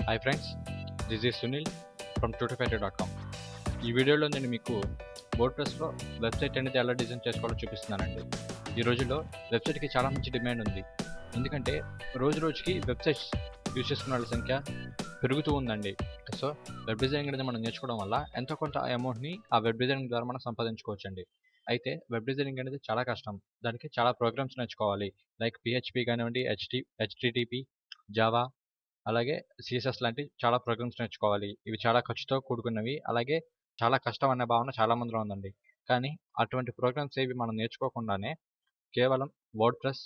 Hi friends, this is Sunil from tutorpatio.com. ఈ వీడియోలో నేను మీకు వర్డ్ప్రెస్లో వెబ్సైట్ అనేది ఎలా డిజైన్ చేసుకోవాలో చూపిస్తున్నానండి. ఈ రోజుల్లో వెబ్సైట్కి చాలా మంచి డిమాండ్ ఉంది. ఎందుకంటే రోజుకి వెబ్సైట్స్ యూజ్ చేసుకునే వాళ్ళ సంఖ్య పెరుగుతూ ఉందండి. సో వెబ్ డిజైనింగ్ అనేది మనం నేర్చుకోవడం వల్ల ఎంతో కొంత అమౌంట్ని ఆ వెబ్ డిజైనింగ్ ద్వారా మనం సంపాదించుకోవచ్చండి. అయితే వెబ్ డిజైనింగ్ అనేది చాలా కష్టం. దానికి చాలా ప్రోగ్రామ్స్ నేర్చుకోవాలి. లైక్ పిహెచ్పి కానివ్వండి, హెచ్టిటిపి, జావా, అలాగే సిఎస్ఎస్ లాంటి చాలా ప్రోగ్రామ్స్ నేర్చుకోవాలి. ఇవి చాలా ఖర్చుతో కూడుకున్నవి. అలాగే చాలా కష్టం అనే భావన చాలా మందిలో ఉందండి. కానీ అటువంటి ప్రోగ్రామ్స్ ఏవి మనం నేర్చుకోకుండానే కేవలం వర్డ్ప్రెస్,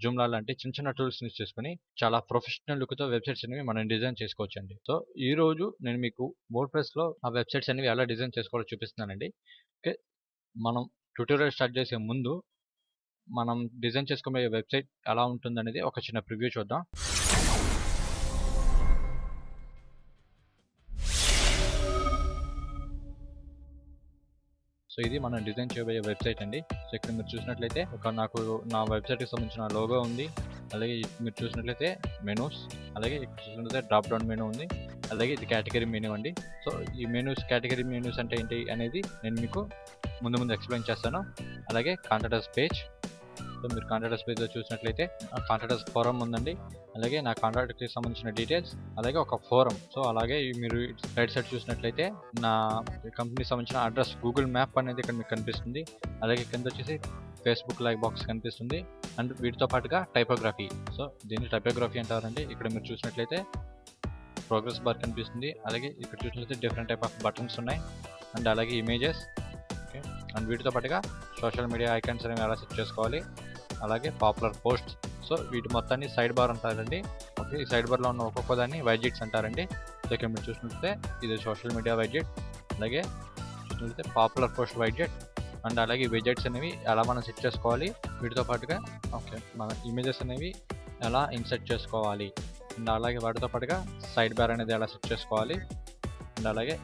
జూమ్లా లాంటి చిన్న చిన్న టూల్స్ యూస్ చేసుకొని చాలా ప్రొఫెషనల్ లుక్తో వెబ్సైట్స్ అనేవి మనం డిజైన్ చేసుకోవచ్చండి. సో ఈ రోజు నేను మీకు వర్డ్ప్రెస్లో ఆ వెబ్సైట్స్ అనేవి ఎలా డిజైన్ చేసుకోవాలో చూపిస్తున్నానండి. ఓకే, మనం ట్యూటోరియల్ స్టార్ట్ చేసే ముందు మనం డిజైన్ చేసుకోబోయే వెబ్సైట్ ఎలా ఉంటుందనేది ఒక చిన్న ప్రివ్యూ చూద్దాం. సో ఇది మనం డిజైన్ చేయబోయే వెబ్సైట్ అండి. సో ఇక్కడ మీరు చూసినట్లయితే నాకు నా వెబ్సైట్కి సంబంధించిన లోగో ఉంది. అలాగే మీరు చూసినట్లయితే మెనూస్, అలాగే ఇక్కడ చూసినట్లయితే డ్రాప్ డౌన్ మెనూ ఉంది. అలాగే ఇది కేటగిరీ మెనూ అండి. సో ఈ మెనూస్, కేటగిరీ మెనూస్ అంటే ఏంటి అనేది నేను మీకు ముందు ఎక్స్ప్లెయిన్ చేస్తాను. అలాగే కాంటాక్ట్ పేజ్. సో మీరు కాంటాక్ట్ పేజ్లో చూసినట్లయితే కాంటాక్ట్ ఫోరం ఉందండి. అలాగే నా కాంటాక్ట్కి సంబంధించిన డీటెయిల్స్, అలాగే ఒక ఫోరం. సో అలాగే మీరు రైట్ సైడ్ చూసినట్లయితే నా కంపెనీకి సంబంధించిన అడ్రస్, గూగుల్ మ్యాప్ అనేది ఇక్కడ మీకు కనిపిస్తుంది. అలాగే కింద వచ్చేసి ఫేస్బుక్ లైక్ బాక్స్ కనిపిస్తుంది. అండ్ వీటితో పాటుగా టైపోగ్రఫీ. సో దీన్ని టైపోగ్రఫీ అంటారండి. ఇక్కడ మీరు చూసినట్లయితే ప్రోగ్రెస్ బార్ కనిపిస్తుంది. అలాగే ఇక్కడ చూసినట్లయితే డిఫరెంట్ టైప్ ఆఫ్ బటన్స్ ఉన్నాయి. అండ్ అలాగే ఇమేజెస్. ఓకే, అండ్ వీటితో పాటుగా సోషల్ మీడియా ఐకాన్స్ అనేవి ఎలా సెట్ చేసుకోవాలి, అలాగే పాపులర్ పోస్ట్. సో వీటి మొత్తాన్ని సైడ్ బార్ అంటారండి. ఓకే, ఈ సైడ్ బార్లో ఉన్న ఒక్కొక్క దాన్ని వైజెట్స్ అంటారండి. సో ఇక్కడ మీరు చూసినట్లయితే ఇది సోషల్ మీడియా వైజెట్, అలాగే చూసినట్లయితే పాపులర్ పోస్ట్ వైజెట్. అండ్ అలాగే విజెట్స్ అనేవి ఎలా మనం సెట్ చేసుకోవాలి, వీటితో పాటుగా ఓకే మన ఇమేజెస్ అనేవి ఎలా ఇన్సర్ట్ చేసుకోవాలి, అండ్ అలాగే వాటితో పాటుగా సైడ్ బార్ అనేది ఎలా సెట్ చేసుకోవాలి, అండ్ అలాగే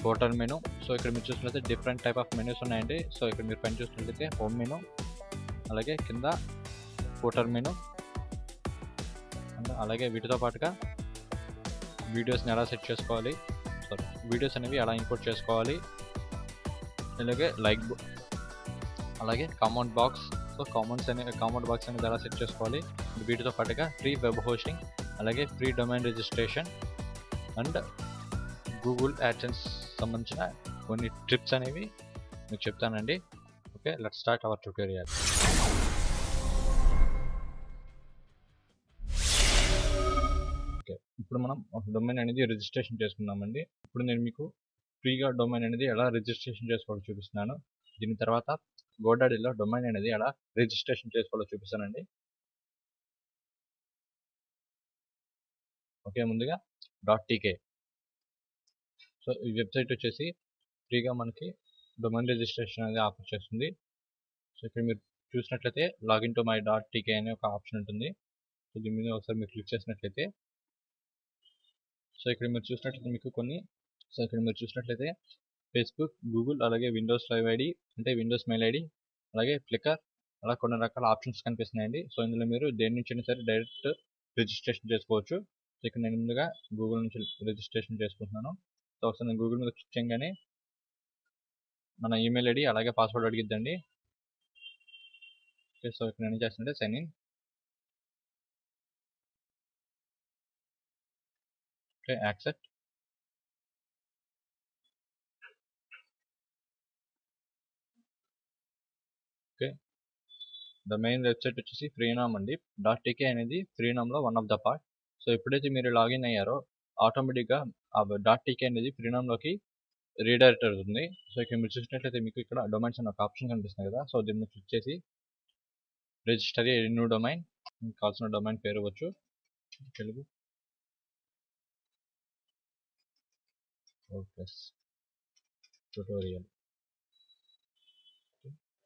ఫోటో మెనూ. సో ఇక్కడ మీరు చూసినట్లయితే డిఫరెంట్ టైప్ ఆఫ్ మెనూస్ ఉన్నాయండి. సో ఇక్కడ మీరు పైన చూసినట్లయితే హోమ్ మెనూ, అలాగే కింద ఫోటర్ మెనూ, అండ్ అలాగే వీటితో పాటుగా వీడియోస్ని ఎలా సెట్ చేసుకోవాలి, వీడియోస్ అనేవి ఎలా ఇంపోర్ట్ చేసుకోవాలి, అలాగే అలాగే comment box. So comment box అనేది ఎలా సెట్ చేసుకోవాలి, వీటితో పాటుగా ఫ్రీ వెబ్ హోస్టింగ్, అలాగే free domain registration, and Google AdSense సంబంధించిన కొన్ని ట్రిప్స్ అనేవి మీకు చెప్తానండి. Okay, let's start our tutorial. Okay, ఇప్పుడు మనం ఒక డొమైన్ అనేది రిజిస్ట్రేషన్ చేసుకున్నామండి. ఇప్పుడు నేను మీకు ఫ్రీగా డొమైన్ అనేది ఎలా రిజిస్ట్రేషన్ చేసుకోవాలో చూపిస్తున్నాను. దీని తర్వాత గోడాడీలో డొమైన్ అనేది ఎలా రిజిస్ట్రేషన్ చేసుకోవాలో చూపిస్తానండి. ఓకే, ముందుగా .tk. సో ఈ వెబ్సైట్ వచ్చేసి ఫ్రీగా మనకి డొమైన్ రిజిస్ట్రేషన్ అనేది ఆఫర్ చేస్తుంది. సో ఇక్కడ మీరు చూసినట్లయితే లాగిన్ టు మై .tk అనే ఒక ఆప్షన్ ఉంటుంది. సో దీని మీద ఒకసారి మీరు క్లిక్ చేసినట్లయితే ఇక్కడ మీరు చూసినట్లయితే ఫేస్బుక్, గూగుల్, అలాగే విండోస్ 5 ఐడి అంటే విండోస్ మెయిల్ ఐడి, అలాగే ఫ్లికర్, అలా కొన్ని రకాల ఆప్షన్స్ కనిపిస్తున్నాయండి. సో ఇందులో మీరు దేని నుంచి అయినా సరే డైరెక్ట్ రిజిస్ట్రేషన్ చేసుకోవచ్చు. సో ఇక్కడ నేను ముందుగా గూగుల్ నుంచి రిజిస్ట్రేషన్ చేసుకుంటున్నాను. సో ఒకసారి నేను గూగుల్ మీద క్లిక్ చేయగానే మన ఈమెయిల్ ఐడి అలాగే పాస్వర్డ్ అడిగిద్దండి. ఓకే, సో ఇక్కడ నేను ఏం చేస్తానంటే sign in. Okay, accept. Okay, the main website వచ్చేసి ఫ్రీనామ్ అండి. .tk అనేది ఫ్రీనామ్లో one of the part. So ఎప్పుడైతే మీరు లాగిన్ అయ్యారో ఆటోమేటిక్గా ఆ .tk అనేది ఫ్రీనామ్లోకి రీడైరెక్ట్ అవుతుంది. సో ఇక్కడ మీరు చూసినట్లయితే మీకు ఇక్కడ డొమైన్స్ అనే ఒక ఆప్షన్ కనిపిస్తుంది కదా. సో దీన్ని క్లిక్ చేసి రిజిస్టర్ ఏ న్యూ డొమైన్, మీకు కావాల్సిన డొమైన్ పేరు ఇవ్వచ్చు. Telugu WordPress tutorial.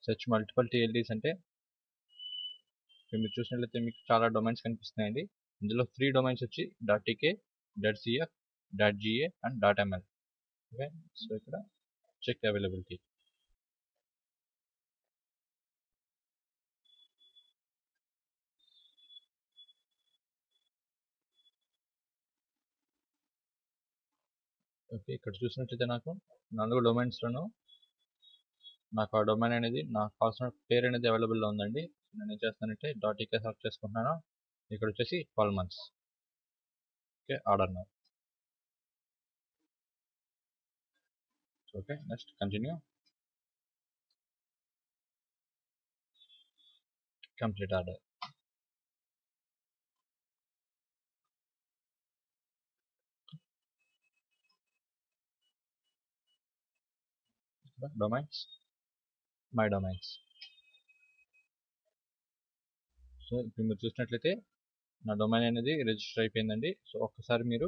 Search multiple TLDs అంటే మీరు చూసినట్లయితే మీకు చాలా డొమైన్స్ కనిపిస్తున్నాయండి. ఇందులో ఫ్రీ డొమైన్స్ వచ్చి .tk, .cf, .ga and .ml. Okay, so ఇక్కడ చెక్ అవైలబిలిటీ. ఓకే, ఇక్కడ చూసినట్లయితే నాకు 4 డొమైన్స్‌లోను నాకు ఆ డొమైన్ అనేది నాకు కావాల్సిన పేరు అనేది అవైలబుల్‌లో ఉందండి. నేను ఏం చేస్తానంటే .ek సెలెక్ట్ చేసుకుంటున్నాను. ఇక్కడ వచ్చేసి 12 months. Okay, order now. Okay, next continue. Complete order. Domains, my domains. So ఇప్పుడు మీరు చూసినట్లయితే నా డొమైన్ అనేది రిజిస్టర్ అయిపోయిందండి. సో ఒక్కసారి మీరు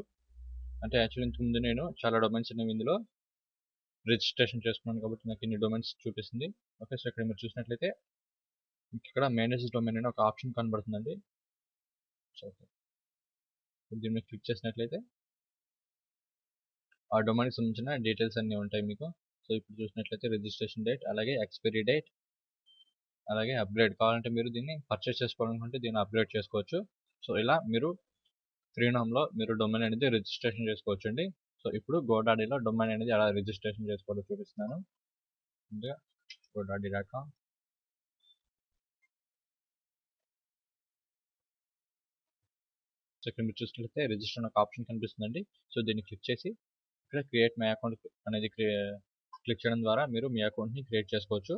అంటే యాక్చువల్లీ ఇంతకుముందు నేను చాలా డొమైన్స్ అనేవి ఇందులో రిజిస్ట్రేషన్ చేసుకున్నాను కాబట్టి నాకు ఇన్ని డొమైన్స్ చూపిస్తుంది. ఓకే, సో ఇక్కడ మీరు చూసినట్లయితే మీకు ఇక్కడ మేనేజ్ డొమైన్ అనే ఒక ఆప్షన్ కనబడుతుందండి. సో దీని మీద క్లిక్ చేసినట్లయితే ఆ డొమైన్కి సంబంధించిన డీటెయిల్స్ అన్నీ ఉంటాయి మీకు. సో ఇప్పుడు చూసినట్లయితే రిజిస్ట్రేషన్ డేట్, అలాగే ఎక్స్పైరీ డేట్, అలాగే అప్గ్రేడ్ కావాలంటే మీరు దీన్ని పర్చేస్ చేసుకోవాలనుకుంటే దీన్ని అప్గ్రేడ్ చేసుకోవచ్చు. సో ఇలా మీరు ఫ్రీనామ్లో మీరు డొమైన్ అనేది రిజిస్ట్రేషన్ చేసుకోవచ్చు అండి. సో ఇప్పుడు గోడాడీలో డొమైన్ అనేది ఎలా రిజిస్ట్రేషన్ చేసుకోవాలో చూపిస్తున్నాను. ముందుగా godaddy.com. సో ఇక్కడ మీరు చూసినట్లయితే రిజిస్టర్ అనే ఒక ఆప్షన్ కనిపిస్తుందండి. సో దీన్ని క్లిక్ చేసి ఇక్కడ క్రియేట్ మై అకౌంట్ అనేది క్లిక్ చేయడం ద్వారా మీరు మీ అకౌంట్ని క్రియేట్ చేసుకోవచ్చు.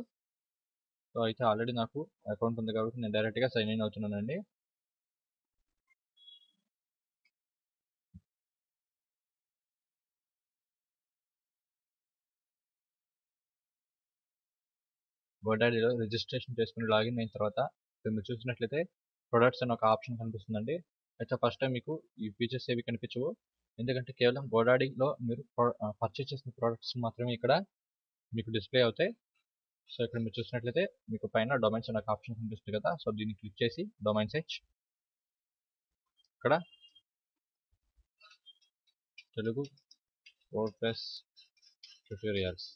సో అయితే ఆల్రెడీ నాకు అకౌంట్ ఉంది కాబట్టి నేను డైరెక్ట్గా సైన్ ఇన్ అవుతున్నానండి. గోడాడీలో రిజిస్ట్రేషన్ చేసుకుని లాగిన్ అయిన తర్వాత ఇక్కడ మీరు చూసినట్లయితే ప్రొడక్ట్స్ అనే ఒక ఆప్షన్ కనిపిస్తుందండి. అయితే ఫస్ట్ టైం మీకు ఈ ఫీచర్స్ ఏవి కనిపించవు. ఎందుకంటే కేవలం గోడాడీలో మీరు పర్చేస్ చేసిన ప్రోడక్ట్స్ మాత్రమే ఇక్కడ మీకు డిస్ప్లే అవుతాయి. సో ఇక్కడ మీరు చూసినట్లయితే మీకు పైన డొమైన్స్ అనే ఒక ఆప్షన్ కనిపిస్తుంది కదా. సో దీన్ని క్లిక్ చేసి డొమైన్ సెర్చ్, ఇక్కడ తెలుగు వర్డ్ప్రెస్ ట్యుటోరియల్స్.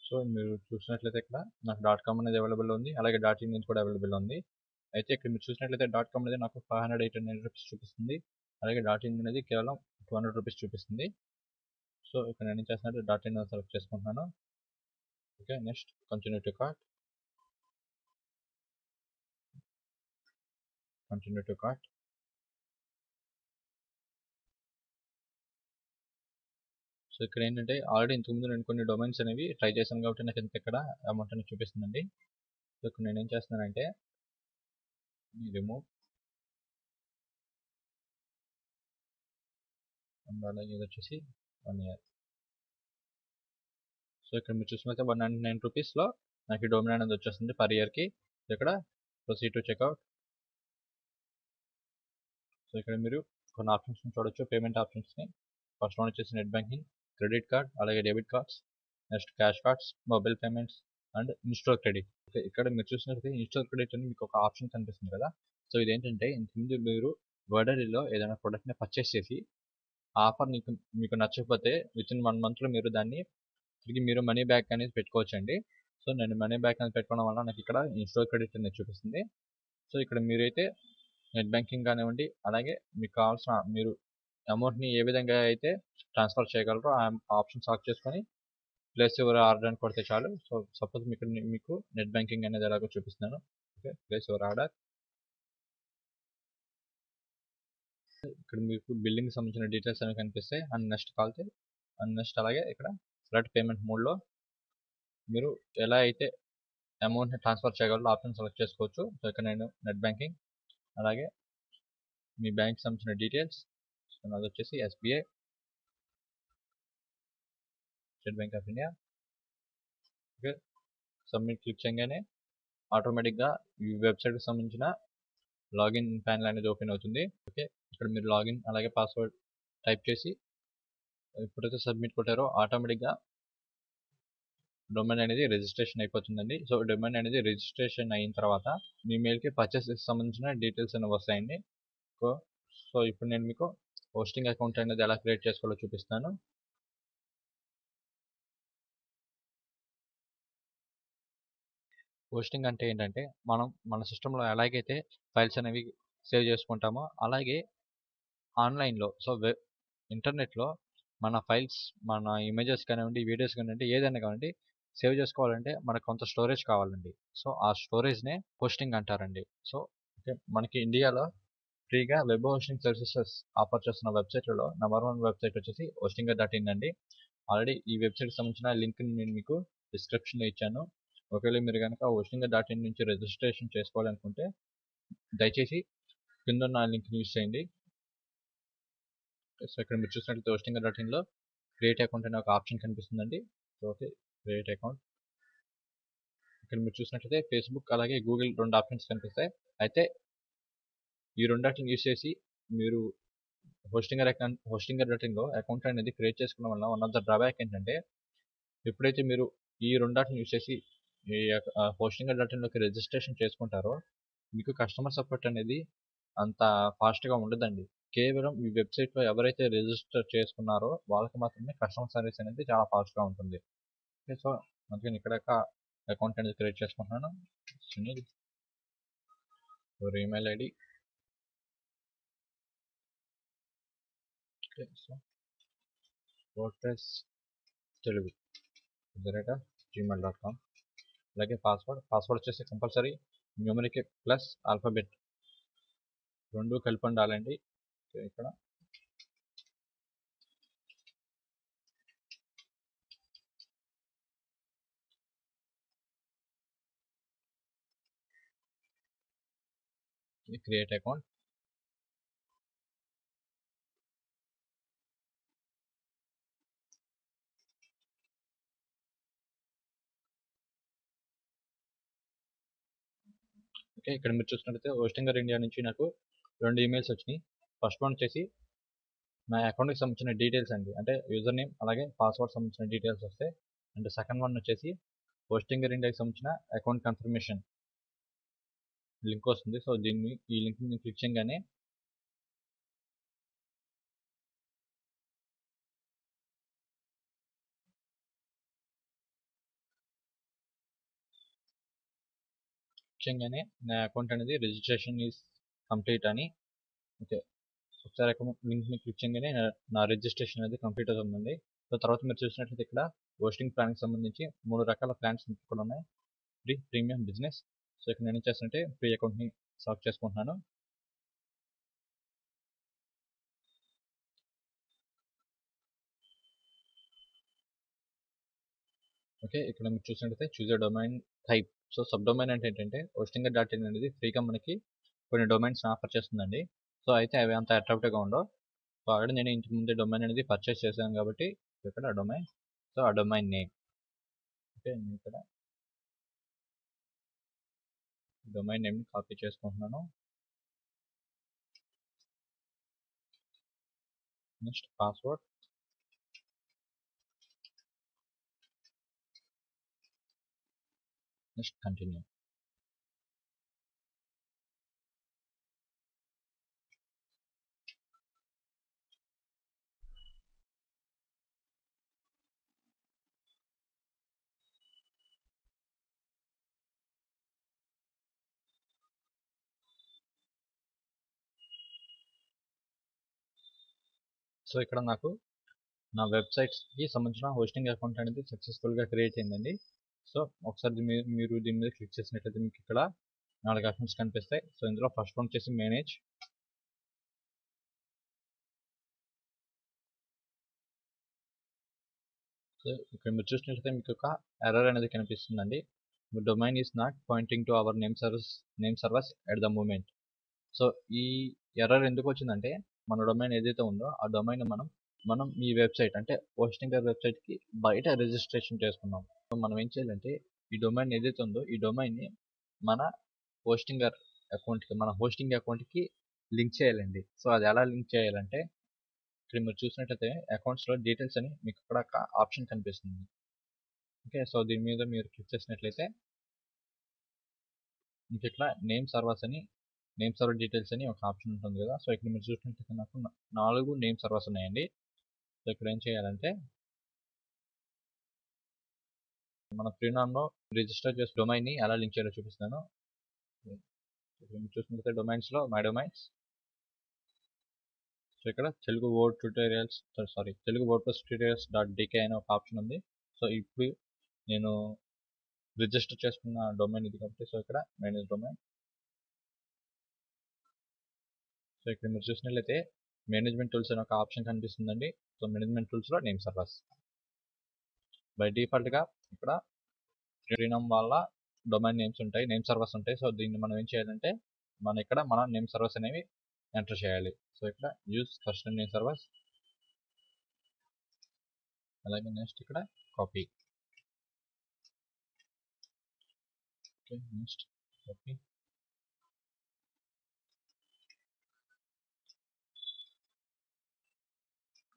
సో మీరు చూసినట్లయితే ఇక్కడ నాకు .com అనేది అవైలబుల్ ఉంది, అలాగే .in నుంచి కూడా అవైలబుల్ ఉంది. అయితే ఇక్కడ మీరు చూసినట్లయితే .com అనేది నాకు 589 రూపీస్ చూపిస్తుంది, అలాగే .in అనేది కేవలం 200 రూపీస్ చూపిస్తుంది. సో ఇక్కడ నేను ఏం చేస్తున్నానంటే .in సెలెక్ట్ చేసుకుంటున్నాను. Okay, next continue to cart. Continue to cart. So ఇక్కడ ఏంటంటే ఆల్రెడీ ఇంతకుముందు నేను కొన్ని డొమైన్స్ అనేవి ట్రై చేశాను కాబట్టి నాకు ఇంత ఇక్కడ అమౌంట్ అనేది చూపిస్తుందండి. సో ఇక్కడ నేను ఏం చేస్తున్నానంటే రిమూవ్, అలాగే ఇది వచ్చేసి 1 year. సో ఇక్కడ మీరు చూసినట్లయితే 199 రూపీస్లో నాకు ఈ డొమైన్ అనేది వచ్చేస్తుంది పర్ ఇయర్కి. ఇక్కడ ప్రొసీడ్ టు చెక్అవుట్. సో ఇక్కడ మీరు కొన్ని ఆప్షన్స్ని చూడొచ్చు, పేమెంట్ ఆప్షన్స్ని. ఫస్ట్ వన్ వచ్చేసి నెట్ బ్యాంకింగ్, క్రెడిట్ కార్డ్, అలాగే debit cards, next cash cards, mobile payments and in-store credit. Okay, ఇక్కడ మీరు చూసినట్లయితే ఇన్స్టోర్ క్రెడిట్ అని మీకు ఒక ఆప్షన్ కనిపిస్తుంది కదా. సో ఇదేంటంటే ఇంతకుముందు మీరు గోడాడీలో ఏదైనా ప్రోడక్ట్ని పర్చేస్ చేసి ఆఫర్ మీకు నచ్చకపోతే వితిన్ 1 మంత్లో మీరు దాన్ని తిరిగి మీరు మనీ బ్యాక్ అనేది పెట్టుకోవచ్చండి. సో నేను మనీ బ్యాక్ అనేది పెట్టుకోవడం వల్ల నాకు ఇక్కడ ఇన్స్టోర్ క్రెడిట్ అనేది చూపిస్తుంది. సో ఇక్కడ మీరైతే నెట్ బ్యాంకింగ్ కానివ్వండి, అలాగే మీకు కావాల్సిన మీరు అమౌంట్ని ఏ విధంగా అయితే ట్రాన్స్ఫర్ చేయగలరో ఆ ఆప్షన్ సెలెక్ట్ చేసుకొని ప్లేస్ యువర్ ఆర్డర్ అని కొడితే చాలు. సో సపోజ్ మీకు నెట్ బ్యాంకింగ్ అనేది ఎలాగో చూపిస్తున్నాను. Okay, place your order. ఇక్కడ మీకు బిల్లింగ్ సంబంధించిన డీటెయిల్స్ అనేవి కనిపిస్తాయి. అండ్ నెక్స్ట్ కాల్తే అండ్ నెక్స్ట్ అలాగే ఇక్కడ సెలెక్ట్ పేమెంట్ మోడ్లో మీరు ఎలా అయితే అమౌంట్ని ట్రాన్స్ఫర్ చేయగలరో ఆప్షన్ సెలెక్ట్ చేసుకోవచ్చు. సో ఇక్కడ నేను నెట్ బ్యాంకింగ్, అలాగే మీ బ్యాంక్ సంబంధించిన డీటెయిల్స్. సో నాది వచ్చేసి SBI, state bank of India. Okay, submit click చేయగానే ఆటోమేటిక్గా ఈ వెబ్సైట్కి సంబంధించిన లాగిన్ ప్యానల్ అనేది ఓపెన్ అవుతుంది. ఓకే, ఇక్కడ మీరు లాగిన్ అలాగే పాస్వర్డ్ టైప్ చేసి ఎప్పుడైతే సబ్మిట్ కొట్టారో ఆటోమేటిక్గా డొమైన్ అనేది రిజిస్ట్రేషన్ అయిపోతుందండి. సో డొమైన్ అనేది రిజిస్ట్రేషన్ అయిన తర్వాత మీ మెయిల్కి పర్చేస్కి సంబంధించిన డీటెయిల్స్ అనేవి వస్తాయండి. సో ఇప్పుడు నేను మీకు హోస్టింగ్ అకౌంట్ అనేది ఎలా క్రియేట్ చేసుకోవాలో చూపిస్తాను. హోస్టింగ్ అంటే ఏంటంటే మనం మన సిస్టంలో ఎలాగైతే ఫైల్స్ అనేవి సేవ్ చేసుకుంటామో అలాగే ఆన్లైన్లో ఇంటర్నెట్లో మన ఫైల్స్ మన ఇమేజెస్ కానివ్వండి వీడియోస్ కానివ్వండి ఏదైనా కానివ్వండి సేవ్ చేసుకోవాలంటే మనకు కొంత స్టోరేజ్ కావాలండి. సో ఆ స్టోరేజ్నే హోస్టింగ్ అంటారండి. సో మనకి ఇండియాలో ఫ్రీగా వెబ్ హోస్టింగ్ సర్వీసెస్ ఆఫర్ చేస్తున్న వెబ్సైట్లలో నంబర్ 1 వెబ్సైట్ వచ్చేసి hostingr.in అండి. ఆల్రెడీ ఈ వెబ్సైట్కి సంబంధించిన లింక్ని నేను మీకు డిస్క్రిప్షన్లో ఇచ్చాను. ఒకవేళ మీరు కనుక hostingr.in నుంచి రిజిస్ట్రేషన్ చేసుకోవాలనుకుంటే దయచేసి కింద ఉన్న లింక్ని యూజ్ చేయండి. సో ఇక్కడ మీరు చూసినట్లయితే hostingr.inలో క్రియేట్ అకౌంట్ అనే ఒక ఆప్షన్ కనిపిస్తుందండి. So okay, create account. ఇక్కడ మీరు చూసినట్లయితే ఫేస్బుక్ అలాగే గూగుల్ 2 ఆప్షన్స్ కనిపిస్తాయి. అయితే ఈ రెండాటిని యూజ్ చేసి మీరు hostingr.inలో అకౌంట్ అనేది క్రియేట్ చేసుకోవడం వల్ల వన్ ఆఫ్ ద డ్రాబ్యాక్ ఏంటంటే ఎప్పుడైతే మీరు ఈ రెండాటిని యూజ్ చేసి ఈ hostingr.inలోకి రిజిస్ట్రేషన్ చేసుకుంటారో మీకు కస్టమర్ సపోర్ట్ అనేది అంత ఫాస్ట్గా ఉండదండి. కేవలం ఈ వెబ్సైట్లో ఎవరైతే రిజిస్టర్ చేసుకున్నారో వాళ్ళకి మాత్రమే కస్టమర్ సర్వీస్ అనేది చాలా ఫాస్ట్గా ఉంటుంది. ఓకే, సో అందుకని ఇక్కడ అకౌంట్ అనేది క్రియేట్ చేసుకుంటున్నాను. Sunil your email ID. Okay, so WordPress Telugu @gmail.com. అలాగే పాస్వర్డ్ వచ్చేసి కంపల్సరీ న్యూమరిక్ ప్లస్ ఆల్ఫాబెట్ 2 కలిపి ఉండాలండి. ఇక్కడ క్రియేట్ అకౌంట్. ఓకే, ఇక్కడ మీరు చూసినట్లయితే హోస్టింగర్ ఇండియా నుంచి నాకు 2 ఈమెయిల్స్ వచ్చినాయి. ఫస్ట్ వన్ వచ్చేసి నా అకౌంట్కి సంబంధించిన డీటెయిల్స్ అండి, అంటే యూజర్ నేమ్ అలాగే పాస్వర్డ్ సంబంధించిన డీటెయిల్స్ వస్తాయి. అండ్ సెకండ్ వన్ వచ్చేసి హోస్టింగర్ ఇండియాకి సంబంధించిన అకౌంట్ కన్ఫర్మేషన్ లింక్ వస్తుంది. సో ఈ లింక్ని క్లిక్ చేయగానే నా అకౌంట్ అనేది రిజిస్ట్రేషన్ ఈజ్ కంప్లీట్ అని. ఓకే, ఒకసారి లింక్ని క్లిక్ చేయగానే నా రిజిస్ట్రేషన్ అనేది కంప్లీట్ అవుతుందండి. సో తర్వాత మీరు చూసినట్లయితే ఇక్కడ హోస్టింగ్ ప్లాన్కి సంబంధించి 3 రకాల ప్లాన్స్ ఇక్కడ ఉన్నాయి. Free, premium, business. సో ఇక్కడ నేను ఏం చేస్తానంటే ఫ్రీ అకౌంట్ని సెలెక్ట్ చేసుకుంటున్నాను. ఓకే, ఇక్కడ మీరు చూసినట్లయితే choose domain type. So sub domain అంటే ఏంటంటే hostingr.in అనేది ఫ్రీగా మనకి కొన్ని డొమైన్స్ ఆఫర్ చేస్తుందండి. సో అయితే అవి అంత అట్రాక్టివ్గా ఉండవు. సో ఆల్రెడీ నేను ఇంతకు ముందే డొమైన్ అనేది పర్చేస్ చేశాను కాబట్టి ఇక్కడ డొమైన్. సో ఆ డొమైన్ నేమ్. ఓకే, నేను ఇక్కడ డొమైన్ నేమ్ని కాపీ చేసుకుంటున్నాను. Next password. Next continue. So ఇక్కడ నాకు నా వెబ్సైట్స్కి సంబంధించిన హోస్టింగ్ అకౌంట్ అనేది సక్సెస్ఫుల్గా క్రియేట్ అయిందండి. సో ఒకసారి మీరు దీని మీద క్లిక్ చేసినట్లయితే మీకు ఇక్కడ 4 ఆప్షన్స్ కనిపిస్తాయి. సో ఇందులో ఫస్ట్ వన్ వచ్చేసి మేనేజ్. సో ఇక్కడ మీరు చూసినట్లయితే మీకు ఒక ఎర్రర్ అనేది కనిపిస్తుందండి. Domain is not pointing to our name servers at the moment. So ఈ ఎర్రర్ ఎందుకు వచ్చిందంటే మన డొమైన్ ఏదైతే ఉందో ఆ డొమైన్ మనం ఈ వెబ్సైట్ అంటే హోస్టింగర్ వెబ్సైట్కి బయట రిజిస్ట్రేషన్ చేసుకున్నాం. సో మనం ఏం చేయాలంటే ఈ డొమైన్ ఏదైతే ఉందో ఈ డొమైన్ని మన హోస్టింగ్ అకౌంట్కి లింక్ చేయాలండి. సో అది ఎలా లింక్ చేయాలంటే ఇక్కడ మీరు చూసినట్లయితే అకౌంట్స్లో డీటెయిల్స్ అని మీకు ఇక్కడ ఒక ఆప్షన్ కనిపిస్తుంది. ఓకే, సో దీని మీద మీరు క్లిక్ చేసినట్లయితే మీకు ఇక్కడ నేమ్ సర్వర్ డీటెయిల్స్ అని ఒక ఆప్షన్ ఉంటుంది కదా. సో ఇక్కడ మీరు చూసినట్లయితే నాకు 4 నేమ్ సర్వర్స్ ఉన్నాయండి. సో ఇక్కడ ఏం చేయాలంటే మన ఫ్రీనామ్లో రిజిస్టర్ చేసిన డొమైన్ని ఎలా లింక్ చేయాలో చూపిస్తాను. ఇక్కడ మీరు చూసినట్లయితే డొమైన్స్లో మై డొమైన్స్, సో ఇక్కడ Telugu word tutorials Telugu word plus tutorials .dk అనే ఒక ఆప్షన్ ఉంది. సో ఇప్పుడు నేను రిజిస్టర్ చేసుకున్న డొమైన్ ఇది కాబట్టి సో ఇక్కడ మేనేజ్ డొమైన్. సో ఇక్కడ మీరు చూసినట్లయితే మేనేజ్మెంట్ టూల్స్ అనే ఒక ఆప్షన్ కనిపిస్తుందండి. సో మేనేజ్మెంట్ టూల్స్లో నేమ్ సర్వర్స్ బై డిఫాల్ట్గా ఇక్కడ ఫ్రీడమ్ వాళ్ళ డొమైన్ నేమ్స్ ఉంటాయి, నేమ్ సర్వర్స్ ఉంటాయి. సో దీన్ని మనం ఏం చేయాలంటే మన నేమ్ సర్వర్స్ అనేవి ఎంటర్ చేయాలి. సో ఇక్కడ యూజ్ కస్టమ్ నేమ్ సర్వర్స్, అలాగే నెక్స్ట్ ఇక్కడ copy, next copy,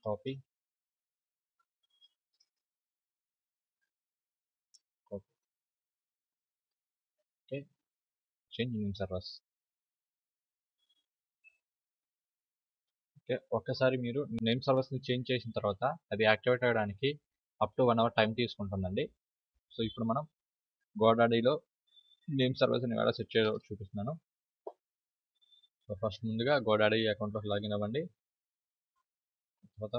copy, copy. Okay, change name servers. Okay, ఒక్కసారి మీరు నేమ్ సర్వర్స్ని చేంజ్ చేసిన తర్వాత అది యాక్టివేట్ అవ్వడానికి అప్ టు 1 అవర్ టైం తీసుకుంటుందండి. సో ఇప్పుడు మనం గోడాడీలో నేమ్ సర్వర్స్ని ఎలా సెట్ చేయాలో చూపిస్తున్నాను. సో ఫస్ట్ ముందుగా గోడాడీ అకౌంట్లోకి లాగిన్ అవ్వండి. తర్వాత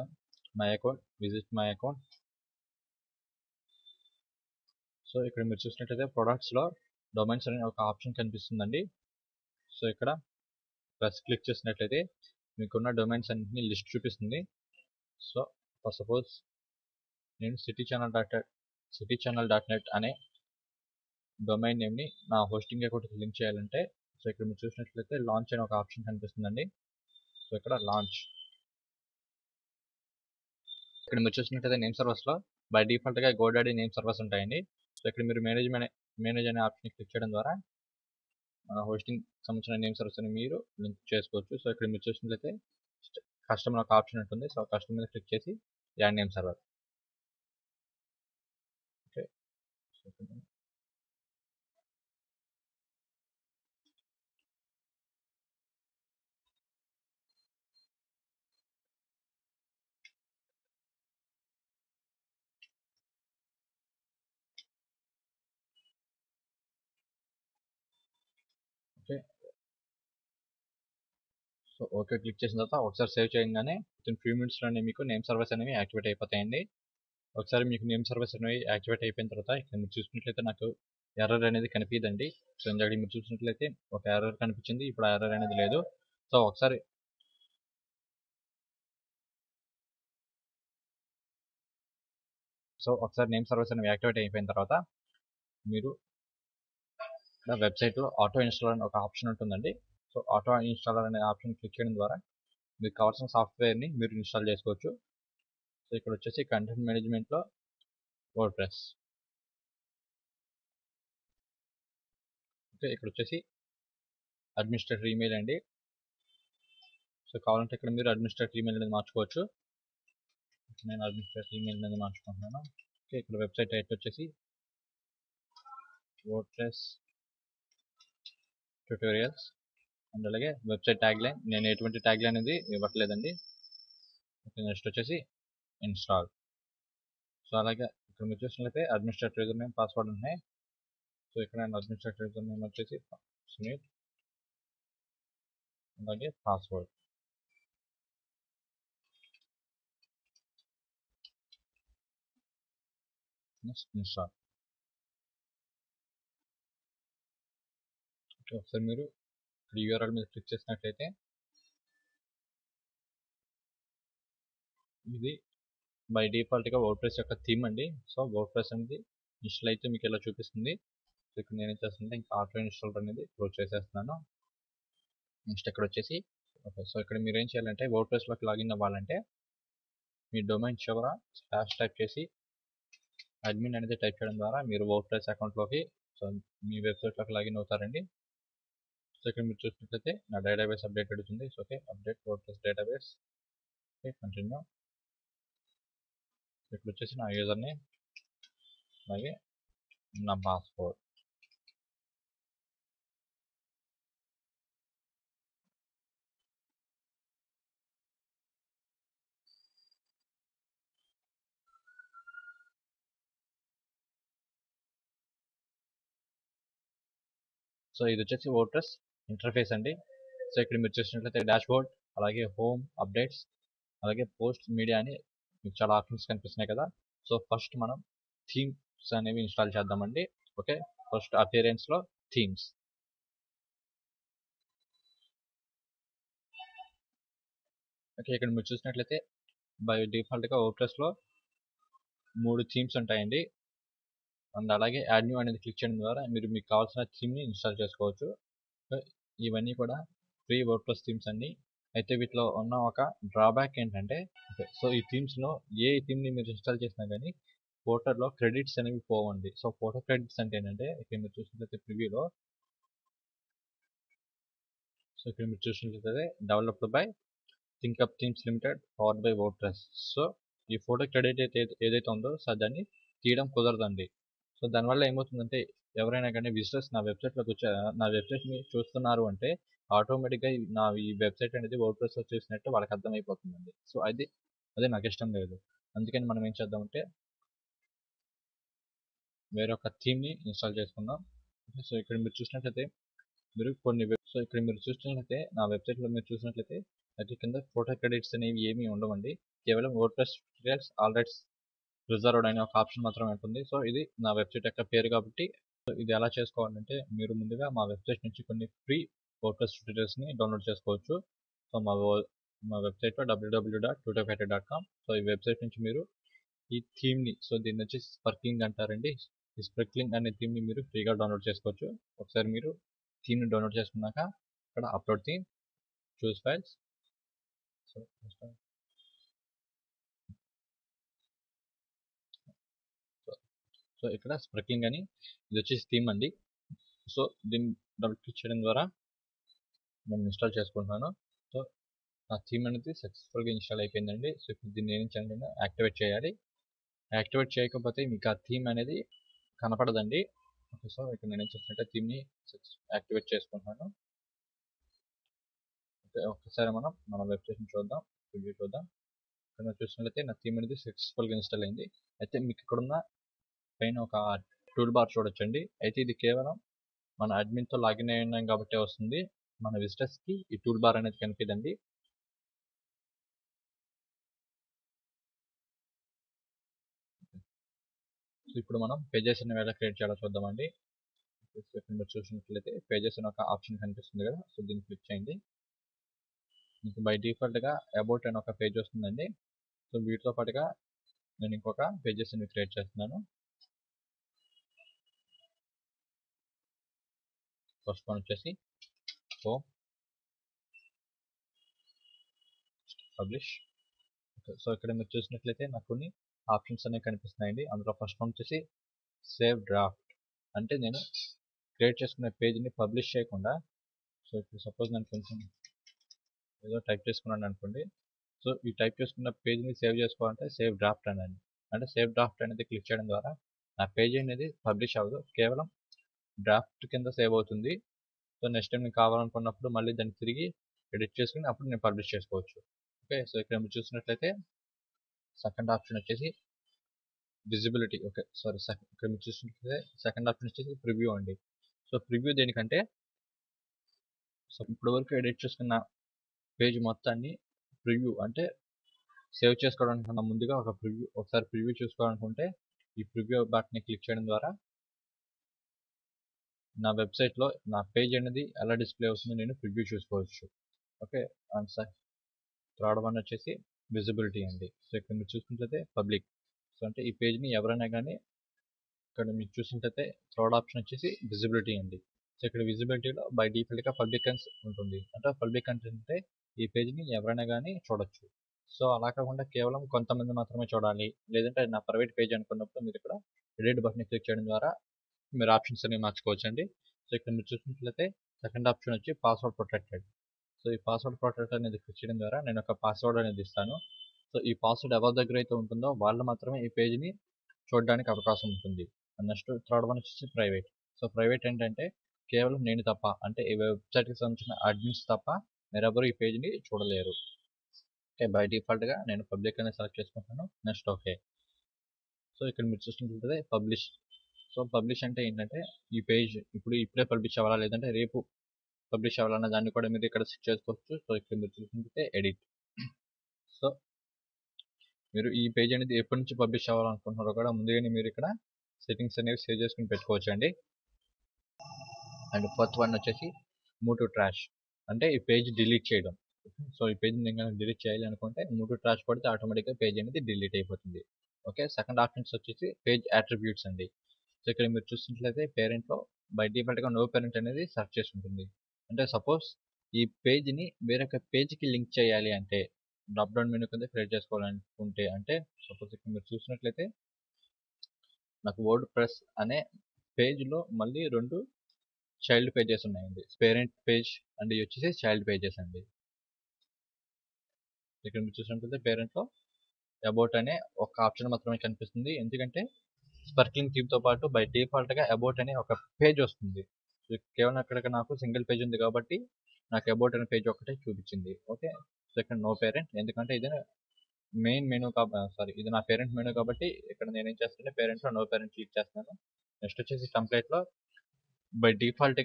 my account, visit my account. So ఇక్కడ మీరు చూసినట్లయితే ప్రొడక్ట్స్లో డొమైన్స్ అనే ఒక ఆప్షన్ కనిపిస్తుందండి. సో ఇక్కడ ప్లస్ క్లిక్ చేసినట్లయితే మీకున్న డొమైన్స్ అన్నింటినీ లిస్ట్ చూపిస్తుంది. సో ఫర్ సపోజ్ నేను citychannel.net అనే డొమైన్ నేమ్ని నా హోస్టింగ్ అకౌంట్కి లింక్ చేయాలంటే సో ఇక్కడ మీరు చూసినట్లయితే లాంచ్ అనే ఒక ఆప్షన్ కనిపిస్తుందండి. సో ఇక్కడ లాంచ్, ఇక్కడ మీరు చూసినట్లయితే నేమ్ సర్వర్స్లో బై డిఫాల్ట్గా గోడాడీ నేమ్ సర్వర్స్ ఉంటాయండి. సో ఇక్కడ మీరు మేనేజ్ అనే ఆప్షన్ క్లిక్ చేయడం ద్వారా మన హోస్టింగ్ సంబంధించిన నేమ్ సర్వర్స్ అని మీరు లింక్ చేసుకోవచ్చు. సో ఇక్కడ మీరు చూసినట్లయితే కస్టమ్ ఒక ఆప్షన్ ఉంటుంది. సో కస్టమ్ మీద క్లిక్ చేసి add name server. Okay, okay. So okay click చేసిన తర్వాత ఒకసారి సేవ్ చేయగానే వితిన్ ఫ్యూ మినిట్స్లోనే మీకు నేమ్ సర్వర్స్ అనేవి యాక్టివేట్ అయిపోతాయండి. ఒకసారి మీకు నేమ్ సర్వర్స్ అనేవి యాక్టివేట్ అయిపోయిన తర్వాత ఇక్కడ మీరు చూసినట్లయితే నాకు ఎర్రర్ అనేది కనిపించదండి. సో ఇందాక మీరు చూసినట్లయితే ఒక ఎర్రర్ కనిపించింది, ఇప్పుడు ఆ ఎర్రర్ అనేది లేదు. సో ఒకసారి నేమ్ సర్వర్స్ అనేవి యాక్టివేట్ అయిపోయిన తర్వాత మీరు ఇక్కడ వెబ్సైట్లో ఆటో ఇన్స్టాలర్ అనే ఒక ఆప్షన్ ఉంటుందండి. సో ఆటో ఇన్స్టాలర్ అనే ఆప్షన్ క్లిక్ చేయడం ద్వారా మీకు కావాల్సిన సాఫ్ట్వేర్ని మీరు ఇన్స్టాల్ చేసుకోవచ్చు. సో ఇక్కడ వచ్చేసి కంటెంట్ మేనేజ్మెంట్లో వర్డ్ ప్రెస్. ఓకే, ఇక్కడ వచ్చేసి అడ్మినిస్ట్రేటర్ ఈమెయిల్ అండి. సో కావాలంటే ఇక్కడ మీరు అడ్మినిస్ట్రేటర్ ఈమెయిల్ అనేది మార్చుకోవచ్చు. నేను అడ్మినిస్ట్రేటర్ ఈమెయిల్ అనేది మార్చుకుంటున్నాను. ఓకే, ఇక్కడ వెబ్సైట్ టైటిల్ వచ్చేసి వర్డ్ ప్రెస్ ట్యూటోరియల్స్ అండ్ అలాగే వెబ్సైట్ ట్యాగ్ లైన్, నేను ఎటువంటి ట్యాగ్ లైన్ అనేది ఇవ్వట్లేదండి. ఓకే, నెక్స్ట్ వచ్చేసి ఇన్స్టాల్. సో అలాగే ఇక్కడ మీరు చూసినట్లయితే అడ్మినిస్ట్రేటర్ యూజర్ నేమ్, పాస్వర్డ్ ఉన్నాయి. సో ఇక్కడ నేను అడ్మినిస్ట్రేటర్ యూజర్ నేమ్ వచ్చేసి సునీల్, అలాగే పాస్వర్డ్. Next install. ఓకే, ఒకసారి మీరు ఇక్కడ యూఆర్ఎల్ మీద క్లిక్ చేసినట్లయితే ఇది బై డిఫాల్ట్గా వర్డ్ ప్రెస్ యొక్క థీమ్ అండి. సో వర్డ్ ప్రెస్ అనేది ఇన్స్టాల్ అయితే మీకు ఇలా చూపిస్తుంది. సో ఇక్కడ నేను ఏం చేస్తుంటే ఇంకా ఆటో ఇన్స్టాల్ అనేది క్లోజ్ చేసేస్తున్నాను. నెక్స్ట్ ఇక్కడ వచ్చేసి ఓకే, సో ఇక్కడ మీరు ఏం చేయాలంటే వర్డ్ ప్రెస్లోకి లాగిన్ అవ్వాలంటే మీ డొమైన్ చివర స్లాష్ టైప్ చేసి అడ్మిన్ అనేది టైప్ చేయడం ద్వారా మీరు వర్డ్ ప్రెస్ అకౌంట్లోకి సో మీ వెబ్సైట్లోకి లాగిన్ అవుతారండి. సో ఇక్కడ మీరు చూసినట్లయితే నా డేటాబేస్ అప్డేట్ అడుగుతుంది. So okay, update word press database. Okay, continue. ఇక్కడ వచ్చేసి నా యూజర్ నేమ్ అలాగే నా పాస్వర్డ్. సో ఇది వచ్చేసి వర్డ్ప్రెస్ ఇంటర్ఫేస్ అండి. సో ఇక్కడ మీరు చూసినట్లయితే డాష్బోర్డ్, అలాగే హోమ్, అప్డేట్స్, అలాగే పోస్ట్, మీడియా అని మీకు చాలా ఆప్షన్స్ కనిపిస్తున్నాయి కదా. సో ఫస్ట్ మనం థీమ్స్ అనేవి ఇన్స్టాల్ చేద్దామండి. ఓకే, ఫస్ట్ అపియరెన్స్లో థీమ్స్. ఓకే, ఇక్కడ మీరు చూసినట్లయితే బై డిఫాల్ట్గా వర్డ్ప్రెస్లో 3 థీమ్స్ ఉంటాయండి. అండ్ అలాగే యాడ్ న్యూ అనేది క్లిక్ చేయడం ద్వారా మీరు మీకు కావాల్సిన థీమ్ని ఇన్స్టాల్ చేసుకోవచ్చు. ఇవన్నీ కూడా ఫ్రీ వర్డ్ప్రెస్ థీమ్స్ అండి. అయితే వీటిలో ఉన్న ఒక డ్రాబ్యాక్ ఏంటంటే, సో ఈ థీమ్స్లో ఏ థీమ్ని మీరు ఇన్స్టాల్ చేసినా కానీ పోర్టల్లో క్రెడిట్స్ అనేవి పోవండి. సో ఫోటో క్రెడిట్స్ అంటే ఏంటంటే, ఇక్కడ మీరు చూసినట్లయితే ప్రివ్యూలో, సో ఇక్కడ మీరు చూసినట్లయితే developed by ThinkUp themes limited, powered by WordPress. So ఈ ఫోటో క్రెడిట్ ఏదైతే ఉందో సో దాన్ని తీయడం కుదరదండి. సో దానివల్ల ఏమవుతుందంటే, ఎవరైనా కానీ విజిటర్స్ నా వెబ్సైట్లోకి వచ్చి నా వెబ్సైట్ని చూస్తున్నారు అంటే ఆటోమేటిక్గా నా ఈ వెబ్సైట్ అనేది వర్డ్ప్రెస్లో చూసినట్టు వాళ్ళకి అర్థమైపోతుందండి. సో అది నాకు ఇష్టం లేదు. అందుకని మనం ఏం చేద్దామంటే వేరొక థీమ్ని ఇన్స్టాల్ చేసుకుందాం. సో ఇక్కడ మీరు చూసినట్లయితే సో ఇక్కడ మీరు చూసినట్లయితే నా వెబ్సైట్లో మీరు చూసినట్లయితే అది కింద ఫోటో క్రెడిట్స్ అనేవి ఏమీ ఉండవండి. కేవలం వర్డ్ప్రెస్ ట్యూటోరియల్స్ ఆల్రెడీ రిజర్వ్డ్ అనే ఒక ఆప్షన్ మాత్రమే ఉంటుంది. సో ఇది నా వెబ్సైట్ యొక్క పేరు కాబట్టి, సో ఇది ఎలా చేసుకోవాలంటే మీరు ముందుగా మా వెబ్సైట్ నుంచి కొన్ని ఫ్రీ వర్డ్ప్రెస్ ట్యూటోరియల్స్ని డౌన్లోడ్ చేసుకోవచ్చు. సో మా వెబ్సైట్లో www.tutorfactory.com. సో ఈ వెబ్సైట్ నుంచి మీరు ఈ థీమ్ని, సో దీన్ని వచ్చి స్పర్క్లింగ్ అంటారండి. ఈ స్పర్క్లింగ్ అనే థీమ్ని మీరు ఫ్రీగా డౌన్లోడ్ చేసుకోవచ్చు. ఒకసారి మీరు థీమ్ని డౌన్లోడ్ చేసుకున్నాక ఇక్కడ అప్లోడ్ థీమ్, చూస్ ఫైల్స్, సో ఇక్కడ స్పర్క్లింగ్ అని ఇది వచ్చేసి థీమ్ అండి. సో దీన్ని డబుల్ క్లిక్ చేయడం ద్వారా నేను ఇన్స్టాల్ చేసుకుంటున్నాను. సో నా థీమ్ అనేది సక్సెస్ఫుల్గా ఇన్స్టాల్ అయిపోయిందండి. సో ఇప్పుడు దీన్ని ఏం చేయాలంటే యాక్టివేట్ చేయాలి. యాక్టివేట్ చేయకపోతే మీకు ఆ థీమ్ అనేది కనపడదండి. ఓకే, సో ఇక్కడ నేను ఏం చేస్తున్నట్టే థీమ్ని యాక్టివేట్ చేసుకుంటున్నాను. ఓకే, ఒక్కసారి మనం మన వెబ్సైట్ని చూద్దాం, రివ్యూ చూద్దాం. ఇక్కడ చూసినట్లయితే నా థీమ్ అనేది సక్సెస్ఫుల్గా ఇన్స్టాల్ అయింది. అయితే మీకు ఇక్కడున్న పైన ఒక టూల్ బార్ చూడొచ్చండి. అయితే ఇది కేవలం మన అడ్మిన్తో లాగిన్ అయి ఉన్నాం కాబట్టి వస్తుంది. మన విజిటర్స్కి ఈ టూల్ బార్ అనేది కనిపిదండి. సో ఇప్పుడు మనం పేజెస్ అనేవి ఎలా క్రియేట్ చేయాలో చూద్దామండి. మీరు చూసినట్లయితే పేజెస్ అనే ఒక ఆప్షన్ కనిపిస్తుంది కదా. సో దీన్ని క్లిక్ చేయండి. మీకు బై డిఫాల్ట్గా అబౌట్ అనే ఒక పేజ్ వస్తుందండి. సో వీటితో పాటుగా నేను ఇంకొక పేజెస్ అనేవి క్రియేట్ చేస్తున్నాను. ఫస్ట్ వన్ వచ్చేసి హోమ్, పబ్లిష్. సో ఇక్కడ మీరు చూసినట్లయితే నాకు కొన్ని ఆప్షన్స్ అనేవి కనిపిస్తున్నాయండి. అందులో ఫస్ట్ వన్ వచ్చేసి సేవ్ డ్రాఫ్ట్. అంటే నేను క్రియేట్ చేసుకునే పేజ్ని పబ్లిష్ చేయకుండా, సో ఇప్పుడు సపోజ్ నేను కొంచెం ఏదో టైప్ చేసుకున్నాను అనుకోండి. సో ఈ టైప్ చేసుకున్న పేజ్ని సేవ్ చేసుకోవాలంటే సేవ్ డ్రాఫ్ట్ అనండి. అంటే సేవ్ డ్రాఫ్ట్ అనేది క్లిక్ చేయడం ద్వారా నా పేజ్ అనేది పబ్లిష్ అవ్వదు, కేవలం డ్రాఫ్ట్ కింద సేవ్ అవుతుంది. సో నెక్స్ట్ టైం నేను కావాలనుకున్నప్పుడు మళ్ళీ దాన్ని తిరిగి ఎడిట్ చేసుకుని అప్పుడు నేను పబ్లిష్ చేసుకోవచ్చు. ఓకే, సో ఇక్కడ మీరు చూసినట్లయితే సెకండ్ ఆప్షన్ వచ్చేసి విజిబిలిటీ. ఓకే, సారీ, ఇక్కడ మీరు చూసినట్లయితే సెకండ్ ఆప్షన్ వచ్చేసి ప్రివ్యూ అండి. సో ప్రివ్యూ దేనికంటే, సో ఇప్పటి వరకు ఎడిట్ చేసుకున్న పేజ్ మొత్తాన్ని ప్రివ్యూ అంటే సేవ్ చేసుకోవడానికి ముందుగా ఒకసారి ప్రివ్యూ చూసుకోవాలనుకుంటే ఈ ప్రివ్యూ బటన్ని క్లిక్ చేయడం ద్వారా నా వెబ్సైట్లో నా పేజ్ అనేది ఎలా డిస్ప్లే అవుతుందో నేను ప్రివ్యూ చూసుకోవచ్చు. ఓకే, అండ్ థర్డ్ వన్ వచ్చేసి విజిబిలిటీ అండి. సో ఇక్కడ మీరు చూసినట్లయితే పబ్లిక్. సో అంటే ఈ పేజ్ని ఎవరైనా కానీ, ఇక్కడ మీరు చూసినట్లయితే థర్డ్ ఆప్షన్ వచ్చేసి విజిబిలిటీ అండి. సో ఇక్కడ విజిబిలిటీలో బై డిఫాల్ట్గా పబ్లిక్ అని ఉంటుంది. అంటే పబ్లిక్ అంటే ఈ పేజ్ని ఎవరైనా కానీ చూడొచ్చు. సో అలా కాకుండా కేవలం కొంతమంది మాత్రమే చూడాలి, లేదంటే నా ప్రైవేట్ పేజ్ అనుకున్నప్పుడు మీరు ఇక్కడ ఎడిట్ బటన్ క్లిక్ చేయడం ద్వారా మీరు ఆప్షన్స్ అనేవి మార్చుకోవచ్చు అండి. సో ఇక్కడ మీరు చూసినట్లయితే సెకండ్ ఆప్షన్ వచ్చి పాస్వర్డ్ ప్రొటెక్టెడ్. సో ఈ పాస్వర్డ్ ప్రొటెక్ట్ అనేది క్లిక్ చేయడం ద్వారా నేను ఒక పాస్వర్డ్ అనేది ఇస్తాను. సో ఈ పాస్వర్డ్ ఎవరి దగ్గర అయితే ఉంటుందో వాళ్ళు మాత్రమే ఈ పేజ్ని చూడడానికి అవకాశం ఉంటుంది. నెక్స్ట్ థర్డ్ వన్ వచ్చేసి ప్రైవేట్. సో ప్రైవేట్ ఏంటంటే కేవలం నేను తప్ప, అంటే ఈ వెబ్సైట్కి సంబంధించిన అడ్మిన్స్ తప్ప మీరెవరు ఈ పేజ్ని చూడలేరు. ఓకే, బై డిఫాల్ట్గా నేను పబ్లిక్ అనేది సెలెక్ట్ చేసుకుంటాను. Next okay. సో ఇక్కడ మీరు చూసినట్లయితే పబ్లిష్ సో పబ్లిష్ అంటే ఏంటంటే ఈ పేజ్ ఇప్పుడే పబ్లిష్ అవ్వాలా లేదంటే రేపు పబ్లిష్ అవ్వాలన్న దాన్ని కూడా మీరు ఇక్కడ సెట్ చేసుకోవచ్చు. సో ఇక్కడ మీరు చూసుకుంటే ఎడిట్. సో మీరు ఈ పేజ్ అనేది ఎప్పటి నుంచి పబ్లిష్ అవ్వాలనుకుంటున్నారో కూడా ముందుగానే మీరు ఇక్కడ సెట్టింగ్స్ అనేవి సేవ్ చేసుకుని పెట్టుకోవచ్చు అండి. అండ్ ఫస్ట్ వన్ వచ్చేసి మూవ్ టు ట్రాష్, అంటే ఈ పేజ్ డిలీట్ చేయడం. సో ఈ పేజ్ నేను డిలీట్ చేయాలి అనుకుంటే మూవ్ టు ట్రాష్ పడితే ఆటోమేటిక్గా పేజ్ అనేది డిలీట్ అయిపోతుంది. ఓకే, సెకండ్ ఆప్షన్స్ వచ్చేసి పేజ్ అట్రిబ్యూట్స్ అండి. సో ఇక్కడ మీరు చూసినట్లయితే పేరెంట్లో బై డిఫాల్ట్గా నో పేరెంట్ అనేది సెర్చ్ చేసి ఉంటుంది. అంటే సపోజ్ ఈ పేజ్ని వేరొక పేజ్కి లింక్ చేయాలి అంటే డ్రాప్ డౌన్ మెనూ కింద క్రియేట్ చేసుకోవాలనుకుంటే, అంటే సపోజ్ ఇక్కడ మీరు చూసినట్లయితే నాకు వర్డ్ ప్రెస్ అనే పేజ్లో మళ్ళీ 2 చైల్డ్ పేజెస్ ఉన్నాయండి. పేరెంట్ పేజ్ అండ్ ఇవి వచ్చేసి చైల్డ్ పేజెస్ అండి. ఇక్కడ మీరు చూసినట్లయితే పేరెంట్లో అబౌట్ అనే ఒక ఆప్షన్ మాత్రమే కనిపిస్తుంది. ఎందుకంటే స్పర్క్లింగ్ థీమ్తో పాటు బై డిఫాల్ట్గా అబౌట్ అనే ఒక పేజ్ వస్తుంది. కేవలం అక్కడ నాకు సింగిల్ పేజ్ ఉంది కాబట్టి నాకు అబౌట్ అనే పేజ్ ఒకటే చూపించింది. ఓకే, సో ఇక్కడ నో పేరెంట్, ఎందుకంటే ఇది మెయిన్ మెనూ ఇది నా పేరెంట్ మెనూ కాబట్టి ఇక్కడ నేను ఏం చేస్తానంటే పేరెంట్లో నో పేరెంట్ క్లిక్ చేస్తాను. నెక్స్ట్ వచ్చేసి టెంప్లెట్లో బై డిఫాల్ట్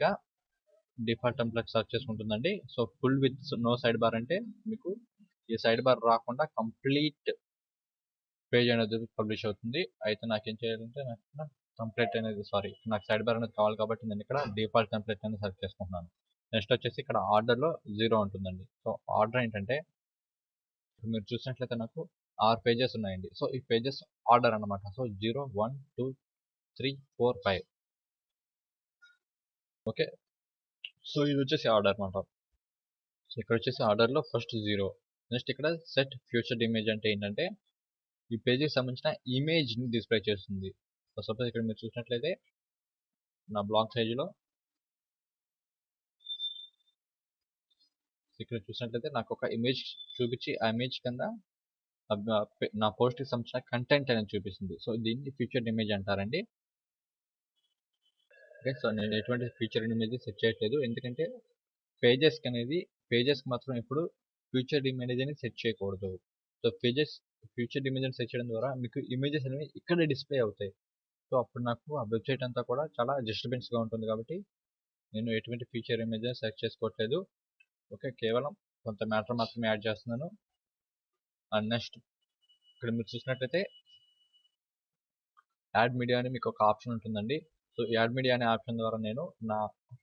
టెంప్లెట్ సెర్చ్ చేసుకుంటుందండి. So full with no sidebar అంటే మీకు ఈ సైడ్ బార్ రాకుండా కంప్లీట్ పేజ్ అనేది పబ్లిష్ అవుతుంది. అయితే నాకేం చేయాలంటే నాకు టెంప్లెట్ అనేది నాకు సైడ్ బార్ అనేది కావాలి కాబట్టి నేను ఇక్కడ డిఫాల్ట్ టెంప్లెట్ అనేది సెర్చ్ చేసుకుంటున్నాను. నెక్స్ట్ వచ్చేసి ఇక్కడ ఆర్డర్లో 0 ఉంటుందండి. సో ఆర్డర్ ఏంటంటే మీరు చూసినట్లయితే నాకు 6 పేజెస్ ఉన్నాయండి. సో ఈ పేజెస్ ఆర్డర్ అనమాట. సో 0, 1, 2, 3, 4, 5. ఓకే, సో ఇది వచ్చేసి ఆర్డర్ అనమాట. సో ఇక్కడ వచ్చేసి ఆర్డర్లో ఫస్ట్ 0. నెక్స్ట్ ఇక్కడ సెట్ ఫ్యూచర్ ఇమేజ్ అంటే ఏంటంటే ఈ పేజీకి సంబంధించిన ఇమేజ్ని డిస్ప్లే చేస్తుంది. సో సపోజ్ ఇక్కడ మీరు చూసినట్లయితే నా బ్లాగ్ పేజ్లో ఇక్కడ చూసినట్లయితే నాకు ఒక ఇమేజ్ చూపించి ఆ ఇమేజ్ కింద నా పోస్ట్కి సంబంధించిన కంటెంట్ అనేది చూపిస్తుంది. సో దీన్ని ఫ్యూచర్ ఇమేజ్ అంటారండి. ఓకే, సో నేను ఎటువంటి ఫ్యూచర్ ఇమేజ్ సెట్ చేయట్లేదు, ఎందుకంటే పేజెస్కి మాత్రం ఇప్పుడు ఫ్యూచర్ ఇమేజ్ అనేది సెట్ చేయకూడదు. సో ఫ్యూచర్ ఇమేజ్ సెట్ చేయడం ద్వారా మీకు ఇమేజెస్ అనేవి ఇక్కడ డిస్ప్లే అవుతాయి. సో అప్పుడు నాకు ఆ వెబ్సైట్ అంతా కూడా చాలా డిస్టర్బెన్స్గా ఉంటుంది కాబట్టి నేను ఎటువంటి ఫ్యూచర్ ఇమేజ్ సెర్చ్ చేసుకోవట్లేదు. ఓకే, కేవలం కొంత మ్యాటర్ మాత్రమే యాడ్ చేస్తున్నాను. అండ్ నెక్స్ట్ ఇక్కడ మీరు చూసినట్లయితే యాడ్ మీడియా అని మీకు ఒక ఆప్షన్ ఉంటుందండి. సో యాడ్ మీడియా అనే ఆప్షన్ ద్వారా నేను నా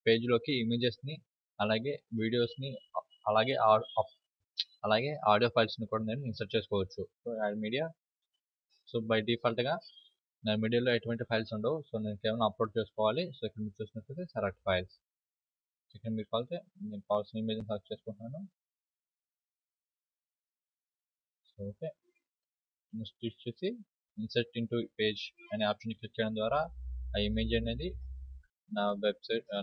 పేజ్లోకి ఇమేజెస్ని అలాగే వీడియోస్ని అలాగే ఆడియో ఫైల్స్ని కూడా నేను ఇన్సర్ట్ చేసుకోవచ్చు. So add media, so by డిఫాల్ట్గా నా మీడియాలో ఎటువంటి ఫైల్స్ ఉండవు. సో నేను కేవలం అప్లోడ్ చేసుకోవాలి. సో ఇక్కడ మీరు చూసినట్లయితే సెలెక్ట్ ఫైల్స్, ఇక్కడ మీరు నేను కావాల్సిన ఇమేజ్ని సెలెక్ట్ చేసుకుంటున్నాను. సో ఓకే, నెక్స్ట్ వచ్చేసి ఇన్సర్ట్ ఇంటూ పేజ్ అనే ఆప్షన్ క్లిక్ చేయడం ద్వారా ఆ ఇమేజ్ అనేది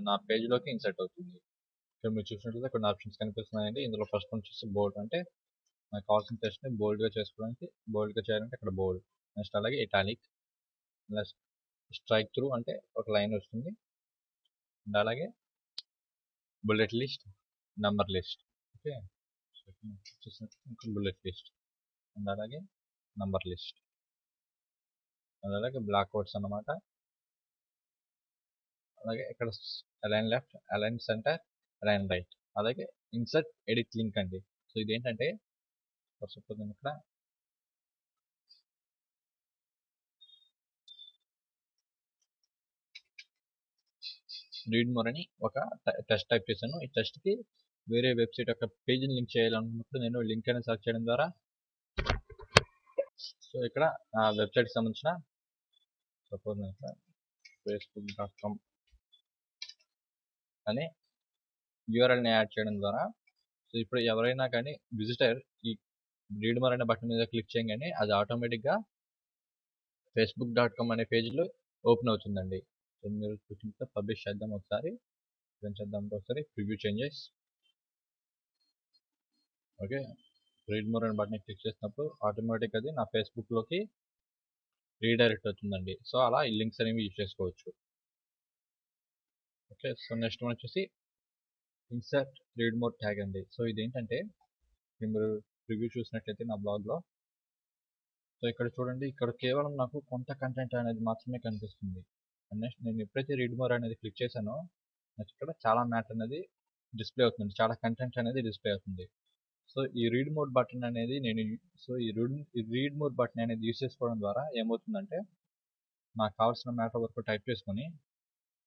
నా పేజ్లోకి ఇన్సర్ట్ అవుతుంది. ఇక్కడ మీరు చూసినట్లయితే కొన్ని ఆప్షన్స్ కనిపిస్తున్నాయండి. ఇందులో ఫస్ట్ వన్ వచ్చేసి బోల్డ్, అంటే నాకు కావాల్సిన టెక్స్ట్ని బోల్డ్గా చేసుకోవడానికి బోల్డ్గా చేయాలంటే ఇక్కడ బోల్డ్. నెక్స్ట్ అలాగే ఇటాలిక్, నెక్స్ట్ స్ట్రైక్ త్రూ అంటే ఒక లైన్ వస్తుంది. అండ్ అలాగే bullet list, number list. Okay, చూసినట్టు బుల్లెట్ లిస్ట్ అండ్ అలాగే నంబర్ లిస్ట్ అండ్ అలాగే బ్లాక్ అవుట్స్ అన్నమాట. అలాగే ఇక్కడ align left, align centre, align right, అలాగే ఇన్సర్ట్ ఎడిట్ లింక్ అండి. సో ఇదేంటంటే సపోజ్ నేను ఇక్కడ రీడ్ మోర్ అని ఒక టెస్ట్ టైప్ చేశాను. ఈ టెస్ట్కి వేరే వెబ్సైట్ యొక్క పేజ్ని లింక్ చేయాలనుకున్నప్పుడు నేను లింక్ అనేది సెర్చ్ చేయడం ద్వారా సో ఇక్కడ ఆ వెబ్సైట్కి సంబంధించిన సపోజ్ నేను ఇక్కడ facebook.com అనే యూఆర్ఎల్ని యాడ్ చేయడం ద్వారా సో ఇప్పుడు ఎవరైనా కానీ విజిటర్ ఈ రీడ్ మోర్ అనే బటన్ మీద క్లిక్ చేయగానే అది ఆటోమేటిక్గా facebook.com అనే పేజ్లో ఓపెన్ అవుతుందండి. సో మీరు చూసినట్టు పబ్లిష్ చేద్దాం ఒకసారి, preview changes. Okay, read more అనే బటన్ క్లిక్ చేసినప్పుడు ఆటోమేటిక్ అది నా ఫేస్బుక్లోకి రీడైరెక్ట్ అవుతుందండి. సో అలా ఈ లింక్స్ అనేవి యూజ్ చేసుకోవచ్చు. ఓకే, సో నెక్స్ట్ వన్ వచ్చేసి ఇన్సర్ట్ రీడ్ మోర్ ట్యాగ్ అండి. సో ఇదేంటంటే మీరు రివ్యూ చూసినట్లయితే నా బ్లాగ్లో సో ఇక్కడ చూడండి, ఇక్కడ కేవలం నాకు కొంత కంటెంట్ అనేది మాత్రమే కనిపిస్తుంది. అండ్ నెక్స్ట్ నేను ఎప్పుడైతే రీడ్ మోర్ అనేది క్లిక్ చేశానో నాకు ఇక్కడ చాలా మ్యాటర్ అనేది డిస్ప్లే అవుతుంది, చాలా కంటెంట్ అనేది డిస్ప్లే అవుతుంది. సో ఈ రీడ్ మోడ్ బటన్ అనేది ఈ రీడ్ మోడ్ బటన్ అనేది యూస్ చేసుకోవడం ద్వారా ఏమవుతుందంటే నాకు కావాల్సిన మ్యాటర్ వరకు టైప్ చేసుకొని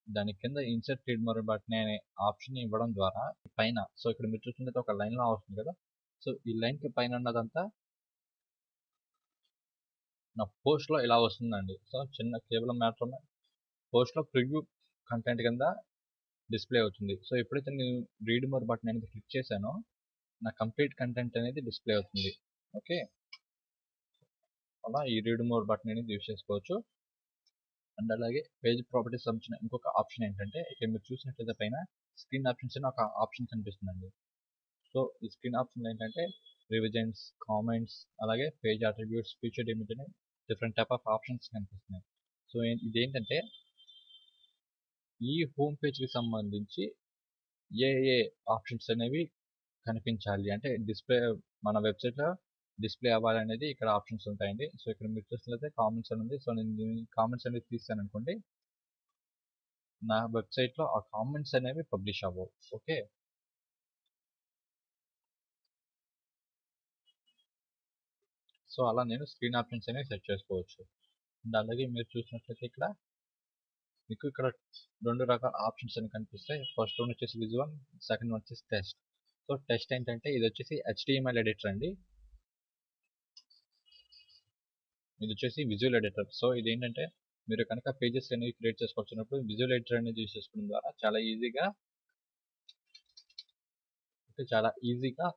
దాని కింద ఇన్సర్ట్ రీడ్ మోడ్ బటన్ అనే ఆప్షన్ ఇవ్వడం ద్వారా పైన, సో ఇక్కడ మీరు చూస్తుంటే ఒక లైన్లో వస్తుంది కదా, సో ఈ లైన్కి పైన ఉన్నదంతా నా పోస్ట్లో ఇలా వస్తుందండి. సో చిన్న కేవలం మ్యాటర్ పోస్ట్లో ప్రివ్యూ కంటెంట్ కింద డిస్ప్లే అవుతుంది. సో ఎప్పుడైతే నేను రీడ్ మోర్ బటన్ అనేది క్లిక్ చేశానో నా కంప్లీట్ కంటెంట్ అనేది డిస్ప్లే అవుతుంది. ఓకే, అలా ఈ రీడ్ మోర్ బటన్ అనేది యూస్ చేసుకోవచ్చు. అండ్ అలాగే పేజ్ ప్రాపర్టీస్ సంబంధించిన ఇంకొక ఆప్షన్ ఏంటంటే ఇక్కడ మీరు చూసినట్లయితే పైన స్క్రీన్ ఆప్షన్స్ అని ఒక ఆప్షన్ కనిపిస్తుందండి. సో ఈ స్క్రీన్ ఆప్షన్ ఏంటంటే రివిజన్స్, కామెంట్స్, అలాగే పేజ్ అట్రిబ్యూట్స్, ఫీచర్ ఇమేజ్ అని డిఫరెంట్ టైప్ ఆఫ్ ఆప్షన్స్ కనిపిస్తున్నాయి. సో ఇదేంటంటే ఈ హోమ్ పేజ్కి సంబంధించి ఏ ఆప్షన్స్ అనేవి కనిపించాలి అంటే డిస్ప్లే మన వెబ్సైట్లో డిస్ప్లే అవ్వాలనేది ఇక్కడ ఆప్షన్స్ ఉంటాయండి. సో ఇక్కడ మీరు చూసినట్లయితే కామెంట్స్ అని ఉంది. సో నేను కామెంట్స్ అనేది తీసాను అనుకోండి, నా వెబ్సైట్లో ఆ కామెంట్స్ అనేవి పబ్లిష్ అవ్వవు. ఓకే, సో అలా నేను స్క్రీన్ ఆప్షన్స్ అనేవి సెట్ చేసుకోవచ్చు. అండ్ అలాగే మీరు చూసినట్లయితే మీకు ఇక్కడ 2 రకాల ఆప్షన్స్ అని కనిపిస్తాయి. ఫస్ట్ వన్ వచ్చేసి విజువల్, సెకండ్ వన్ వచ్చేసి టెస్ట్. సో టెస్ట్ ఏంటంటే ఇది వచ్చేసి HTML ఎడిటర్ అండి, ఇది వచ్చేసి విజువల్ ఎడిటర్. సో ఇది ఏంటంటే మీరు కనుక పేజెస్ అనేవి క్రియేట్ చేసుకోవాల్సినప్పుడు విజువల్ ఎడిటర్ అనేది యూస్ చేసుకోవడం ద్వారా చాలా ఈజీగా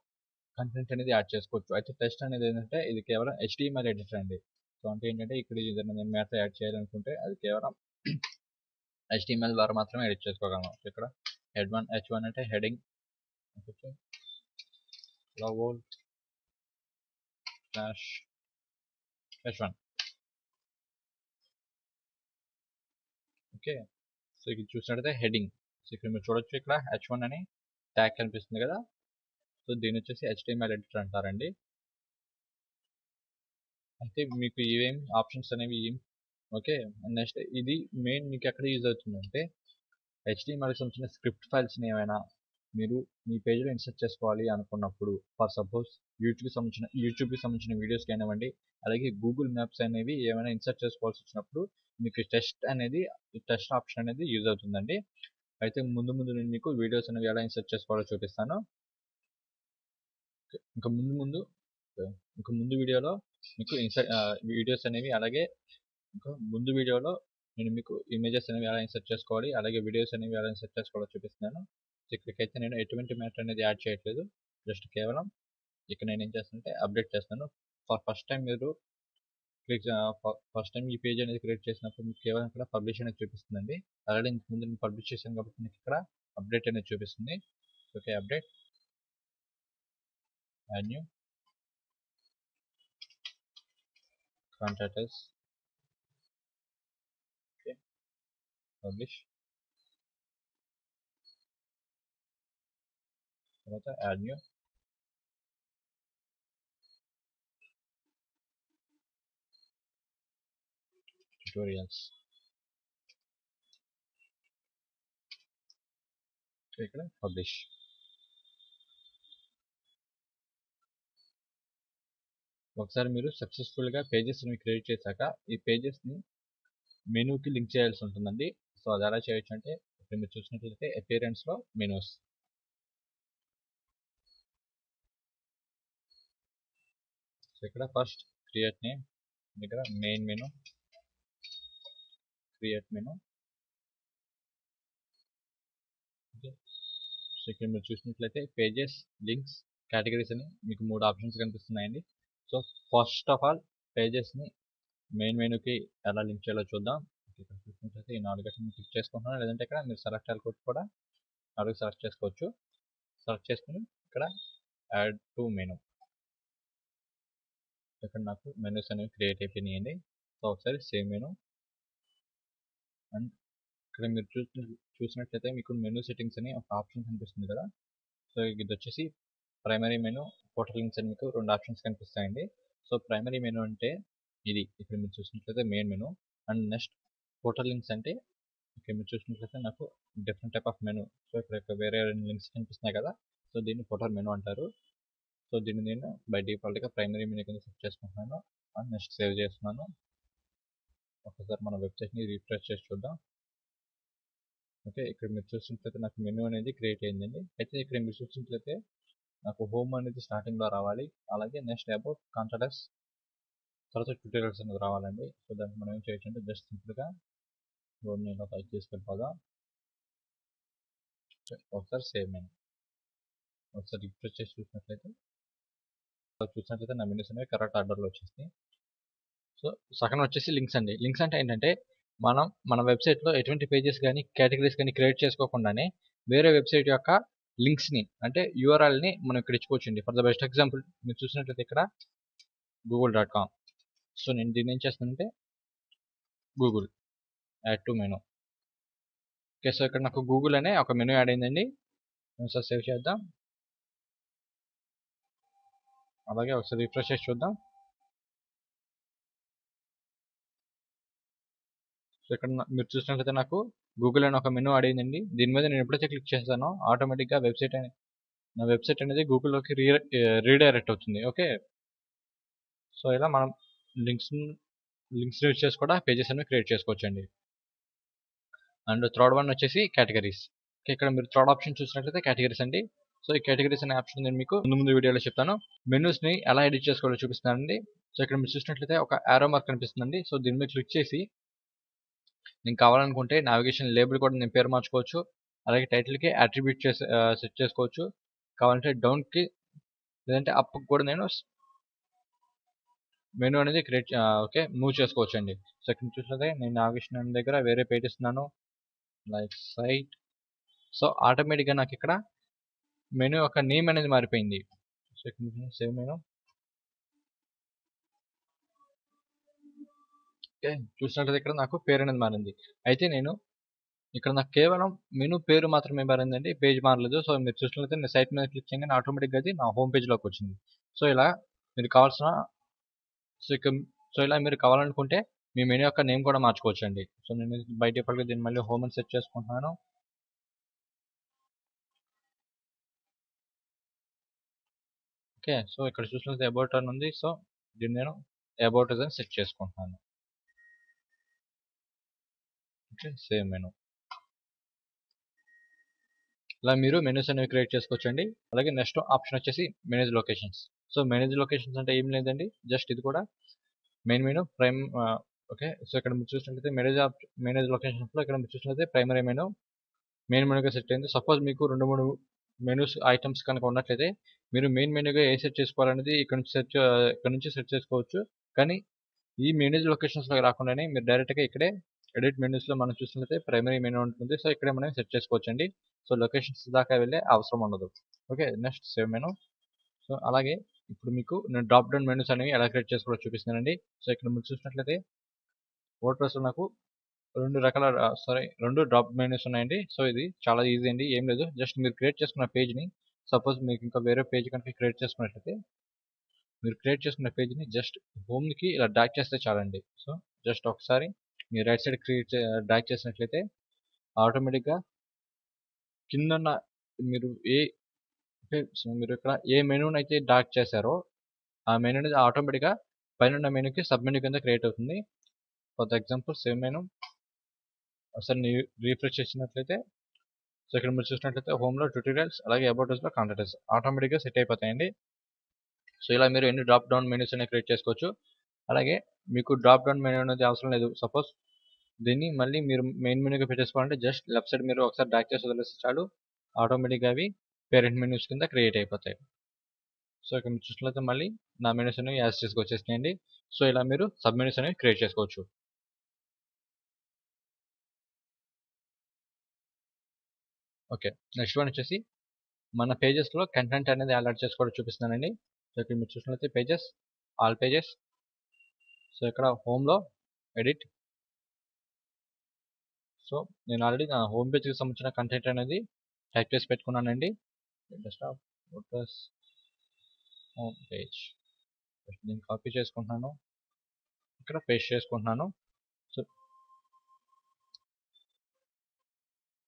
కంటెంట్ అనేది యాడ్ చేసుకోవచ్చు. అయితే టెస్ట్ అనేది ఏంటంటే ఇది కేవలం HTML ఎడిటర్ అండి. సో అంటే ఏంటంటే ఇక్కడ ఏదైనా నేను మ్యాటర్ యాడ్ చేయాలనుకుంటే అది కేవలం HTML ద్వారా మాత్రమే ఎడిట్ చేసుకోగలను. ఇక్కడ H1 అంటే heading, logo slash H1. Okay, so ఇక్కడ చూసినట్లయితే హెడింగ్, సో ఇక్కడ మీరు చూడొచ్చు ఇక్కడ H1 అని ట్యాగ్ కనిపిస్తుంది కదా, సో దీని వచ్చేసి HTML ఎడిటర్ అంటారండి. అయితే మీకు ఇవేం ఆప్షన్స్ అనేవి ఓకే. నెక్స్ట్ ఇది మెయిన్ మీకు ఎక్కడ యూజ్ అవుతుందంటే HTMLకి సంబంధించిన స్క్రిప్ట్ ఫైల్స్ని ఏమైనా మీరు మీ పేజ్లో ఇన్సర్ట్ చేసుకోవాలి అనుకున్నప్పుడు, ఫర్ సపోజ్ యూట్యూబ్కి సంబంధించిన వీడియోస్ కానివ్వండి, అలాగే గూగుల్ మ్యాప్స్ అనేవి ఏమైనా ఇన్సర్ట్ చేసుకోవాల్సి వచ్చినప్పుడు మీకు టెస్ట్ ఆప్షన్ అనేది యూజ్ అవుతుందండి. అయితే ముందు నేను మీకు వీడియోస్ అనేవి ఎలా ఇన్సర్ట్ చేసుకోవాలో చూపిస్తాను. ఇంకా ముందు వీడియోలో మీకు వీడియోస్ అనేవి, అలాగే ఇంకా ముందు వీడియోలో నేను మీకు ఇమేజెస్ అనేవి ఎలా ఇన్సర్ట్ చేసుకోవాలి, అలాగే వీడియోస్ అనేవి ఎలా ఇన్సర్ట్ చేసుకోవాలో చూపిస్తున్నాను. ఇక్కడికైతే నేను ఎటువంటి మ్యాటర్ అనేది యాడ్ చేయట్లేదు, జస్ట్ కేవలం ఇక్కడ నేను ఏం చేస్తానంటే అప్డేట్ చేస్తాను. ఫస్ట్ టైం ఈ పేజ్ అనేది క్రియేట్ చేసినప్పుడు మీకు కేవలం ఇక్కడ పబ్లిష్ అనేది చూపిస్తుందండి. ఆల్రెడీ ముందు నేను పబ్లిష్ చేశాను కాబట్టి మీకు ఇక్కడ అప్డేట్ అనేది చూపిస్తుంది. Okay, update, add new, contact us, okay, publish, తర్వాత యాడ్ న్యూ, ట్యూటోరియల్స్, ఇక్కడ పబ్లిష్. ఒకసారి మీరు సక్సెస్ఫుల్గా పేజెస్ని క్రియేట్ చేశాక ఈ పేజెస్ని మెనూకి లింక్ చేయాల్సి ఉంటుందండి. సో అది ఎలా చేయొచ్చు అంటే ఇప్పుడు మీరు చూసినట్లయితే అపియరెన్స్లో మెనూస్, సో ఇక్కడ ఫస్ట్ క్రియేట్ నేమ్, ఇక్కడ main menu, create menu. So ఇక్కడ మీరు చూసినట్లయితే పేజెస్, లింక్స్, కేటగిరీస్ అని మీకు 3 ఆప్షన్స్ కనిపిస్తున్నాయండి. సో ఫస్ట్ ఆఫ్ ఆల్ పేజెస్ని మెయిన్ మెనూకి ఎలా లింక్ చేయాలో చూద్దాం. ఇక్కడ చూసినట్లయితే ఈ 4 క్లిక్ చేసుకుంటున్నాను, లేదంటే ఇక్కడ మీరు సెలెక్ట్ అనుకుంటే కూడా 4 సెలెక్ట్ చేసుకోవచ్చు. సెలెక్ట్ చేసుకుని ఇక్కడ యాడ్ టు మెనూ, ఇక్కడ నాకు మెనూస్ అనేవి క్రియేట్ అయిపోయినాయండి. సో ఒకసారి సేమ్ మెనూ, అండ్ ఇక్కడ మీరు చూసినట్లయితే మీకు మెనూ సెట్టింగ్స్ అని ఒక ఆప్షన్ కనిపిస్తుంది కదా. సో ఇది వచ్చేసి ప్రైమరీ మెనూ, ఫోటో లింక్స్ అని మీకు 2 ఆప్షన్స్ కనిపిస్తాయండి. సో ప్రైమరీ మెనూ అంటే ఇది ఇక్కడ మీరు చూసినట్లయితే main menu, and next photo links అంటే ఓకే, మీరు చూసినట్లయితే నాకు different type of menu. So ఇక్కడ వేరే లింక్స్ కనిపిస్తున్నాయి కదా, సో దీన్ని ఫోటో మెనూ అంటారు. సో దీన్ని నేను బై డిఫాల్ట్గా ప్రైమరీ మెనూ కింద సెట్ చేసుకుంటున్నాను. నెక్స్ట్ సేవ్ చేస్తున్నాను. ఒకసారి మన వెబ్సైట్ని రిఫ్రెష్ చేసి చూద్దాం. ఓకే, ఇక్కడ మీరు చూసినట్లయితే నాకు మెనూ అనేది క్రియేట్ అయిందండి. అయితే ఇక్కడ మీరు చూసినట్లయితే నాకు హోమ్ అనేది స్టార్టింగ్లో రావాలి, అలాగే నెక్స్ట్ అబౌట్, కాంటాక్ట్స్, తర్వాత ట్యూటోరియల్స్ అనేది రావాలండి. సో దానికి మనం ఏం చేయొచ్చు అంటే జస్ట్ సింపుల్గా రోడ్ని ఇలా పైకి తీసుకెళ్ళిపోదాం. ఒకసారి సేవ్ మెనూ ఒకసారి రిఫ్రెష్ చేసి చూసినట్లయితే నా మెనూస్ అనేవి కరెక్ట్ ఆర్డర్లో వచ్చేస్తాయి. సో సెకండ్ వచ్చేసి లింక్స్ అండి. లింక్స్ అంటే ఏంటంటే మనం మన వెబ్సైట్లో ఎటువంటి పేజెస్ కానీ కేటగిరీస్ కానీ క్రియేట్ చేసుకోకుండానే వేరే వెబ్సైట్ యొక్క లింక్స్ని అంటే యూఆర్ఎల్ని మనం ఇక్కడ ఇచ్చుకోవచ్చండి. ఫర్ ద బెస్ట్ ఎగ్జాంపుల్ మీరు చూసినట్లయితే ఇక్కడ google.com. సో నేను దీన్ని ఏం చేస్తానంటే Google add to menu. Okay, so ఇక్కడ నాకు గూగుల్ అనే ఒక మెనూ యాడ్ అయిందండి. ఒకసారి సేవ్ చేద్దాం, అలాగే ఒకసారి రిఫ్రెష్ చేసి చూద్దాం. సో ఇక్కడ మీరు చూసినట్లయితే నాకు గూగుల్ అని ఒక మెనూ యాడ్ అయిందండి. దీని మీద నేను ఎప్పుడైతే క్లిక్ చేస్తానో ఆటోమేటిక్గా నా వెబ్సైట్ అనేది గూగుల్లోకి రీడైరెక్ట్ అవుతుంది. ఓకే, సో ఇలా మనం లింక్స్ యూజ్ చేసి కూడా పేజెస్ అనేవి క్రియేట్ చేసుకోవచ్చండి. అండ్ థర్డ్ వన్ వచ్చేసి కేటగిరీస్. ఇక్కడ మీరు థర్డ్ ఆప్షన్ చూసినట్లయితే కేటగిరీస్ అండి. సో ఈ కేటగిరీస్ అనే ఆప్షన్ నేను మీకు ముందు వీడియోలో చెప్తాను. మెనూస్ని ఎలా ఎడిట్ చేసుకోవాలో చూపిస్తానండి. సో ఇక్కడ మీరు చూసినట్లయితే ఒక యారో మార్క్ కనిపిస్తుందండి. సో దీని మీద క్లిక్ చేసి నేను కావాలనుకుంటే నావిగేషన్ లేబుల్ కూడా నేను పేరు మార్చుకోవచ్చు, అలాగే టైటిల్కి అట్రిబ్యూట్ చేసి సెట్ చేసుకోవచ్చు. కావాలంటే డౌన్కి లేదంటే అప్కి కూడా నేను మెనూ అనేది ఓకే మూవ్ చేసుకోవచ్చు అండి. సో ఇక్కడ చూసినట్లయితే నేను నావిగేషన్ దగ్గర వేరే పేజ్ ఇస్తున్నాను, లైక్ సైట్. సో ఆటోమేటిక్గా నాకు ఇక్కడ మెనూ యొక్క నేమ్ అనేది మారిపోయింది. సో ఇక్కడ సేవ్ మెనూ. ఓకే, చూసినట్లయితే ఇక్కడ నాకు పేరు అనేది మారింది. అయితే నేను ఇక్కడ నాకు కేవలం మెనూ పేరు మాత్రమే మారిందండి, పేజ్ మారలేదు. సో మీరు చూసినట్లయితే నేను సైట్ మీద క్లిక్ చేయగానే ఆటోమేటిక్గా అది నా హోమ్ పేజ్లోకి వచ్చింది. సో ఇలా మీరు కావాల్సిన సో ఇలా మీరు కావాలనుకుంటే మీ మెనూ యొక్క నేమ్ కూడా మార్చుకోవచ్చు అండి. సో నేను బై డిఫాల్ట్గా దీన్ని మళ్ళీ హోమ్ అని సెట్ చేసుకుంటున్నాను. ఓకే, సో ఇక్కడ చూసినట్లయితే అబౌట్ అని ఉంది. సో దీన్ని నేను అబౌట్ అని సెట్ చేసుకుంటున్నాను. Okay, same menu. ఇలా మీరు మెనూస్ అనేవి క్రియేట్ చేసుకోవచ్చు అండి. అలాగే నెక్స్ట్ ఆప్షన్ వచ్చేసి manage locations. So manage locations అంటే ఏం లేదండి, జస్ట్ ఇది కూడా main menu prime. Okay, so ఇక్కడ మీరు చూసినట్లయితే మేనేజ్ లొకేషన్స్లో ఇక్కడ మీరు చూసినట్లయితే ప్రైమరీ మెనూ మెయిన్ మెనూగా సెట్ అయింది. సపోజ్ మీకు 2-3 మెనూస్ ఐటమ్స్ కనుక ఉన్నట్లయితే మీరు మెయిన్ మెనూగా ఏ సెట్ చేసుకోవాలనేది ఇక్కడ నుంచి సెట్ చేసుకోవచ్చు. కానీ ఈ మేనేజ్ లొకేషన్స్లో రాకుండానే మీరు డైరెక్ట్గా ఇక్కడే ఎడిట్ మెనూస్లో మనం చూసినట్లయితే ప్రైమరీ మెనూ ఉంటుంది. సో ఇక్కడే మనం సెట్ చేసుకోవచ్చు అండి. సో లొకేషన్స్ దాకా వెళ్ళే అవసరం ఉండదు. Okay, next save menu. So అలాగే ఇప్పుడు మీకు నేను డ్రాప్ డౌన్ మెనూస్ అనేవి ఎలా క్రియేట్ చేసుకోవాలో చూపిస్తున్నానండి. సో ఇక్కడ మీరు చూసినట్లయితే వర్డ్ప్రెస్లో నాకు రెండు డ్రాప్ మెనూస్ ఉన్నాయండి. సో ఇది చాలా ఈజీ అండి, ఏం లేదు. జస్ట్ మీరు క్రియేట్ చేసుకున్న పేజ్ని, సపోజ్ మీకు ఇంకా వేరే పేజ్ కనుక క్రియేట్ చేసుకున్నట్లయితే మీరు క్రియేట్ చేసుకున్న పేజ్ని జస్ట్ హోమ్కి ఇలా డ్రాగ్ చేస్తే చాలండి. సో జస్ట్ ఒకసారి మీరు రైట్ సైడ్ డ్రాగ్ చేసినట్లయితే ఆటోమేటిక్గా కిందన్న మీరు మీరు ఇక్కడ ఏ మెనూని అయితే డ్రాగ్ చేశారో ఆ మెనూ అనేది ఆటోమేటిక్గా పైన మెనూకి సబ్ మెనూ కింద క్రియేట్ అవుతుంది. For the example same menu ఒకసారి రీఫ్రెష్ చేసినట్లయితే, సో ఇక్కడ మీరు చూసినట్లయితే హోమ్లో ట్యూటోరియల్స్ అలాగే అబౌట్స్లో కాంటాక్ట్స్ ఆటోమేటిక్గా సెట్ అయిపోతాయండి. సో ఇలా మీరు ఎన్ని డ్రాప్ డౌన్ మెనూస్ అనేవి క్రియేట్ చేసుకోవచ్చు. అలాగే మీకు డ్రాప్ డౌన్ మెనూ అనేది అవసరం లేదు. సపోజ్ దీన్ని మళ్ళీ మీరు మెయిన్ మెనూగా పెట్టేసుకోవాలంటే జస్ట్ లెఫ్ట్ సైడ్ మీరు ఒకసారి డ్రాగ్ చేసి వదిలేస్తే చాలు, ఆటోమేటిక్గా అవి పేరెంట్ మెనూస్ కింద క్రియేట్ అయిపోతాయి. సో ఇక్కడ మీరు చూసినట్లయితే మళ్ళీ నా మెనూస్ అనేవి యాజ్ తీసుకొచ్చేసినాయండి. సో ఇలా మీరు సబ్ మెనూస్ అనేవి క్రియేట్ చేసుకోవచ్చు. ఓకే, నెక్స్ట్ వన్ వచ్చేసి మన పేజెస్లో కంటెంట్ అనేది అలర్ట్ చేసుకోవడం చూపిస్తున్నానండి. సో ఇక్కడ మీరు చూసినట్లయితే పేజెస్, ఆల్ పేజెస్. సో ఇక్కడ హోమ్లో ఎడిట్. సో నేను ఆల్రెడీ నా హోమ్ పేజ్కి సంబంధించిన కంటెంట్ అనేది టైప్ చేసి పెట్టుకున్నానండి. డెస్క్టాప్ వర్డ్ప్రెస్ హోమ్ పేజ్ నేను కాపీ చేసుకుంటున్నాను, ఇక్కడ పేస్ట్ చేసుకుంటున్నాను. So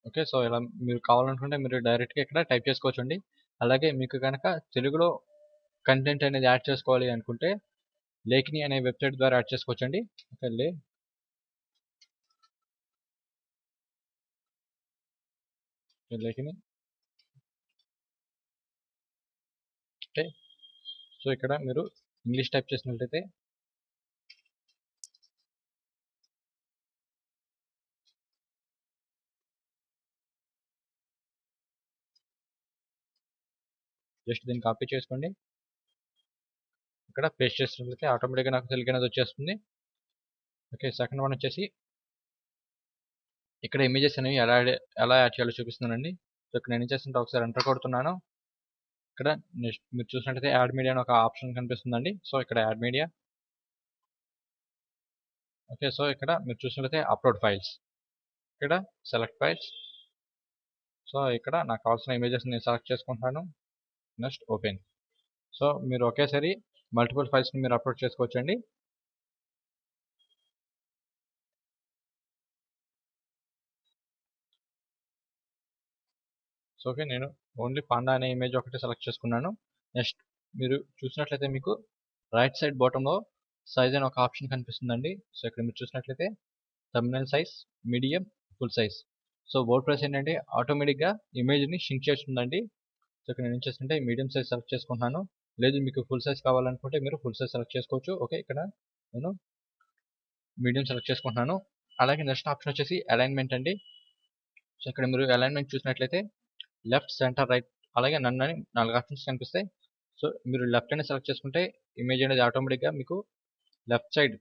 okay. సో, ఇలా మీరు కావాలనుకుంటే మీరు డైరెక్ట్‌గా ఇక్కడ టైప్ చేసుకోవచ్చండి. అలాగే మీకు గనక తెలుగులో కంటెంట్ అనేది యాడ్ చేసుకోవాలి అనుకుంటే లేఖిని అనే వెబ్‌సైట్ ద్వారా యాడ్ చేసుకోవచ్చండి. ఓకే. లేఖిని. ఓకే. సో, ఇక్కడ మీరు ఇంగ్లీష్ టైప్ చేసినట్లయితే జస్ట్ దీన్ని కాపీ చేసుకోండి. ఇక్కడ పేస్ట్ చేసినట్లయితే ఆటోమేటిక్‌గా నాకు తెలుగు అనేది వచ్చేస్తుంది. ఓకే. సెకండ్ వన్ వచ్చేసి ఇక్కడ ఇమేజెస్ అనేవి ఎలా యాడ్ చేయాలో చూపిస్తున్నానండి. సో, ఇక్కడ నేనేం చేస్తుంటే ఒకసారి ఎంటర్ కొడుతున్నాను. ఇక్కడ నెక్స్ట్ మీరు చూసినట్లయితే యాడ్ మీడియా అని ఒక ఆప్షన్ కనిపిస్తుందండి. సో, ఇక్కడ యాడ్ మీడియా. ఓకే. సో, ఇక్కడ మీరు చూసినట్లయితే అప్‌లోడ్ ఫైల్స్. ఇక్కడ సెలెక్ట్ ఫైల్స్. సో, ఇక్కడ నాకు కావాల్సిన ఇమేజెస్ నేను సెలెక్ట్ చేసుకుంటున్నాను. Next open. సో, మీరు ఒకేసారి మల్టిపుల్ ఫైల్స్‌ని మీరు అప్‌లోడ్ చేసుకోవచ్చండి. So, okay. నేను ఓన్లీ పాండా అనే ఇమేజ్ ఒకటే సెలెక్ట్ చేసుకున్నాను. నెక్స్ట్ మీరు చూసినట్లయితే మీకు రైట్ సైడ్ బాటమ్‌లో సైజ్ అని ఒక ఆప్షన్ కనిపిస్తుందండి. సో, ఇక్కడ మీరు చూసినట్లయితే thumbnail size, medium, full size. So, WordPress ఏంటంటే ఆటోమేటిక్‌గా ఇమేజ్‌ని షింక్ చేస్తుందండి. సో, ఇక్కడ నేనేం చేస్తానంటే మీడియం సైజ్ సెలెక్ట్ చేసుకుంటున్నాను. లేదు మీకు ఫుల్ సైజ్ కావాలనుకుంటే మీరు ఫుల్ సైజ్ సెలెక్ట్ చేసుకోవచ్చు. ఓకే. ఇక్కడ నేను మీడియం సెలెక్ట్ చేసుకుంటున్నాను. అలాగే నెక్స్ట్ ఆప్షన్ వచ్చేసి అలైన్‌మెంట్ అండి. సో, ఇక్కడ మీరు అలైన్‌మెంట్ చూసినట్లయితే లెఫ్ట్, సెంటర్, రైట్ అలాగే నన్ అని 4 ఆప్షన్స్ కనిపిస్తాయి. సో, మీరు లెఫ్ట్ అని సెలెక్ట్ చేసుకుంటే ఇమేజ్ అనేది ఆటోమేటిక్‌గా మీకు లెఫ్ట్ సైడ్.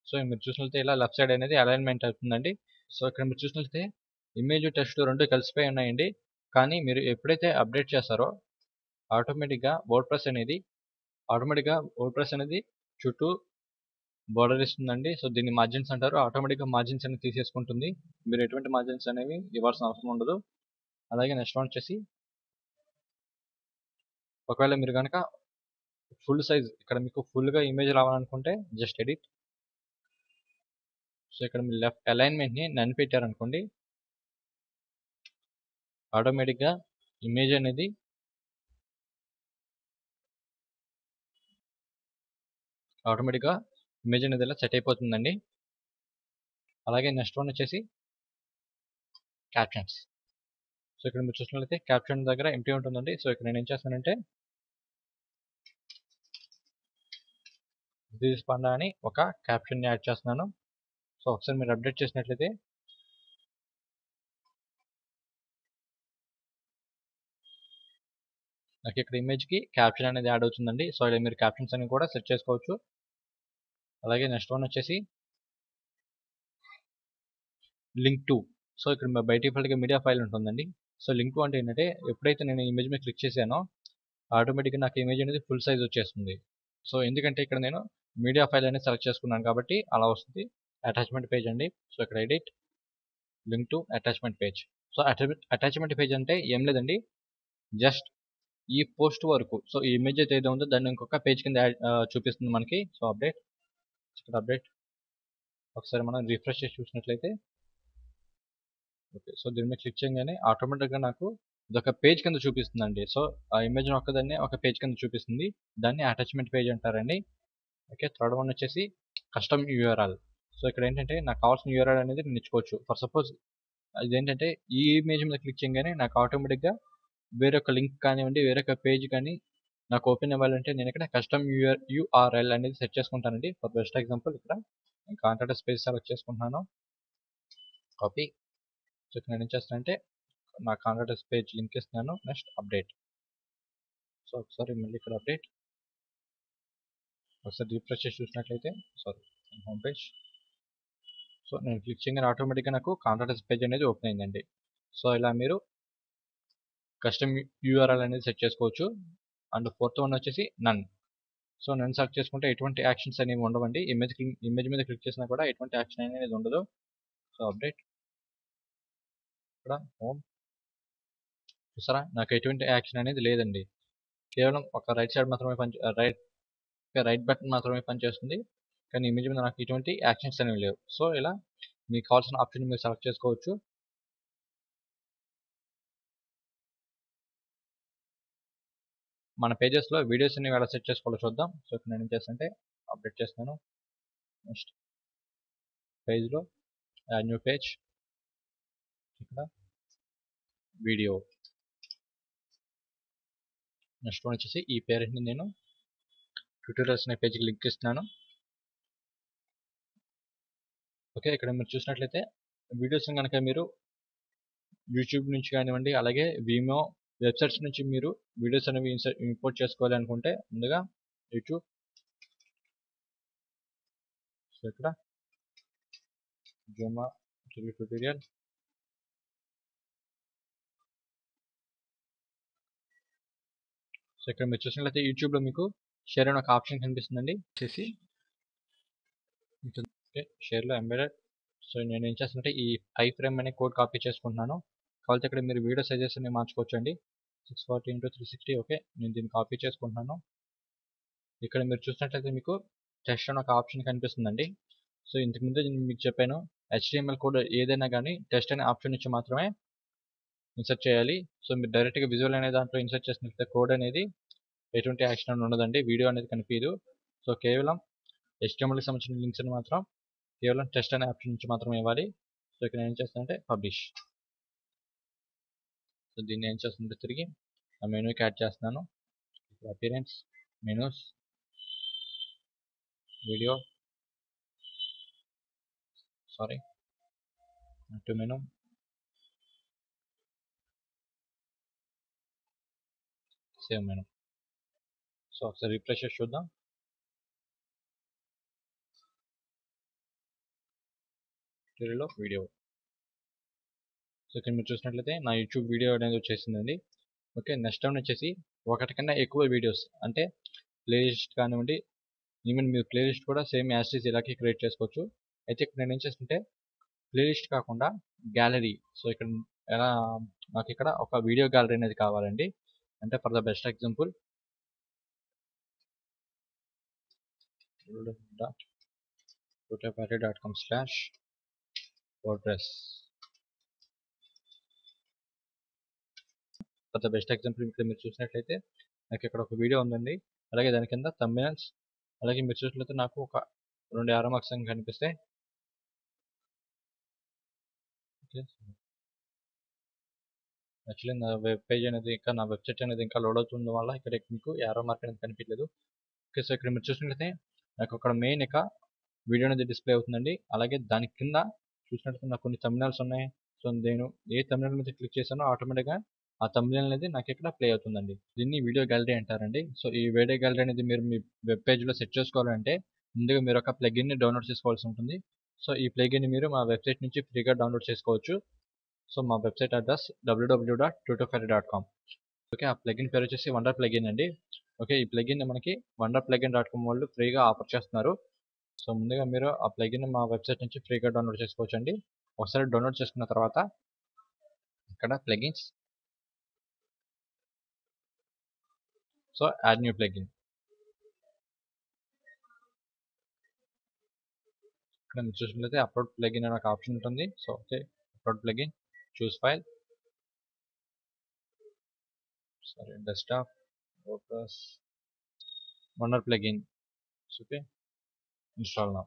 సో, మీరు చూసినట్లయితే ఇలా లెఫ్ట్ సైడ్ అనేది అలైన్‌మెంట్ అవుతుందండి. సో, ఇక్కడ మీరు చూసినట్లయితే ఇమేజ్, టెక్స్ట్ 2 కలిసిపోయి ఉన్నాయండి. కానీ మీరు ఎప్పుడైతే అప్డేట్ చేస్తారో ఆటోమేటిక్‌గా వర్డ్‌ప్రెస్ అనేది చుట్టూ బోర్డర్ ఇస్తుందండి. సో, దీన్ని మార్జిన్స్ అంటారు. ఆటోమేటిక్‌గా మార్జిన్స్ అనేది తీసేసుకుంటుంది. మీరు ఎటువంటి మార్జిన్స్ అనేవి ఇవ్వాల్సిన అవసరం ఉండదు. అలాగే నెక్స్ట్ వన్ వచ్చేసి ఒకవేళ మీరు గనక ఫుల్ సైజ్ ఇక్కడ మీకు ఫుల్‌గా ఇమేజ్ రావాలనుకుంటే జస్ట్ ఎడిట్. సో, ఇక్కడ మీరు లెఫ్ట్ అలైన్‌మెంట్‌ని నన్ పెట్టారనుకోండి ఆటోమేటిక్‌గా ఇమేజ్ అనేది ఇలా సెట్ అయిపోతుందండి. అలాగే నెక్స్ట్ వన్ వచ్చేసి క్యాప్షన్స్. సో, ఇక్కడ మీరు చూసినట్లయితే క్యాప్షన్ దగ్గర ఎంప్టీ ఉంటుందండి. సో, ఇక్కడ నేనేం చేస్తానంటే దిస్ పండా అని ఒక క్యాప్షన్‌ని యాడ్ చేస్తున్నాను. సో, ఒకసారి మీరు అప్డేట్ చేసినట్లయితే నాకు ఇక్కడ ఇమేజ్‌కి క్యాప్షన్ అనేది యాడ్ అవుతుందండి. సో, ఇలా మీరు క్యాప్షన్స్ అన్ని కూడా సెట్ చేసుకోవచ్చు. అలాగే నెక్స్ట్ వన్ వచ్చేసి లింక్ టు. సో, ఇక్కడ బై డిఫాల్ట్‌గా మీడియా ఫైల్ ఉంటుందండి. సో, లింక్ టు అంటే ఏంటంటే ఎప్పుడైతే నేను ఇమేజ్ మీద క్లిక్ చేశానో ఆటోమేటిక్‌గా నాకు ఇమేజ్ అనేది ఫుల్ సైజ్ వచ్చేస్తుంది. సో, ఎందుకంటే ఇక్కడ నేను మీడియా ఫైల్ అనేది సెలెక్ట్ చేసుకున్నాను కాబట్టి అలా వస్తుంది. అటాచ్‌మెంట్ పేజ్ అండి. సో, ఇక్కడ edit link to attachment page. So, attachment page అంటే ఏం లేదండి. జస్ట్ ఈ పోస్ట్ వరకు. సో, ఈ ఇమేజ్ అయితే ఏదో ఉందో దాన్ని ఇంకొక పేజ్ కింద చూపిస్తుంది మనకి. సో, ఇక్కడ అప్డేట్ ఒకసారి మనం రిఫ్రెష్ చేసి చూసినట్లయితే ఓకే. సో, దీని మీద క్లిక్ చేయగానే ఆటోమేటిక్‌గా నాకు ఇదొక పేజ్ కింద చూపిస్తుందండి. సో, ఆ ఇమేజ్‌ని ఒక్కదాన్నే ఒక పేజ్ కింద చూపిస్తుంది. దాన్ని అటాచ్‌మెంట్ పేజ్ అంటారండి. ఓకే. థర్డ్ వన్ వచ్చేసి కస్టమ్ యూఆర్ఎల్. సో, ఇక్కడ ఏంటంటే నాకు కావాల్సిన యూఆర్ఎల్ అనేది నేను ఇచ్చుకోవచ్చు. ఫర్ సపోజ్ ఇదేంటంటే ఈ ఇమేజ్ మీద క్లిక్ చేయగానే నాకు ఆటోమేటిక్‌గా వేరొక లింక్ కానివ్వండి, వేరొక పేజ్ కానీ నాకు ఓపెన్ అవ్వాలంటే నేను ఇక్కడ కస్టమ్ యూఆర్ఎల్ అనేది సెట్ చేసుకుంటానండి. ఫర్ బెస్ట్ ఎగ్జాంపుల్ ఇక్కడ నేను కాంటాక్ట్ స్పేస్ సెలెక్ట్ చేసుకుంటున్నాను. కాపీ. సో, ఇక్కడ నేను ఏం చేస్తానంటే నా కాంటాక్ట్ పేజ్ లింక్ ఇస్తున్నాను. Next update. సో, ఒకసారి మళ్ళీ ఇక్కడ అప్డేట్. ఒకసారి రిఫ్రెష్ చేసి చూసినట్లయితే హోమ్ పేజ్. సో, నేను క్లిక్ చేయగానే ఆటోమేటిక్‌గా నాకు కాంటాక్ట్ పేజ్ అనేది ఓపెన్ అయిందండి. సో, ఇలా మీరు కస్టమ్ యూఆర్ఎల్ అనేది సెట్ చేసుకోవచ్చు. అండ్ ఫోర్త్ వన్ వచ్చేసి నన్. సో, నన్ సెలెక్ట్ చేసుకుంటే ఎటువంటి యాక్షన్స్ అనేవి ఉండవండి. ఇమేజ్ మీద క్లిక్ చేసినా కూడా ఎటువంటి యాక్షన్ అనేది ఉండదు. So, update. ఇక్కడ హోమ్. చూసారా నాకు ఎటువంటి యాక్షన్ అనేది లేదండి. కేవలం ఒక రైట్ సైడ్ మాత్రమే రైట్ బటన్ మాత్రమే పనిచేస్తుంది. కానీ ఇమేజ్ మీద నాకు ఎటువంటి యాక్షన్స్ అనేవి లేవు. సో, ఇలా మీకు కావాల్సిన ఆప్షన్ మీరు సెలెక్ట్ చేసుకోవచ్చు. మన పేజెస్లో వీడియోస్ అన్ని ఎలా సెట్ చేసుకోవాలో చూద్దాం. సో ఇక్కడ నేను ఏం చేస్తానంటే అప్డేట్ చేస్తాను. నెక్స్ట్ పేజ్లో యాడ్ న్యూ పేజ్, ఇక్కడ వీడియో. నెక్స్ట్ వన్ వచ్చేసి ఈ పేరెంట్ని నేను ట్యూటోరియల్స్ అనే పేజ్కి లింక్ ఇస్తున్నాను. ఓకే, ఇక్కడ మీరు చూసినట్లయితే వీడియోస్ కనుక మీరు యూట్యూబ్ నుంచి కానివ్వండి, అలాగే వీమో వెబ్సైట్స్ నుంచి మీరు వీడియోస్ అనేవి ఇంపోర్ట్ చేసుకోవాలి అనుకుంటే ముందుగా యూట్యూబ్, సో ఇక్కడ జూమా తెలుగు ట్యూటోరియల్, సో ఇక్కడ మీరు చూసినట్లయితే యూట్యూబ్లో మీకు షేర్ అనే ఒక ఆప్షన్ కనిపిస్తుందండి. చేసి ఓకే, షేర్లో ఎంబెడెడ్. సో నేను ఏం చేస్తానంటే ఈ ఐఫ్రేమ్ అనే కోడ్ కాపీ చేసుకుంటున్నాను. కావాలంటే ఇక్కడ మీరు వీడియో సైజెస్ అన్ని మార్చుకోవచ్చు అండి. 640x360. ఓకే, నేను దీన్ని కాపీ చేసుకుంటున్నాను. ఇక్కడ మీరు చూసినట్లయితే మీకు టెస్ట్ అని ఒక ఆప్షన్ కనిపిస్తుందండి. సో ఇంతకుముందు నేను మీకు చెప్పాను, HTML కోడ్ ఏదైనా కానీ టెస్ట్ అనే ఆప్షన్ నుంచి మాత్రమే ఇన్సర్ట్ చేయాలి. సో మీరు డైరెక్ట్గా విజువల్ అనే దాంట్లో ఇన్సర్ట్ చేసినట్లయితే కోడ్ అనేది ఎటువంటి యాక్షన్ అని ఉండదండి, వీడియో అనేది కనిపించదు. సో కేవలం HTMLకి సంబంధించిన లింక్స్ మాత్రం కేవలం టెస్ట్ అనే ఆప్షన్ నుంచి మాత్రమే ఇవ్వాలి. సో ఇక్కడ నేను ఏం చేస్తానంటే పబ్లిష్. సో దీన్ని ఏం చేస్తుంటే తిరిగి ఆ మెనూకి యాడ్ చేస్తున్నాను. Appearance, menus, video, sorry to menu, save menu. So ఒకసారి రిఫ్రెష్ చేసి చూద్దాం. ట్యూటోరియల్లో వీడియో. సో ఇక్కడ మీరు చూసినట్లయితే నా యూట్యూబ్ వీడియో అనేది వచ్చేసిందండి. ఓకే, నెక్స్ట్ టైం వచ్చేసి ఒకటి కన్నా ఎక్కువ వీడియోస్ అంటే ప్లేలిస్ట్ కానివ్వండి, ఈవెన్ మీరు ప్లేలిస్ట్ కూడా సేమ్ యాస్టీస్ ఇలాగే క్రియేట్ చేసుకోవచ్చు. అయితే ఇక్కడ నేను ఏం చేస్తుంటే ప్లేలిస్ట్ కాకుండా గ్యాలరీ. సో ఇక్కడ ఎలా నాకు ఇక్కడ ఒక వీడియో గ్యాలరీ అనేది కావాలండి. అంటే for the best example tutorpatty.com/wordpress. For the best example ఇక్కడ మీరు చూసినట్లయితే నాకు ఇక్కడ ఒక వీడియో ఉందండి. అలాగే దాని కింద థంబ్నెయిల్స్, అలాగే మీరు చూసినట్లయితే నాకు ఒక 2 యారో మార్క్స్ కనిపిస్తాయి. యాక్చువల్లీ నా వెబ్ పేజ్ అనేది ఇంకా నా వెబ్సైట్ అనేది ఇంకా లోడ్ అవుతుంది వల్ల ఇక్కడ మీకు యారో మార్క్ అనేది కనిపించలేదు. ఓకే, సో ఇక్కడ మీరు చూసినట్లయితే నాకు అక్కడ మెయిన్ ఇక వీడియో అనేది డిస్ప్లే అవుతుందండి. అలాగే దాని కింద చూసినట్లయితే నాకు కొన్ని థంబ్నెయిల్స్ ఉన్నాయి. సో నేను ఏ థంబ్నెయిల్ మీద క్లిక్ చేశానో ఆటోమేటిక్గా ఆ థంబ్నెయిల్ అనేది నాకు ఇక్కడ ప్లే అవుతుందండి. దీన్ని వీడియో గ్యాలరీ అంటారండి. సో ఈ వీడియో గ్యాలరీ అనేది మీరు మీ వెబ్ పేజ్లో సెట్ చేసుకోవాలంటే ముందుగా మీరు ఒక ప్లగిన్ని డౌన్లోడ్ చేసుకోవాల్సి ఉంటుంది. సో ఈ ప్లగిన్ని మీరు మా వెబ్సైట్ నుంచి ఫ్రీగా డౌన్లోడ్ చేసుకోవచ్చు. సో మా వెబ్సైట్ అడ్రస్ www.tutorpatty.com. ఓకే, ఆ ప్లగిన్ పేరు వచ్చేసి వండర్ ప్లగిన్ అండి. ఓకే, ఈ ప్లగిన్ మనకి wonderplugin.com వాళ్ళు ఫ్రీగా ఆఫర్ చేస్తున్నారు. సో ముందుగా మీరు ఆ ప్లగిన్ మా వెబ్సైట్ నుంచి ఫ్రీగా డౌన్లోడ్ చేసుకోవచ్చు అండి. ఒకసారి డౌన్లోడ్ చేసుకున్న తర్వాత ఇక్కడ plugins, so add new plugin. ఇక్కడ మీరు చూసినట్లయితే అప్లోడ్ ప్లగిన్ అనే ఒక ఆప్షన్ ఉంటుంది. సో ఓకే, అప్లోడ్ ప్లగిన్, చూస్ file, sorry desktop, WordPress, wonder plugin. Okay, install now.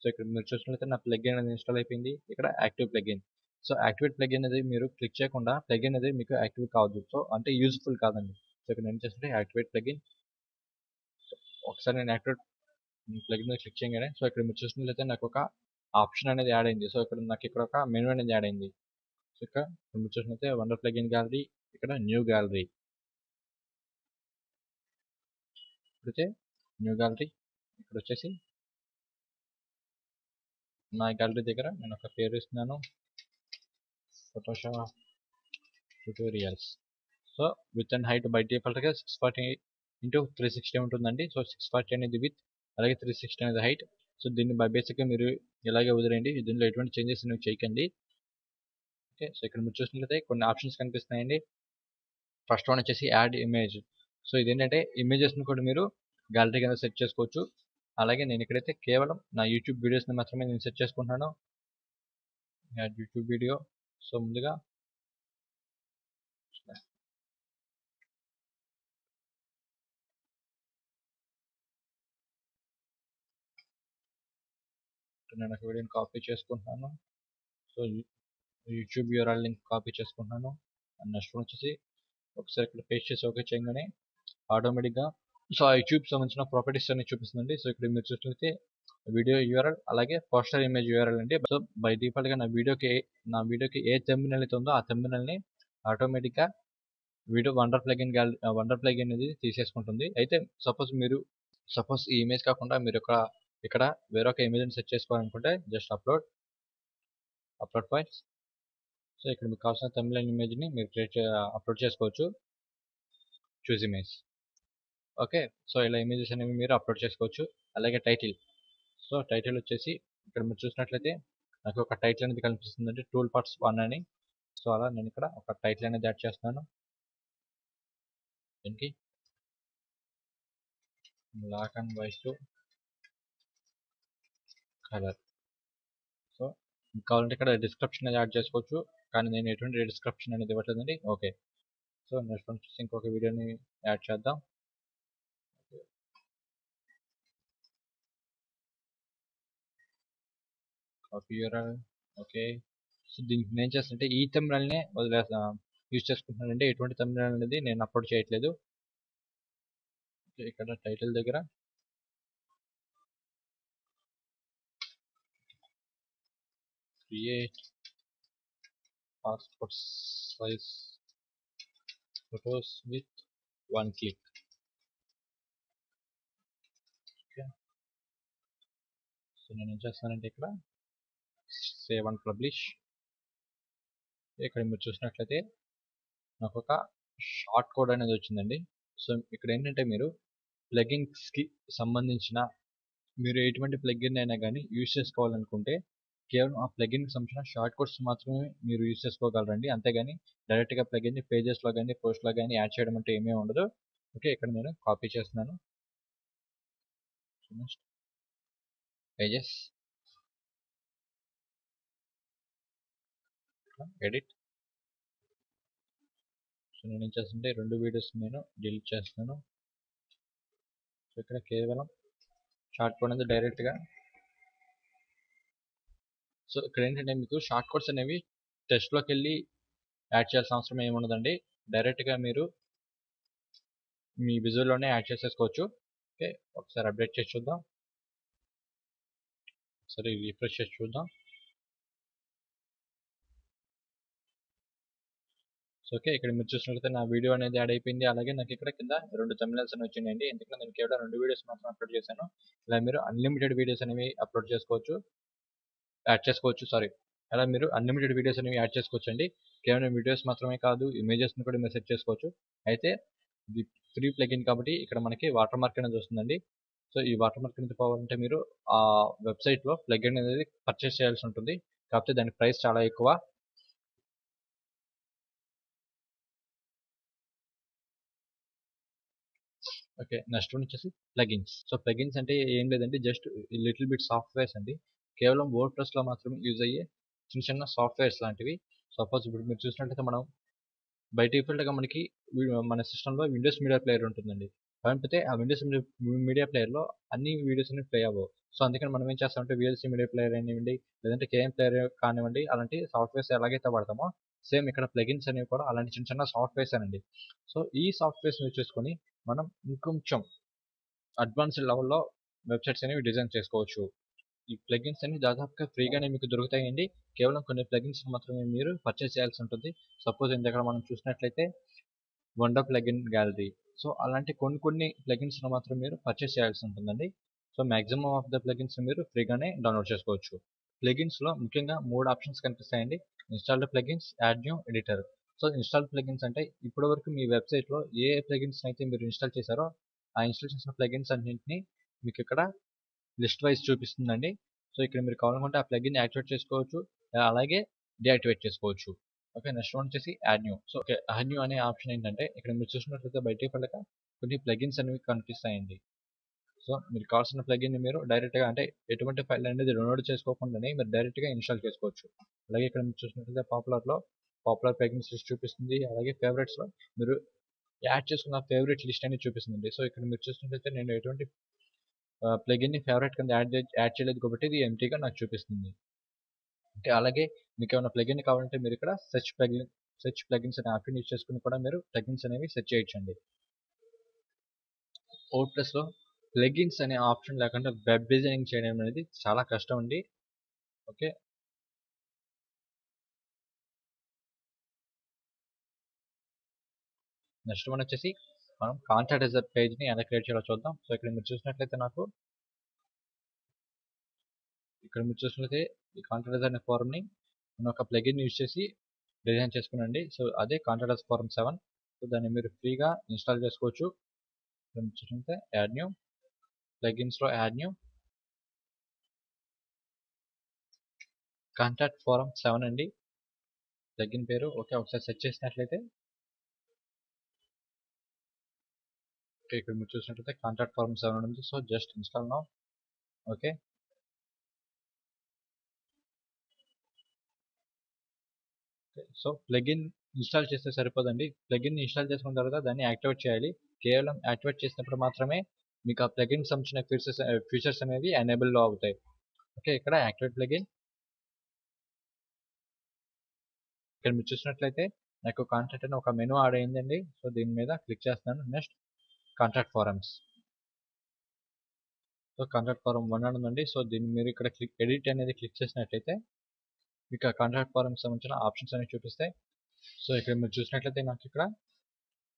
So ఇక్కడ మీరు చూసినట్లయితే నా ప్లగిన్ అనేది ఇన్స్టాల్ అయిపోయింది. ఇక్కడ active plugin. So activate plugin అనేది మీరు క్లిక్ చేయకుండా ప్లగిన్ అనేది మీకు యాక్టివ్ కావద్దు. సో అంటే యూజ్ఫుల్ కాదండి. సో ఇక్కడ నేను చేస్తుంటే యాక్టివేట్ ప్లగిన్. ఒకసారి నేను యాక్టివేట్ ప్లగిన్ మీద క్లిక్ చేయగానే సో ఇక్కడ మీరు చూసినట్లయితే నాకు ఒక ఆప్షన్ అనేది యాడ్ అయింది. సో ఇక్కడ నాకు ఇక్కడ ఒక మెనూ అనేది యాడ్ అయింది. సో ఇక్కడ మీరు చూసినట్లయితే వండర్ ప్లగిన్ గ్యాలరీ, ఇక్కడ న్యూ గ్యాలరీ. ఇప్పుడైతే న్యూ గ్యాలరీ ఇక్కడ వచ్చేసి నా గ్యాలరీ దగ్గర నేను ఒక పేరు ఇస్తున్నాను, Photoshop tutorials. So with and height by డిఫాల్ట్గా 640x360 ఉంటుందండి. సో 640 అనేది విత్, అలాగే 360 అనేది హైట్. సో దీన్ని బేసిక్గా మీరు ఇలాగే వదిలేయండి, దీనిలో ఎటువంటి చేంజెస్ అనేవి చేయకండి. ఓకే, సో ఇక్కడ మీరు చూసినట్లయితే కొన్ని ఆప్షన్స్ కనిపిస్తున్నాయండి. ఫస్ట్ వన్ వచ్చేసి యాడ్ ఇమేజ్. సో ఇదేంటంటే ఇమేజెస్ని కూడా మీరు గ్యాలరీ కింద సెట్ చేసుకోవచ్చు. అలాగే నేను ఇక్కడైతే కేవలం నా యూట్యూబ్ వీడియోస్ని మాత్రమే నేను సెట్ చేసుకుంటున్నాను. Add YouTube video. సో ముందుగా నేను ఒక వీడియోని కాపీ చేసుకుంటున్నాను. So YouTube URL link copy చేసుకుంటున్నాను. అండ్ నెక్స్ట్ వచ్చేసి ఒకసారి ఇక్కడ పేస్ట్ చేసి ఓకే చేయగానే ఆటోమేటిక్గా సో ఆ యూట్యూబ్ సంబంధించిన ప్రాపర్టీస్ అన్ని చూపిస్తుందండి. సో ఇక్కడ మీరు చూసినట్లయితే వీడియో యూఆర్ఎల్ అలాగే పోస్టర్ ఇమేజ్ యూఆర్ఎల్ అండి. సో బై డిఫాల్ట్గా నా వీడియోకి ఏ థంబ్నెయిల్ అయితే ఉందో ఆ థంబ్నెయిల్ని ఆటోమేటిక్గా వీడియో వండర్ ప్లగిన్ అనేది తీసేసుకుంటుంది. అయితే సపోజ్ ఈ ఇమేజ్ కాకుండా మీరు ఇక్కడ వేరొక ఇమేజ్ని సెట్ చేసుకోవాలనుకుంటే జస్ట్ అప్లోడ్ ఫైల్స్. సో ఇక్కడ మీకు కావాల్సిన థంబ్నెయిల్ ఇమేజ్ని మీరు అప్లోడ్ చేసుకోవచ్చు. చూస్ ఇమేజ్. ఓకే, సో ఇలా ఇమేజెస్ అనేవి మీరు అప్లోడ్ చేసుకోవచ్చు. అలాగే టైటిల్. సో టైటిల్ వచ్చేసి ఇక్కడ మీరు చూసినట్లయితే నాకు ఒక టైటిల్ అనేది కనిపిస్తుందండి, టూల్ పార్ట్స్ 1 అని. సో అలా నేను ఇక్కడ ఒక టైటిల్ అనేది యాడ్ చేస్తున్నాను. దీనికి black and white colour. So మీకు కావాలంటే ఇక్కడ డిస్క్రిప్షన్ అనేది యాడ్ చేసుకోవచ్చు, కానీ నేను ఎటువంటి డిస్క్రిప్షన్ అనేది ఇవ్వట్లేదండి. ఓకే, సో నెక్స్ట్ వచ్చేసి ఇంకొక వీడియోని యాడ్ చేద్దాం. Copy URL. ఓకే, సో దీనికి నేను చేస్తుంటే ఈ థంబ్నెయిల్నే యూజ్ చేసుకుంటున్నానండి. ఎటువంటి థంబ్నెయిల్ అనేది నేను అప్లోడ్ చేయట్లేదు. ఇక్కడ టైటిల్ దగ్గర create passport size photos with 1 click. Okay, so నేను ఏం చేస్తానంటే ఇక్కడ సేవ్ అండ్ పబ్లిష్. ఇక్కడ మీరు చూసినట్లయితే నాకు ఒక షార్ట్ కోడ్ అనేది వచ్చిందండి. సో ఇక్కడ ఏంటంటే మీరు ప్లగిన్స్కి సంబంధించిన మీరు ఎటువంటి ప్లగిన్ అయినా కానీ యూజ్ చేసుకోవాలనుకుంటే కేవలం ఆ ప్లగిన్కి సంబంధించిన షార్ట్ కోడ్స్ మాత్రమే మీరు యూజ్ చేసుకోగలరండి. అంతేగాని డైరెక్ట్గా ప్లగిన్ని పేజెస్లో కానీ పోస్ట్లో కానీ యాడ్ చేయడం అంటే ఏమీ ఉండదు. ఓకే, ఇక్కడ నేను కాపీ చేస్తున్నాను. Pages, edit. సో నేను ఏం చేస్తుంటే 2 వీడియోస్ నేను డిలీట్ చేస్తున్నాను. సో ఇక్కడ కేవలం షార్ట్ కోడ్ అనేది డైరెక్ట్గా. సో ఇక్కడ ఏంటంటే మీకు షార్ట్ కోడ్స్ అనేవి టెస్ట్లోకి వెళ్ళి యాడ్ చేయాల్సిన అవసరం ఏమి ఉండదండి. డైరెక్ట్గా మీరు మీ విజువల్లోనే యాడ్ చేసేసుకోవచ్చు. ఓకే, ఒకసారి అప్డేట్ చేసి చూద్దాం. ఒకసారి రిఫ్రెష్ చేసి చూద్దాం. సో ఓకే, ఇక్కడ మీరు చూసినట్లయితే నా వీడియో అనేది యాడ్ అయిపోయింది. అలాగే నాకు ఇక్కడ కింద 2 థంబ్నెయిల్స్ అనేవి వచ్చినాయండి. ఎందుకంటే నేను కేవలం 2 వీడియోస్ మాత్రం అప్లోడ్ చేశాను. ఇలా మీరు అన్లిమిటెడ్ వీడియోస్ అనేవి యాడ్ చేసుకోవచ్చు. అలా మీరు అన్లిమిటెడ్ వీడియోస్ అనేవి యాడ్ చేసుకోవచ్చు అండి. కేవలం వీడియోస్ మాత్రమే కాదు, ఇమేజెస్ని కూడా మీరు సెట్ చేసుకోవచ్చు. అయితే ఇది ఫ్రీ ప్లగిన్ కాబట్టి ఇక్కడ మనకి వాటర్ మార్క్ అనేది వస్తుందండి. సో ఈ వాటర్ మార్క్ అనేది పోవాలంటే మీరు ఆ వెబ్సైట్లో ప్లగిన్ అనేది పర్చేస్ చేయాల్సి ఉంటుంది. కాకపోతే దాని ప్రైస్ చాలా ఎక్కువ. ఓకే, నెక్స్ట్ వన్ వచ్చేసి ప్లగిన్స్. సో ప్లగిన్స్ అంటే ఏం లేదండి, జస్ట్ లిటిల్ బిట్ సాఫ్ట్వేర్స్ అండి. కేవలం వర్డ్ ప్రెస్లో మాత్రమే యూజ్ అయ్యే చిన్న సాఫ్ట్వేర్స్ లాంటివి. సపోజ్ ఇప్పుడు మీరు చూసినట్లయితే మనం బై డిఫాల్ట్గా మనకి మన సిస్టంలో విండోస్ మీడియా ప్లేయర్ ఉంటుందండి. కాకపోతే ఆ విండోస్ మీడియా ప్లేయర్లో అన్ని వీడియోస్ అనేవి ప్లే అవ్వవు. సో అందుకని మనం ఏం చేస్తామంటే విఎల్సీ మీడియా ప్లేయర్ అనివ్వండి, లేదంటే కేఎం ప్లేయర్ కానివ్వండి, అలాంటి సాఫ్ట్వేర్స్ ఎలాగైతే వాడతామో సేమ్ ఇక్కడ ప్లగిన్స్ అనేవి కూడా అలాంటి చిన్న సాఫ్ట్వేర్స్ అనండి. సో ఈ సాఫ్ట్వేర్స్ యూజ్ చేసుకొని మనం ఇంకొంచెం అడ్వాన్స్డ్ లెవెల్లో వెబ్సైట్స్ అనేవి డిజైన్ చేసుకోవచ్చు. ఈ ప్లగిన్స్ అన్ని దాదాపుగా ఫ్రీగానే మీకు దొరుకుతాయండి. కేవలం కొన్ని ప్లగిన్స్ మాత్రమే మీరు పర్చేస్ చేయాల్సి ఉంటుంది. సపోజ్ ఇందాక మనం చూసినట్లయితే వండర్ ప్లగిన్ గ్యాలరీ. సో అలాంటి కొన్ని ప్లగిన్స్ మాత్రం మీరు పర్చేస్ చేయాల్సి ఉంటుందండి. So maximum of the plugins మీరు ఫ్రీగానే డౌన్లోడ్ చేసుకోవచ్చు. ప్లగిన్స్లో ముఖ్యంగా 3 ఆప్షన్స్ కనిపిస్తాయండి. Installed plugins, add new, editor. So installed plugins అంటే ఇప్పటివరకు మీ వెబ్సైట్లో ఏ ప్లగిన్స్ అయితే మీరు ఇన్స్టాల్ చేశారో ఆ ఇన్స్టాల్ చేసిన ప్లగిన్స్ అన్నింటినీ మీకు ఇక్కడ లిస్ట్ వైజ్ చూపిస్తుందండి. సో ఇక్కడ మీరు కావాలనుకుంటే ఆ ప్లగిన్ యాక్టివేట్ చేసుకోవచ్చు, అలాగే డియాక్టివేట్ చేసుకోవచ్చు. ఓకే, నెక్స్ట్ వన్ వచ్చేసి add new. So okay, add new అనే ఆప్షన్ ఏంటంటే ఇక్కడ మీరు చూసినట్లయితే బై డిఫాల్ట్గా కొన్ని ప్లగిన్స్ అనేవి కనిపిస్తాయండి. సో మీకు కావాల్సిన ప్లగిన్ మీరు డైరెక్ట్గా అంటే ఎటువంటి ఫైల్ అనేది డౌన్లోడ్ చేసుకోకుండానే మీరు డైరెక్ట్గా ఇన్స్టాల్ చేసుకోవచ్చు. అలాగే ఇక్కడ మీరు చూసినట్లయితే పాపులర్ ప్లగిన్స్ లిస్ట్ చూపిస్తుంది. అలాగే ఫేవరెట్స్లో మీరు యాడ్ చేసుకున్న ఫేవరెట్ లిస్ట్ అనేది చూపిస్తుంది. సో ఇక్కడ మీరు చూసినట్లయితే నేను ఎటువంటి ప్లగిన్ని ఫేవరెట్ కింద యాడ్ చేయలేదు కాబట్టి ఇది ఎంటీగా నాకు చూపిస్తుంది. ఓకే, అలాగే మీకు ఏమైనా ప్లగిన్ కావాలంటే మీరు ఇక్కడ సెర్చ్ ప్లగిన్స్ అనే ఆప్షన్ యూజ్ చేసుకుని కూడా మీరు ప్లగిన్స్ అనేవి సెర్చ్ చేయొచ్చండి. వర్డ్‌ప్రెస్‌లో ప్లగిన్స్ అనే ఆప్షన్ లేకుండా వెబ్ డిజైనింగ్ చేయడం అనేది చాలా కష్టం అండి. ఓకే, నెక్స్ట్ వన్ వచ్చేసి మనం కాంటాక్ట్ పేజ్ని ఎలా క్రియేట్ చేయాలో చూద్దాం. సో ఇక్కడ మీరు చూసినట్లయితే ఈ కాంటాక్ట్ అనే ఫారమ్ని నేను ఒక ప్లగిన్ యూజ్ చేసి డిజైన్ చేసుకున్నానండి. సో అదే కాంటాక్ట్ ఫారమ్ 7. సో దాన్ని మీరు ఫ్రీగా ఇన్స్టాల్ చేసుకోవచ్చు. ఇక్కడ మీరు చూసినట్లయితే యాడ్ న్యూ ప్లగిన్స్లో యాడ్ న్యూ కాంటాక్ట్ ఫారమ్ 7 అండి ప్లగిన్ పేరు. ఓకే, ఒకసారి సెర్చ్ చేసినట్లయితే ఇక్కడ మీరు చూసినట్లయితే కాంటాక్ట్ ఫారమ్ 7 ఉంది. So just install now. Okay, so plugin install చేస్తే సరిపోదండి. ప్లగిన్ ఇన్స్టాల్ చేసుకున్న తర్వాత దాన్ని యాక్టివేట్ చేయాలి. కేవలం యాక్టివేట్ చేసినప్పుడు మాత్రమే మీకు ఆ ప్లగిన్ సంబంధించిన ఫీచర్స్ అనేవి ఎనేబుల్లో అవుతాయి. ఓకే, ఇక్కడ యాక్టివేట్ ప్లగిన్. ఇక్కడ మీరు చూసినట్లయితే నాకు కాంటాక్ట్ అని ఒక మెనూ యాడ్ అయిందండి. సో దీని మీద క్లిక్ చేస్తున్నాను. Next contact forms. So contact form 1 అని ఉందండి. సో దీన్ని మీరు ఇక్కడ ఎడిట్ అనేది క్లిక్ చేసినట్లయితే మీకు ఆ కాంటాక్ట్ ఫారం సంబంధించిన ఆప్షన్స్ అనేవి చూపిస్తాయి. సో ఇక్కడ మీరు చూసినట్లయితే నాకు ఇక్కడ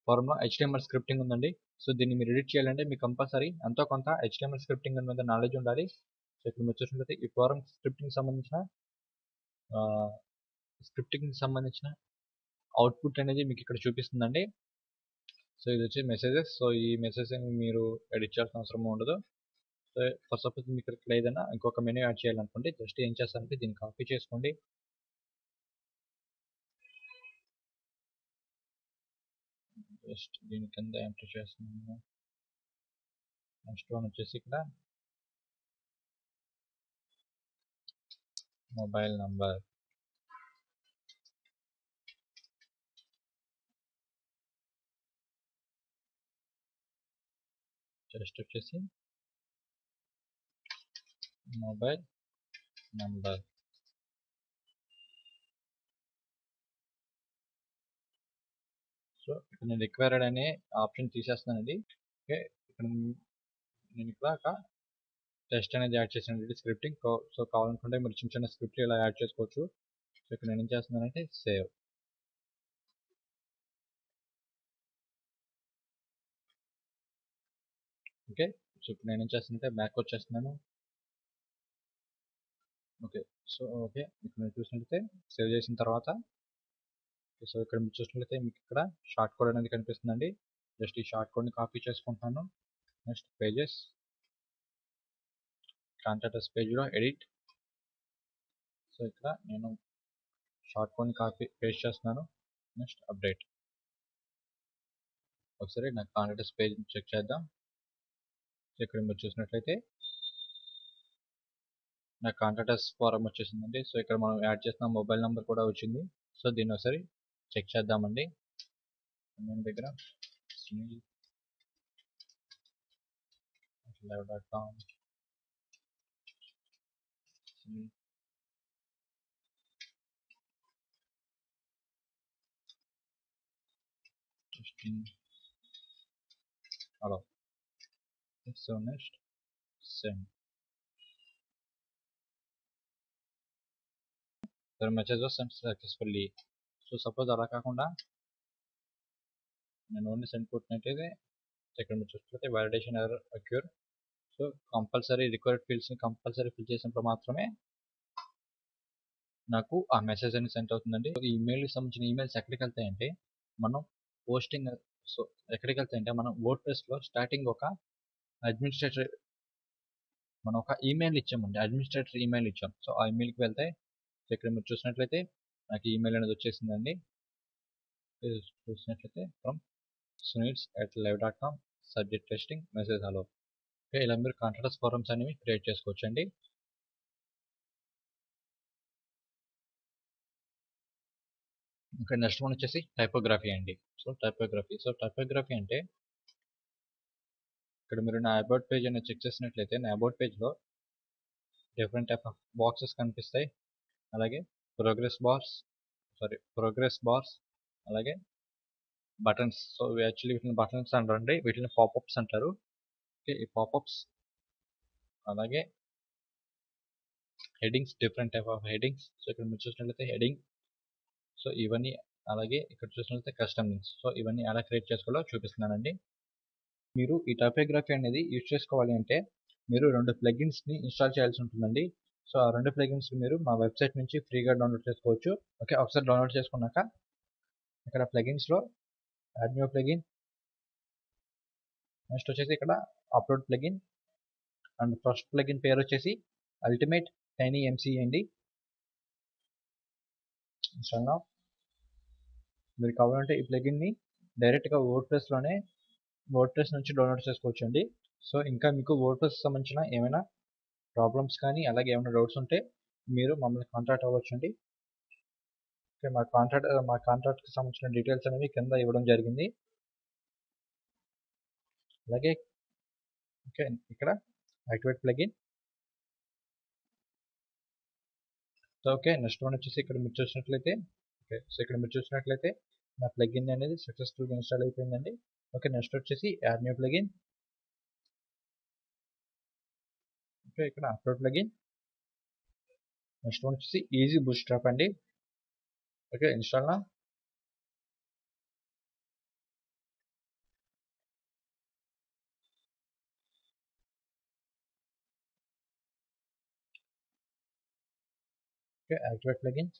ఫారంలో HTML స్క్రిప్టింగ్ ఉందండి. సో దీన్ని మీరు ఎడిట్ చేయాలంటే మీకు కంపల్సరీ ఎంతో కొంత HTML స్క్రిప్టింగ్ మీద నాలెడ్జ్ ఉండాలి. సో ఇక్కడ మీరు చూసినట్లయితే ఈ ఫారం స్క్రిప్టింగ్ సంబంధించిన అవుట్పుట్ అనేది మీకు ఇక్కడ చూపిస్తుందండి. సో ఇది వచ్చి మెసేజెస్. సో ఈ మెసేజ్ మీరు ఎడిట్ చేయాల్సిన అవసరం ఉండదు. సో ఫర్ సపోజ్ మీకు ఇక్కడ ఏదైనా ఇంకొక మెనూ యాడ్ చేయాలనుకోండి, జస్ట్ ఏం చేస్తారంటే దీన్ని కాపీ చేసుకోండి. జస్ట్ దీని కింద ఎంటర్ చేస్తున్నాను. నెక్స్ట్ వన్ వచ్చేసి ఇక్కడ మొబైల్ నంబర్. జస్ట్ వచ్చేసి మొబైల్ నంబర్. సో ఇక్కడ నేను రిక్వైర్డ్ అనే ఆప్షన్ తీసేస్తున్నానండి. ఓకే, ఇక్కడ నేను ఇక్కడ ఒక టెస్ట్ అనేది యాడ్ చేసాను స్క్రిప్టింగ్. సో కావాలనుకుంటే మీరు చిన్న చిన్న స్క్రిప్ట్ ఇలా యాడ్ చేసుకోవచ్చు. సో ఇక్కడ నేను ఏం చేస్తున్నానంటే సేవ్. ఓకే, సో ఇప్పుడు నేను ఏం చేస్తానంటే బ్యాక్ వచ్చేస్తున్నాను. ఓకే, సో ఓకే ఇక్కడ మీరు చూసినట్లయితే సేవ్ చేసిన తర్వాత సో ఇక్కడ మీరు చూసినట్లయితే మీకు ఇక్కడ షార్ట్ కోడ్ అనేది కనిపిస్తుందండి. జస్ట్ ఈ షార్ట్ కోడ్ని కాపీ చేసుకుంటున్నాను. నెక్స్ట్ పేజెస్, కాంటాక్ట్ పేజ్లో ఎడిట్. సో ఇక్కడ నేను షార్ట్ కోడ్ని కాపీ పేస్ట్ చేస్తున్నాను. Next update. ఒకసారి నా కాంటాక్ట్ పేజ్ చెక్ చేద్దాం. ఇక్కడ మీరు చూసినట్లయితే నా కాంటాక్ట్ ఫారం వచ్చేసిందండి. సో ఇక్కడ మనం యాడ్ చేసిన మొబైల్ నెంబర్ కూడా వచ్చింది. సో దీన్ని ఒకసారి చెక్ చేద్దామండి. మన దగ్గర live.com hello. So next send. The message was sent successfully. So suppose అలా కాకుండా నేను ఓన్లీ సెండ్ కొట్టినట్టయితే ఇక్కడ మీరు చూసినట్లయితే validation error occur. So compulsory required ఫీల్డ్స్ని కంపల్సరీ ఫిల్ చేసినప్పుడు మాత్రమే నాకు ఆ మెసేజ్ అనేది సెండ్ అవుతుందండి. ఈ ఈమెయిల్కి సంబంధించిన ఈమెయిల్స్ ఎక్కడికి వెళ్తాయంటే మనం పోస్టింగ్. సో ఎక్కడికి వెళ్తాయంటే మనం వర్డ్‌ప్రెస్‌లో స్టార్టింగ్ ఒక అడ్మినిస్ట్రేటర్ మనం ఒక ఈమెయిల్ ఇచ్చామండి. అడ్మినిస్ట్రేటర్ ఈమెయిల్ ఇచ్చాం. సో ఆ ఈమెయిల్కి వెళ్తాయి. సో ఇక్కడ మీరు చూసినట్లయితే నాకు ఈమెయిల్ అనేది వచ్చేసిందండి. చూసినట్లయితే from sunils@live.com subject testing message hello. Okay, ఇలా మీరు కాంట్రాక్టర్స్ ఫారమ్స్ అనేవి క్రియేట్ చేసుకోవచ్చండి. ఓకే, నెక్స్ట్ వన్ వచ్చేసి టైపోగ్రఫీ అండి. సో టైపోగ్రఫీ అంటే ఇక్కడ మీరు నా అబౌట్ పేజ్ అనేది చెక్ చేసినట్లయితే నా అబౌట్ పేజ్లో డిఫరెంట్ టైప్ ఆఫ్ బాక్సెస్ కనిపిస్తాయి. అలాగే ప్రోగ్రెస్ బార్స్, అలాగే బటన్స్. సో యాక్చువల్లీ వీటిని బటన్స్ అంటారండి, వీటిని పాపప్స్ అంటారు. ఓకే, ఈ పాపప్స్ అలాగే headings, different type of headings. So ఇక్కడ మీరు చూసినట్లయితే హెడింగ్, సో ఇవన్నీ, అలాగే ఇక్కడ చూసినట్లయితే కస్టమ్ లింక్స్. సో ఇవన్నీ ఎలా క్రియేట్ చేసుకోవాలో చూపిస్తున్నానండి. మీరు ఈ టైపోగ్రఫీ అనేది యూజ్ చేసుకోవాలి అంటే మీరు 2 ప్లగిన్స్ని ఇన్స్టాల్ చేయాల్సి ఉంటుందండి. సో ఆ 2 ప్లగిన్స్ మీరు మా వెబ్సైట్ నుంచి ఫ్రీగా డౌన్లోడ్ చేసుకోవచ్చు. ఓకే, ఒకసారి డౌన్లోడ్ చేసుకున్నాక ఇక్కడ ప్లగిన్స్లో యాడ్ న్యూ ప్లగిన్, నెక్స్ట్ వచ్చేసి ఇక్కడ upload plugin, and first plugin పేరు వచ్చేసి అల్టిమేట్ టైనీ ఎంసీ అండి. Install now. మీరు కావాలంటే ఈ ప్లగిన్ని డైరెక్ట్గా వర్డ్ప్రెస్ నుంచి డౌన్లోడ్ చేసుకోవచ్చు అండి. సో ఇంకా మీకు వర్డ్ప్రెస్ సంబంధించిన ఏమైనా ప్రాబ్లమ్స్ కానీ అలాగే ఏమైనా డౌట్స్ ఉంటే మీరు మమ్మల్ని కాంటాక్ట్ అవ్వచ్చండి. ఓకే, మా కాంటాక్ట్కి సంబంధించిన డీటెయిల్స్ అనేవి కింద ఇవ్వడం జరిగింది. అలాగే ఓకే, ఇక్కడ activate plugin. So okay, next one వచ్చేసి ఇక్కడ మీరు చూసినట్లయితే నా ప్లగిన్ అనేది సక్సెస్ఫుల్గా ఇన్స్టాల్ అయిపోయిందండి. ఓకే, నెక్స్ట్ వచ్చేసి యాడ్ న్యూ ప్లగిన్. ఓకే, ఇక్కడ అప్లోడ్ ప్లగిన్. నెక్స్ట్ వన్ వచ్చేసి ఈజీ బూట్స్ట్రాప్ అండి. ఓకే, ఇన్స్టాల్ నా. Okay, activate plugin.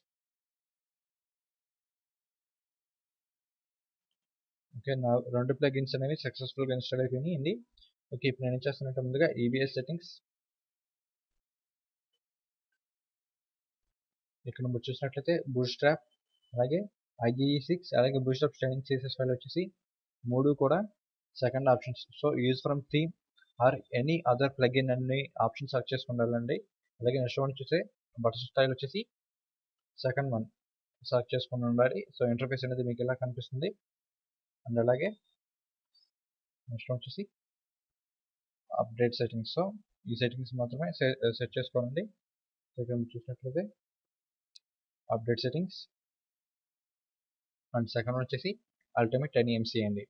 ఓకే, నా 2 ప్లగిన్స్ అనేవి సక్సెస్ఫుల్గా ఇన్స్టాల్ అయిపోయినాయి. ఓకే, ఇప్పుడు నేను ఏం చేస్తున్నట్టు ముందుగా ఈబీఎస్ సెట్టింగ్స్, ఇక్కడ మీరు చూసినట్లయితే బూట్స్ట్రాప్, అలాగే IE6, అలాగే బూట్స్ట్రాప్ స్టైలింగ్ CSS ఫైల్ వచ్చేసి 3 కూడా second options. So use from theme or any other plugin అన్ని ఆప్షన్ సెలెక్ట్ చేసుకుండాలండి. అలాగే నెక్స్ట్ వన్ వచ్చేసి బటర్ స్టైల్ వచ్చేసి సెకండ్ వన్ సెలెక్ట్ చేసుకుని ఉండాలి. సో ఇంటర్ఫేస్ అనేది మీకు ఇలా కనిపిస్తుంది. అండ్ అలాగే నెక్స్ట్ వన్ వచ్చేసి అప్డేట్ సెట్టింగ్స్. సో ఈ సెట్టింగ్స్ మాత్రమే సెట్ చేసుకోవాలండి. సో ఇక్కడ మీరు చూసినట్లయితే update settings, and second one వచ్చేసి అల్టిమేట్ టైనీ ఎంసీ అండి.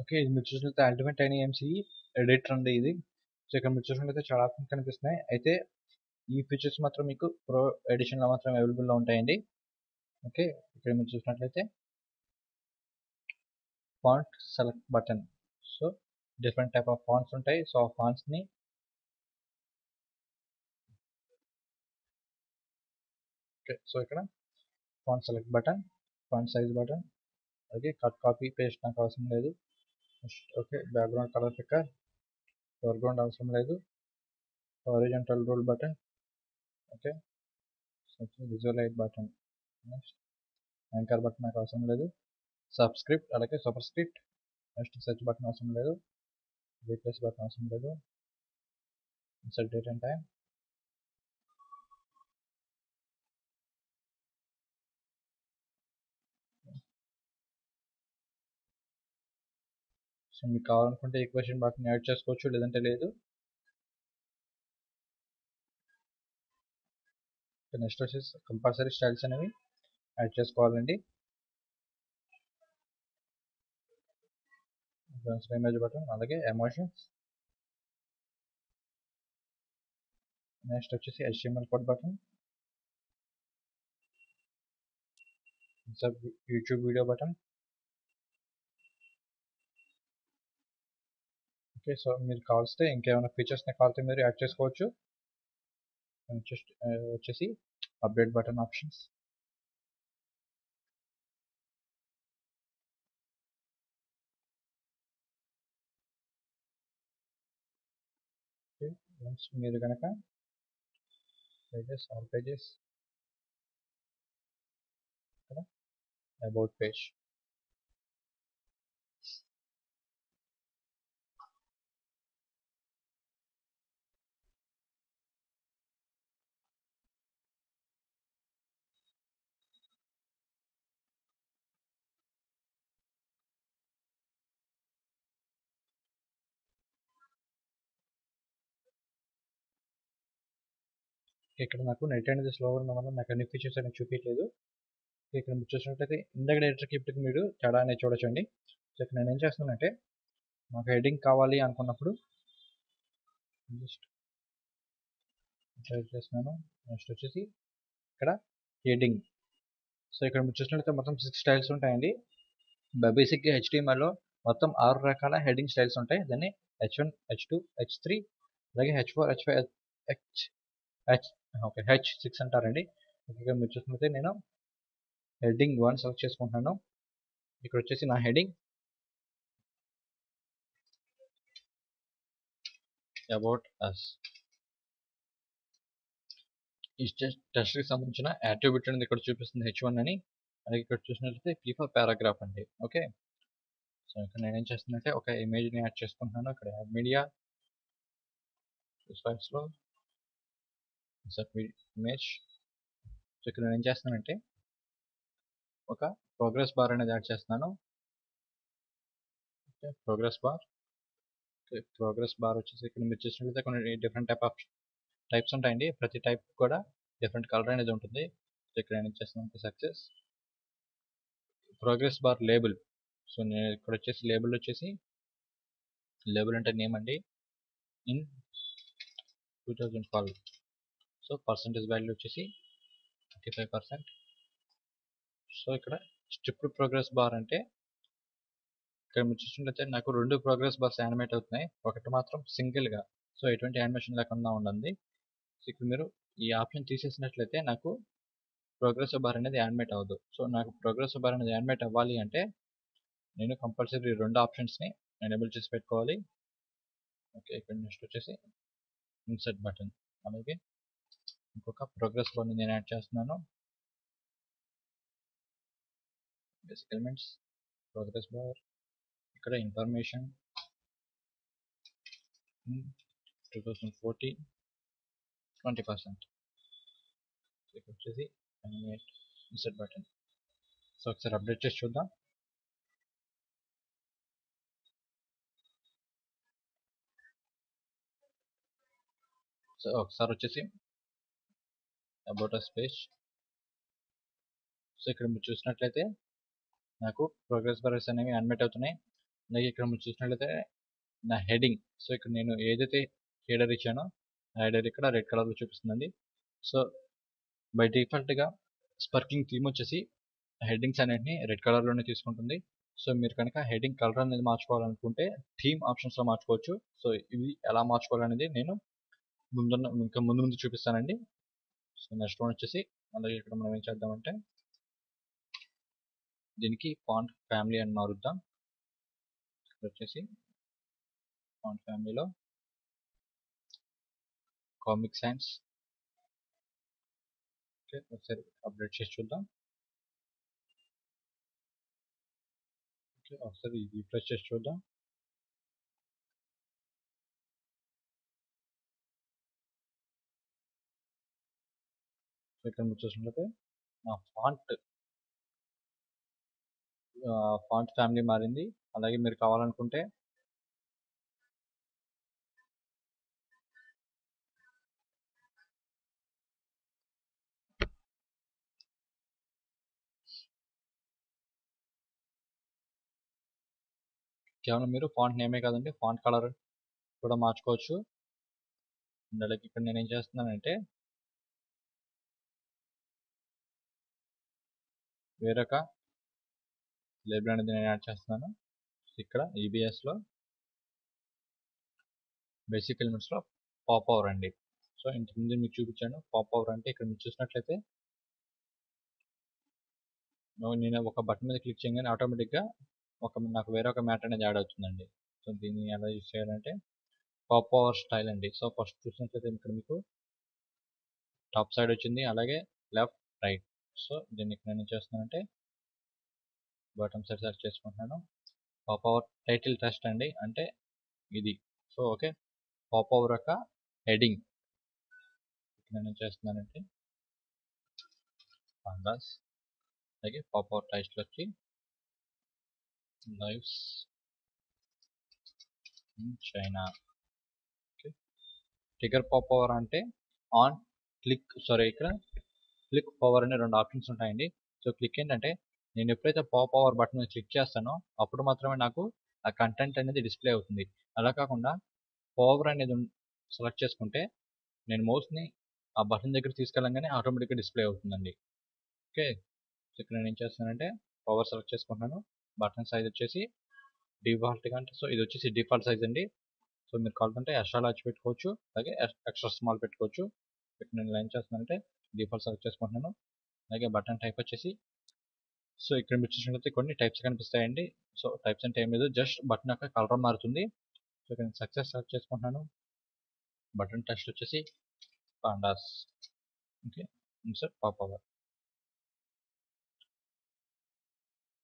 ఓకే, ఇది మీరు చూసినట్లయితే అల్టిమేట్ టైనీ ఎంసీ ఎడిటర్ అండి ఇది. సో ఇక్కడ మీరు చూసినట్లయితే చాలా ఆప్షన్స్ కనిపిస్తున్నాయి. అయితే ఈ ఫీచర్స్ మాత్రం మీకు ప్రో ఎడిషన్లో మాత్రం అవైలబుల్లో ఉంటాయండి. ఓకే, ఇక్కడ మీరు చూసినట్లయితే font select button. So different type of fonts ఉంటాయి. సో ఆ ఫాంట్స్ని ఓకే, సో ఇక్కడ font select button, font size button, అలాగే కట్ కాపీ పేస్ట్ నాకు అవసరం లేదు. Okay, background colour picker, foreground అవసరం లేదు. Horizontal rule button. Okay, visualise button. Next anchor button నాకు అవసరం లేదు. సబ్స్క్రిప్ట్, అలాగే superscript. Next search button అవసరం లేదు. రీప్లేస్ బటన్ అవసరం లేదు. Insert date and time. So మీకు కావాలనుకుంటే ఈక్వేషన్ బటన్ యాడ్ చేసుకోవచ్చు, లేదంటే లేదు. నెక్స్ట్ వచ్చేసి కంపల్సరీ స్టైల్స్ అనేవి యాడ్ చేసుకోవాలండి. ఇమేజ్ బటన్, అలాగే ఎమోషన్స్. నెక్స్ట్ వచ్చేసి HTML code button, YouTube video button. Okay, so మీరు కావాల్స్తే ఇంకేమైనా ఫీచర్స్ని కావాలంటే మీరు యాడ్ చేసుకోవచ్చు. జస్ట్ వచ్చేసి అప్డేట్ బటన్ ఆప్షన్స్. వన్స్ మీరు కనుక పేజెస్ ఆల్ పేజెస్ ఇక్కడ అబౌట్ పేజ్ ఇక్కడ నాకు నెట్ అనేది స్లోగా ఉండడం వల్ల నాకు అన్ని ఫీచర్స్ అనేది చూపించలేదు. ఇక్కడ మీరు చూసినట్లయితే ఇందాక డైరెక్ట్గా ఇప్పటికి మీరు తేడా అనేది చూడొచ్చండి. సో ఇక్కడ నేను ఏం చేస్తున్నానంటే నాకు హెడ్డింగ్ కావాలి అనుకున్నప్పుడు జస్ట్ టైప్ చేస్తున్నాను. నెక్స్ట్ వచ్చేసి ఇక్కడ హెడ్డింగ్. సో ఇక్కడ మీరు చూసినట్లయితే మొత్తం 6 స్టైల్స్ ఉంటాయండి. బేసిక్గా HTML లో మొత్తం 6 రకాల హెడ్డింగ్ స్టైల్స్ ఉంటాయి. దాన్ని H1, H2, H3 అలాగే H4, H5, H6 అంటారండి. ఇక్కడ మీరు చూసినట్లయితే నేను హెడ్డింగ్ 1 సెలెక్ట్ చేసుకుంటున్నాను. ఇక్కడ వచ్చేసి నా హెడ్డింగ్ అబౌట్ అస్. ఈ టెస్ట్కి సంబంధించిన యాట్రిబ్యూట్ అనేది ఇక్కడ చూపిస్తుంది H1 అని. అలాగే ఇక్కడ చూసినట్లయితే P ఫర్ పారాగ్రాఫ్ అండి. ఓకే, సో ఇక్కడ నేను ఏం చేస్తున్నానంటే ఒక ఇమేజ్ని యాడ్ చేసుకుంటున్నాను. ఇక్కడ యాడ్ మీడియా స్లైడ్స్లో ఇమేజ్. సో ఇక్కడ నేను ఏం చేస్తున్నానంటే ఒక ప్రోగ్రెస్ బార్ అనేది యాడ్ చేస్తున్నాను. ప్రోగ్రెస్ బార్ వచ్చేసి ఇక్కడ మీరు చూసినట్లయితే కొన్ని డిఫరెంట్ టైప్స్ ఉంటాయండి. ప్రతి టైప్ కూడా డిఫరెంట్ కలర్ అనేది ఉంటుంది. సో ఇక్కడ నేను చేస్తున్నాను success progress bar label. So నేను ఇక్కడ వచ్చేసి లేబుల్ అంటే నేమ్ అండి. ఇన్ 2012. సో పర్సంటేజ్ వాల్యూ వచ్చేసి 35%. సో ఇక్కడ స్ట్రిప్డ్ ప్రోగ్రెస్ బార్ అంటే ఇక్కడ మీరు చూసినట్లయితే నాకు 2 ప్రోగ్రెస్ బార్స్ యానిమేట్ అవుతున్నాయి. ఒకటి మాత్రం సింగిల్గా, సో ఎటువంటి యానిమేషన్ లేకుండా ఉంటుంది. సో ఇక్కడ మీరు ఈ ఆప్షన్ తీసేసినట్లయితే నాకు ప్రోగ్రెస్ బార్ అనేది యానిమేట్ అవ్వదు. సో నాకు ప్రోగ్రెస్ బార్ అనేది యానిమేట్ అవ్వాలి అంటే నేను కంపల్సరీ 2 ఆప్షన్స్ని ఎనేబుల్ చేసి పెట్టుకోవాలి. ఓకే, ఇక్కడ నెక్స్ట్ వచ్చేసి ఇన్సర్ట్ బటన్. అలాగే ఇంకొక ప్రోగ్రెస్ బార్ని నేను యాడ్ చేస్తున్నాను. Basic elements progress bar. ఇక్కడ ఇన్ఫర్మేషన్ 2014 20%. ఇక్కడ వచ్చేసి యానిమేట్ ఇన్సర్ట్ బటన్. సో ఒకసారి అప్డేట్ చేసి చూద్దాం. సో ఒకసారి వచ్చేసి అబౌట్ అస్ పేజ్. సో ఇక్కడ మీరు చూసినట్లయితే నాకు ప్రోగ్రెస్ బార్స్ అనేవి యానిమేట్ అవుతున్నాయి. అలాగే ఇక్కడ మీరు చూసినట్లయితే నా హెడ్డింగ్. సో ఇక్కడ నేను ఏదైతే హెడర్ ఇచ్చానో ఆ హెడర్ ఇక్కడ రెడ్ కలర్లో చూపిస్తుందండి. సో బై డిఫాల్ట్గా స్పర్కింగ్ థీమ్ వచ్చేసి హెడ్డింగ్స్ అనేటిని రెడ్ కలర్లోనే తీసుకుంటుంది. సో మీరు కనుక హెడ్డింగ్ కలర్ అనేది మార్చుకోవాలనుకుంటే థీమ్ ఆప్షన్స్లో మార్చుకోవచ్చు. సో ఇవి ఎలా మార్చుకోవాలనేది నేను ముందు చూపిస్తానండి. సో నెక్స్ట్ వన్ వచ్చేసి అలాగే ఇక్కడ మనం ఏం చేద్దామంటే దీనికి ఫాంట్ ఫ్యామిలీ అని మారుద్దాం. ఇక్కడ వచ్చేసి ఫాంట్ ఫ్యామిలీలో కామిక్ సైన్స్. ఓకే, ఒకసారి అప్డేట్ చేసి చూద్దాం. ఓకే, ఒకసారి రిఫ్రెష్ చేసి చూద్దాం. సో ఇక్కడ మీరు చూసినట్లయితే నా ఫాంట్ ఫ్యామిలీ మారింది. అలాగే మీరు కావాలనుకుంటే కేవలం మీరు ఫాంట్ నేమే కాదండి ఫాంట్ కలర్ కూడా మార్చుకోవచ్చు. అలాగే ఇక్కడ నేను ఏం చేస్తున్నానంటే వేరొక లేబుల్ అనేది నేను యాడ్ చేస్తున్నాను. ఇక్కడ EBSలో బేసిక్ ఎలిమెంట్స్లో పాప్ పవర్ అండి. సో ఇంతకుముందు మీకు చూపించాను పాప్ ఓవర్ అంటే. ఇక్కడ మీరు చూసినట్లయితే నేను ఒక బటన్ మీద క్లిక్ చేయగానే ఆటోమేటిక్గా నాకు వేరే ఒక మ్యాటర్ అనేది యాడ్ అవుతుందండి. సో దీన్ని ఎలా యూజ్ చేయాలంటే పాప్ ఓవర్ స్టైల్ అండి. సో ఫస్ట్ చూసినట్లయితే ఇక్కడ మీకు టాప్ సైడ్ వచ్చింది, అలాగే లెఫ్ట్ రైట్. సో దీన్ని ఇక్కడ నేను చేస్తున్నానంటే బాటమ్ సైడ్ సెలెక్ట్ చేసుకుంటున్నాను. పాప్ ఓవర్ టైటిల్ టెస్ట్ అండి, అంటే ఇది. సో ఓకే, పాప్ ఓవర్ యొక్క హెడింగ్ నేను చేస్తున్నానంటే పాండాస్, అలాగే పాప్ ఓవర్ టైటిల్ వచ్చి lives in China. Okay, trigger pop over అంటే ఆన్ క్లిక్ ఇక్కడ క్లిక్ పవర్ అనే 2 ఆప్షన్స్ ఉంటాయండి. సో క్లిక్ ఏంటంటే నేను ఎప్పుడైతే పాప్ ఓవర్ బటన్ మీద క్లిక్ చేస్తానో అప్పుడు మాత్రమే నాకు ఆ కంటెంట్ అనేది డిస్ప్లే అవుతుంది. అలా కాకుండా పవర్ అనేది సెలెక్ట్ చేసుకుంటే నేను మౌస్ని ఆ బటన్ దగ్గర తీసుకెళ్ళగానే ఆటోమేటిక్గా డిస్ప్లే అవుతుందండి. ఓకే, సో ఇక్కడ నేను ఏం చేస్తానంటే పవర్ సెలెక్ట్ చేసుకుంటున్నాను. బటన్ సైజ్ వచ్చేసి డిఫాల్ట్గా అంటే సో ఇది వచ్చేసి డిఫాల్ట్ సైజ్ అండి. సో మీరు కావాలంటే ఎక్స్ట్రా లార్జ్ పెట్టుకోవచ్చు, అలాగే ఎక్స్ట్రా స్మాల్ పెట్టుకోవచ్చు. ఇక్కడ నేను ఏం చేస్తున్నానంటే డిఫాల్ట్ సెలెక్ట్ చేసుకుంటున్నాను. అలాగే బటన్ టైప్ వచ్చేసి సో ఇక్కడ మీరు చూసినట్లయితే కొన్ని టైప్స్ కనిపిస్తాయండి. సో టైప్స్ అంటే ఏం లేదు, జస్ట్ బటన్ యొక్క కలర్ మారుతుంది. సో ఇక్కడ నేను సక్సెస్ సెలెక్ట్ చేసుకుంటున్నాను. బటన్ టెక్స్ట్ వచ్చేసి pandas. Okay, insert pop over.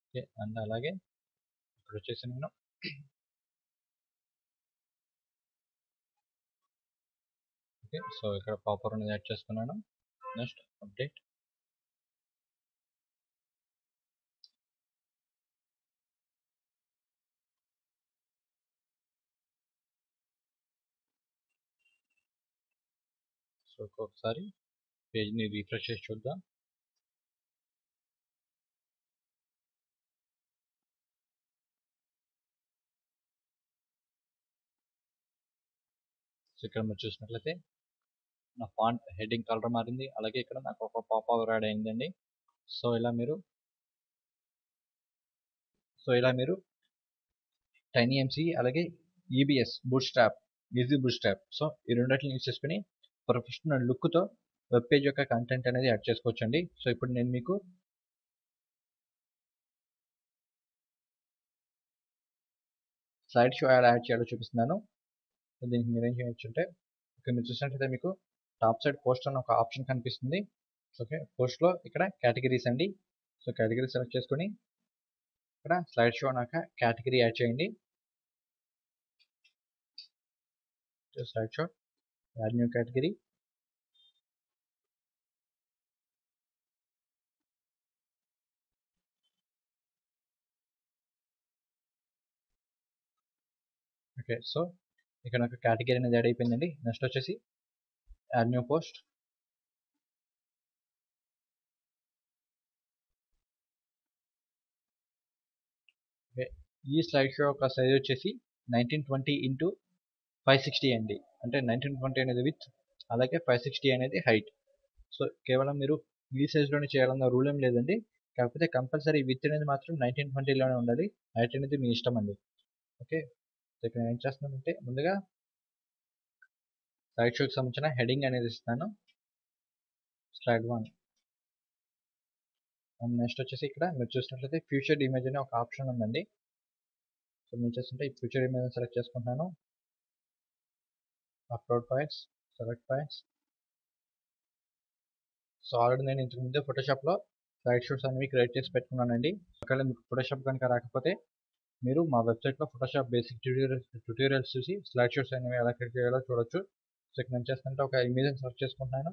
Okay, and అలాగే ఇక్కడ వచ్చేసి నేను ఓకే, సో ఇక్కడ పాప్ ఓవర్ అనేది యాడ్ చేసుకున్నాను. Next update. సో ఒకసారి పేజ్ని రీఫ్రెష్ చేసి చూద్దాం. సో ఇక్కడ మీరు చూసినట్లయితే నా ఫాంట్ హెడ్డింగ్ కలర్ మారింది, అలాగే ఇక్కడ నాకు ఒక పాప్ ఓవర్ యాడ్ అయిందండి. సో ఇలా మీరు TinyMC అలాగే EBS bootstrap, easy bootstrap, so ఈ రెండింటిని యూజ్ చేసుకుని ప్రొఫెషనల్ లుక్తో వెబ్ పేజ్ యొక్క కంటెంట్ అనేది యాడ్ చేసుకోవచ్చండి. సో ఇప్పుడు నేను మీకు స్లైడ్ షో ఎలా యాడ్ చేయాలో చూపిస్తున్నాను. సో దీనికి మీరు ఏం చేయొచ్చు అంటే ఇక్కడ మీరు చూసినట్లయితే మీకు టాప్ సైడ్ పోస్ట్ అని ఒక ఆప్షన్ కనిపిస్తుంది. ఓకే, పోస్ట్లో ఇక్కడ కేటగిరీస్ అండి. సో కేటగిరీ సెలెక్ట్ చేసుకొని ఇక్కడ స్లైడ్ షో అన్నాక కేటగిరీ యాడ్ చేయండి. Slide show, add new category. Okay, so ఇక్కడ నాకు కేటగిరీ అనేది యాడ్ అయిపోయిందండి. నెక్స్ట్ వచ్చేసి యాడ్ న్యూ పోస్ట్. ఓకే, ఈ స్లైడ్ షో యొక్క సైజ్ వచ్చేసి 1920 ఇంటూ 560 అండి. అంటే 1920 అనేది విత్, అలాగే 560 అనేది హైట్. సో కేవలం మీరు ఈ సైజ్లోనే చేయాలన్న రూల్ ఏం లేదండి. కాకపోతే కంపల్సరీ విత్ అనేది మాత్రం 1920లోనే ఉండాలి, హైట్ అనేది మీ ఇష్టం అండి. ఓకే, సో ఇక్కడ నేను ఏం చేస్తున్నానంటే ముందుగా స్లైడ్ షోకి సంబంధించిన హెడింగ్ అనేది ఇస్తాను, స్లైడ్ 1. అండ్ నెక్స్ట్ వచ్చేసి ఇక్కడ మీరు చూసినట్లయితే ఫ్యూచర్ ఇమేజ్ అనే ఒక ఆప్షన్ ఉందండి. సో నేను చేస్తుంటే ఈ ఫ్యూచర్ ఇమేజ్ సెలెక్ట్ చేసుకుంటున్నాను. Upload files, select files. So already నేను ఇంతకుముందే ఫోటోషాప్లో స్లైడ్ షోస్ అనేవి క్రియేట్ చేసి పెట్టుకున్నానండి. ఒకవేళ మీకు ఫోటోషాప్ కనుక రాకపోతే మీరు మా వెబ్సైట్లో ఫోటోషాప్ బేసిక్ ట్యూటోరియల్స్ చూసి స్లైడ్ షోస్ అనేవి ఎలా క్రియేట్ చేయాలో చూడొచ్చు. సో ఇక్కడ నేను చేస్తుంటే ఒక ఇమేజ్ని సెలెక్ట్ చేసుకుంటున్నాను.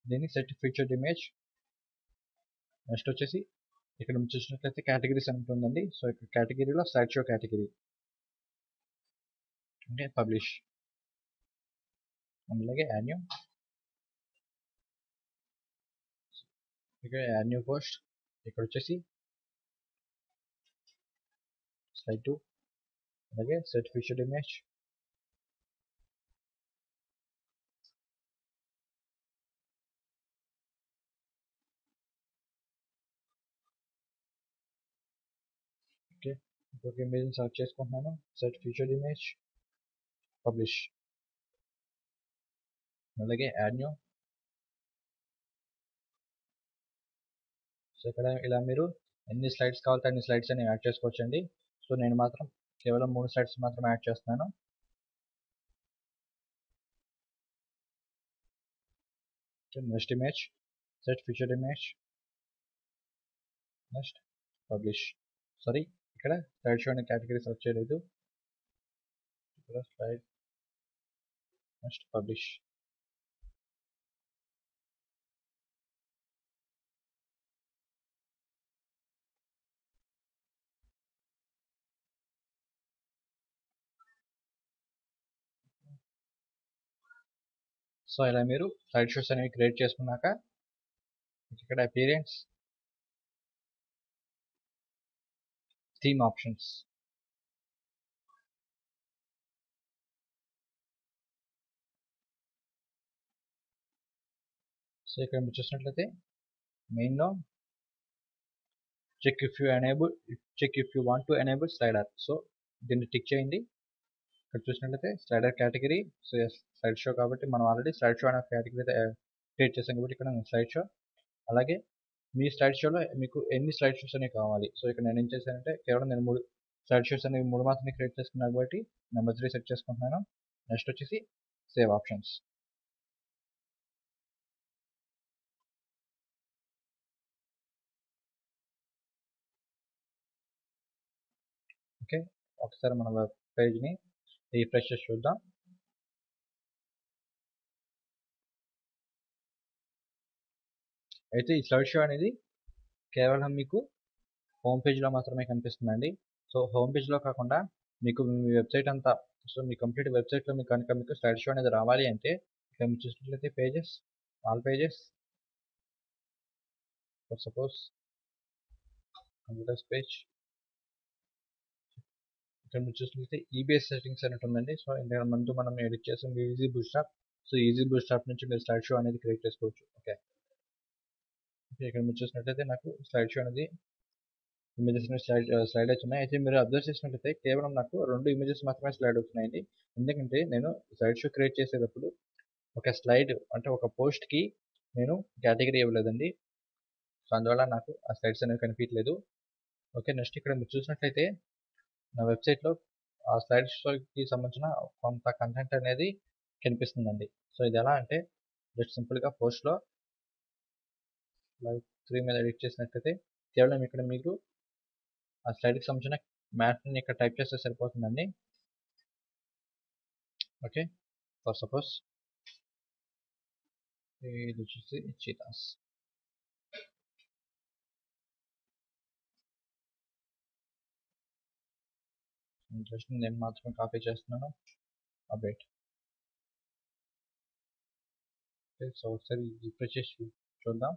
దీన్ని సెట్ ఫీచర్డ్ ఇమేజ్. నెక్స్ట్ వచ్చేసి ఇక్కడ మీరు చూసినట్లయితే కేటగిరీస్ అని ఉంటుందండి. సో ఇక్కడ కేటగిరీలో స్లైడ్ షో కేటగిరీ అంటే పబ్లిష్, అలాగే యాడ్ న్యూ. ఇక్కడ యాడ్ న్యూ పోస్ట్. ఇక్కడ వచ్చేసి స్లైడ్ 2, అలాగే సెట్ ఫీచర్డ్ ఇమేజ్. ఓకే, ఇంకొక ఇమేజ్ని సెలెక్ట్ చేసుకుంటున్నాను, సెట్ ఫీచర్డ్ ఇమేజ్, పబ్లిష్. అలాగే యాడ్ న్యూ. సో ఇక్కడ ఇలా మీరు ఎన్ని స్లైడ్స్ కావాలంటే అన్ని స్లైడ్స్ అని యాడ్ చేసుకోవచ్చండి. సో నేను మాత్రం కేవలం 3 స్లైడ్స్ మాత్రం యాడ్ చేస్తున్నాను. Next image, set feature image, next publish. Sorry, ఇక్కడ స్లైడ్ షో అనే కేటగిరీ సెలెక్ట్ చేయలేదు. ఇక్కడ స్లైడ్, నెక్స్ట్ పబ్లిష్. సో ఇలా మీరు స్లైడ్ షోస్ అనేవి క్రియేట్ చేసుకున్నాక ఇక్కడ అపియరెన్స్, థీమ్ ఆప్షన్స్, సో ఇక్కడ మీరు చూసినట్లయితే మెయిన్లో check if you want to enable slider. So దీన్ని టిక్ చేయండి. ఇక్కడ చూసినట్లయితే slider category. So yes, slideshow కాబట్టి మనం ఆల్రెడీ స్లైడ్ షో అనే కేటగిరీ క్రియేట్ చేసాం కాబట్టి ఇక్కడ స్లైడ్ షో. అలాగే మీ స్లైడ్ షోలో మీకు ఎన్ని స్లైడ్ షోస్ అనేవి కావాలి. సో ఇక్కడ నేను ఏం చేశానంటే కేవలం నేను 3 స్లైడ్ షోస్ అనేవి 3 మాత్రమే క్రియేట్ చేసుకున్నాను కాబట్టి నెంబర్ 3 సెట్ చేసుకుంటున్నాను. నెక్స్ట్ వచ్చేసి సేవ్ ఆప్షన్స్. ఓకే, ఒకసారి మన వెబ్ పేజ్ని రీఫ్రెష్ చేసి చూద్దాం. అయితే ఈ స్లైడ్ షో అనేది కేవలం మీకు హోమ్ పేజ్లో మాత్రమే కనిపిస్తుందండి. సో హోమ్ పేజ్లో కాకుండా మీకు మీ వెబ్సైట్ అంతా, సో మీ కంప్లీట్ వెబ్సైట్లో మీకు కనుక మీకు స్లైడ్ షో అనేది రావాలి అంటే ఇక్కడ మీరు చూసినట్లయితే pages, all pages, for suppose computers page, ఇక్కడ మీరు చూసినట్లయితే ఈబీఎస్ సెట్టింగ్స్ అనేది ఉందండి. సో ఇందులో ముందు మనం ఎడిట్ చేసాం easy bootstrap. So easy bootstrap నుంచి మీరు స్లైడ్ షో అనేది క్రియేట్ చేసుకోవచ్చు. ఓకే, ఇక్కడ మీరు చూసినట్లయితే నాకు స్లైడ్ షో అనేది ఇమేజెస్ స్లైడ్ ఉన్నాయి. అయితే మీరు అబ్జర్వ్ చేసినట్లయితే కేవలం నాకు 2 ఇమేజెస్ మాత్రమే స్లైడ్ అవుతున్నాయండి. ఎందుకంటే నేను స్లైడ్ షో క్రియేట్ చేసేటప్పుడు ఒక స్లైడ్ అంటే ఒక పోస్ట్కి నేను కేటగిరీ ఇవ్వలేదండి. సో అందువల్ల నాకు ఆ స్లైడ్స్ అనేవి కనిపించలేదు. ఓకే, నెక్స్ట్ ఇక్కడ మీరు చూసినట్లయితే నా వెబ్సైట్లో ఆ స్లైడ్ షోకి సంబంధించిన కొంత కంటెంట్ అనేది కనిపిస్తుందండి. సో ఇది ఎలా అంటే జస్ట్ సింపుల్గా పోస్ట్లో లైక్ 3 మీద ఎడిట్ చేసినట్లయితే కేవలం ఇక్కడ మీకు ఆ స్లైడ్కి సంబంధించిన మ్యాథ్ని ఇక్కడ టైప్ చేస్తే సరిపోతుందండి. ఓకే, ఫర్ సపోజ్ ఇది వచ్చేసి చీతాస్. జస్ట్ నేను మాత్రమే కాపీ చేస్తున్నాను. అప్డేట్. ఓకే, సో ఒకసారి రిఫ్రెష్ చేసి చూద్దాం.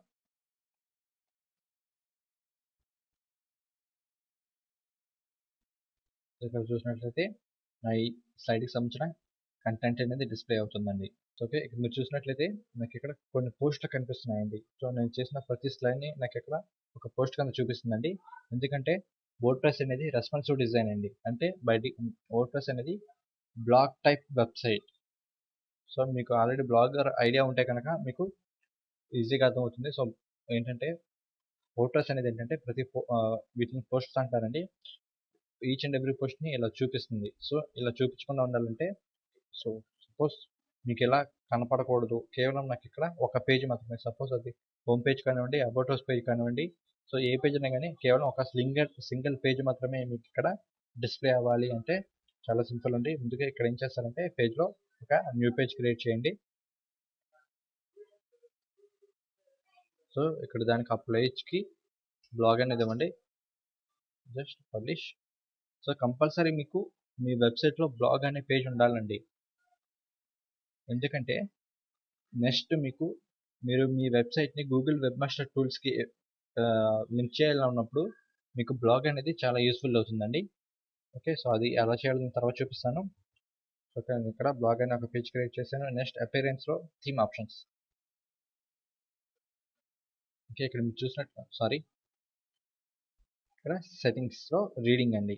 ఇక్కడ చూసినట్లయితే నా ఈ స్లైడ్కి సంబంధించిన కంటెంట్ అనేది డిస్ప్లే అవుతుందండి. ఓకే, ఇక్కడ మీరు చూసినట్లయితే నాకు ఇక్కడ కొన్ని పోస్టులు కనిపిస్తున్నాయండి. సో నేను చేసిన ప్రతి స్లైడ్ని నాకు ఇక్కడ ఒక పోస్ట్ కింద చూపిస్తుందండి. ఎందుకంటే వర్డ్ప్రెస్ అనేది రెస్పాన్సివ్ డిజైన్ అండి. అంటే వర్డ్ప్రెస్ అనేది బ్లాగ్ టైప్ వెబ్సైట్. సో మీకు ఆల్రెడీ బ్లాగర్ ఐడియా ఉంటే కనుక మీకు ఈజీగా అర్థమవుతుంది. సో ఏంటంటే వర్డ్ప్రెస్ అనేది ఏంటంటే వీటిని పోస్ట్స్ అంటారండి. ఈచ్ అండ్ ఎవ్రీ పోస్ట్ని ఇలా చూపిస్తుంది. సో ఇలా చూపించకుండా ఉండాలంటే, సో సపోజ్ మీకు ఇలా కనపడకూడదు, కేవలం నాకు ఇక్కడ ఒక పేజ్ మాత్రమే, సపోజ్ అది హోమ్ పేజ్ కానివ్వండి, అబౌట్ హౌస్ పేజ్ కానివ్వండి, సో ఏ పేజ్ అయినా కానీ కేవలం ఒక సింగిల్ పేజ్ మాత్రమే మీకు ఇక్కడ డిస్ప్లే అవ్వాలి అంటే చాలా సింపుల్ అండి. ముందుగా ఇక్కడ ఏం చేస్తారంటే పేజ్లో ఒక న్యూ పేజ్ క్రియేట్ చేయండి. సో ఇక్కడ దానికి ఆ పేజ్కి బ్లాగ్ అనేది ఇవ్వండి. Just publish. సో కంపల్సరీ మీకు మీ వెబ్సైట్లో బ్లాగ్ అనే పేజ్ ఉండాలండి. ఎందుకంటే నెక్స్ట్ మీరు మీ వెబ్సైట్ని గూగుల్ వెబ్ మాస్టర్ టూల్స్కి లింక్ చేయాలన్నప్పుడు మీకు బ్లాగ్ అనేది చాలా యూస్ఫుల్ అవుతుందండి. ఓకే, సో అది ఎలా చేయాలని తర్వాత చూపిస్తాను. సో ఇక్కడ బ్లాగ్ అనే ఒక పేజ్ క్రియేట్ చేశాను. నెక్స్ట్ అపియరెన్స్లో థీమ్ ఆప్షన్స్. ఓకే, ఇక్కడ మీరు చూసినట్టు ఇక్కడ సెట్టింగ్స్లో రీడింగ్ అండి.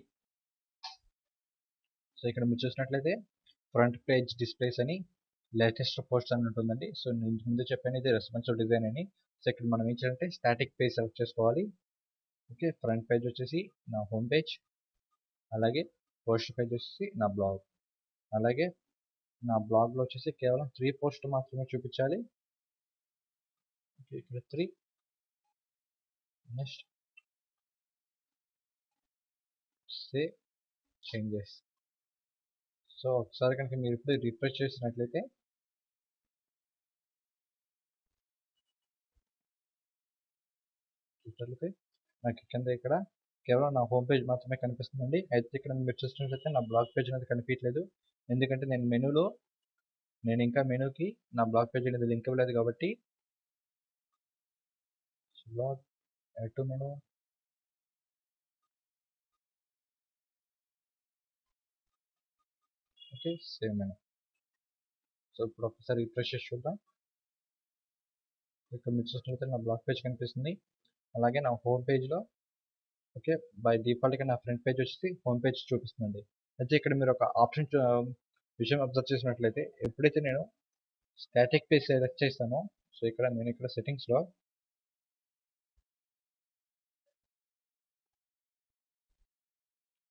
సో ఇక్కడ మీరు చూసినట్లయితే ఫ్రంట్ పేజ్ డిస్ప్లేస్ అని, లేటెస్ట్ పోస్ట్ అని ఉంటుందండి. సో నేను ముందు చెప్పాను ఇది రెస్పాన్సివ్ డిజైన్ అని. సో ఇక్కడ మనం ఏం చేయాలంటే స్టాటిక్ పేజ్ సెలెక్ట్ చేసుకోవాలి. ఓకే, ఫ్రంట్ పేజ్ వచ్చేసి నా హోమ్ పేజ్, అలాగే పోస్ట్ పేజ్ వచ్చేసి నా బ్లాగ్, అలాగే నా బ్లాగ్లో వచ్చేసి కేవలం 3 పోస్ట్ మాత్రమే చూపించాలి. ఓకే, ఇక్కడ 3. Next save changes. సో ఒకసారి కనుక మీరు ఇప్పుడు రిఫ్రెష్ చేసినట్లయితే నాకు కింద ఇక్కడ కేవలం నా హోమ్ పేజ్ మాత్రమే కనిపిస్తుందండి. అయితే ఇక్కడ మీరు చూసినట్లయితే నా బ్లాగ్ పేజ్ అనేది కనిపించలేదు. ఎందుకంటే నేను ఇంకా మెనూకి నా బ్లాగ్ పేజ్ అనేది లింక్ ఇవ్వలేదు కాబట్టి. Blog add to menu. Okay, save menu. So ఇప్పుడు ఒకసారి రిఫ్రెష్ చేసి చూద్దాం. ఇక్కడ మీరు చూసినట్లయితే నా బ్లాగ్ పేజ్ కనిపిస్తుంది, అలాగే నా హోమ్ పేజ్లో ఓకే బై డిఫాల్ట్గా నా ఫ్రంట్ పేజ్ వచ్చేసి హోమ్ పేజ్ చూపిస్తుందండి. అయితే ఇక్కడ మీరు ఒక ఆప్షన్ విషయం అబ్జర్వ్ చేసినట్లయితే ఎప్పుడైతే నేను స్టాటిక్ పేజ్ సెలెక్ట్ చేస్తానో, సో నేను ఇక్కడ సెట్టింగ్స్లో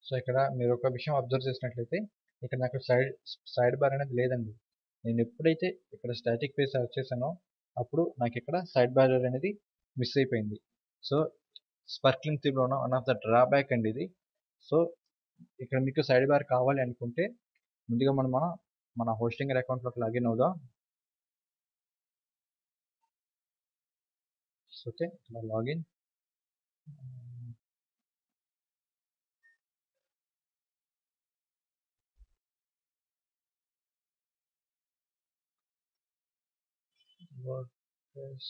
సో ఇక్కడ మీరు ఒక విషయం అబ్జర్వ్ చేసినట్లయితే ఇక్కడ నాకు సైడ్ బార్ అనేది లేదండి. నేను ఎప్పుడైతే ఇక్కడ స్టాటిక్ పేజ్ సెలెక్ట్ చేశానో అప్పుడు నాకు ఇక్కడ సైడ్ బార్ అనేది మిస్ అయిపోయింది. సో స్పార్క్లింగ్ థీమ్లో ఉన్న వన్ ఆఫ్ ద డ్రాబ్యాక్ అండి ఇది. సో ఇక్కడ మీకు సైడ్ బార్ కావాలి అనుకుంటే ముందుగా మన హోస్టింగ్ అకౌంట్లోకి లాగిన్ అవుదాం. ఓకే, ఇక్కడ లాగిన్. WordPress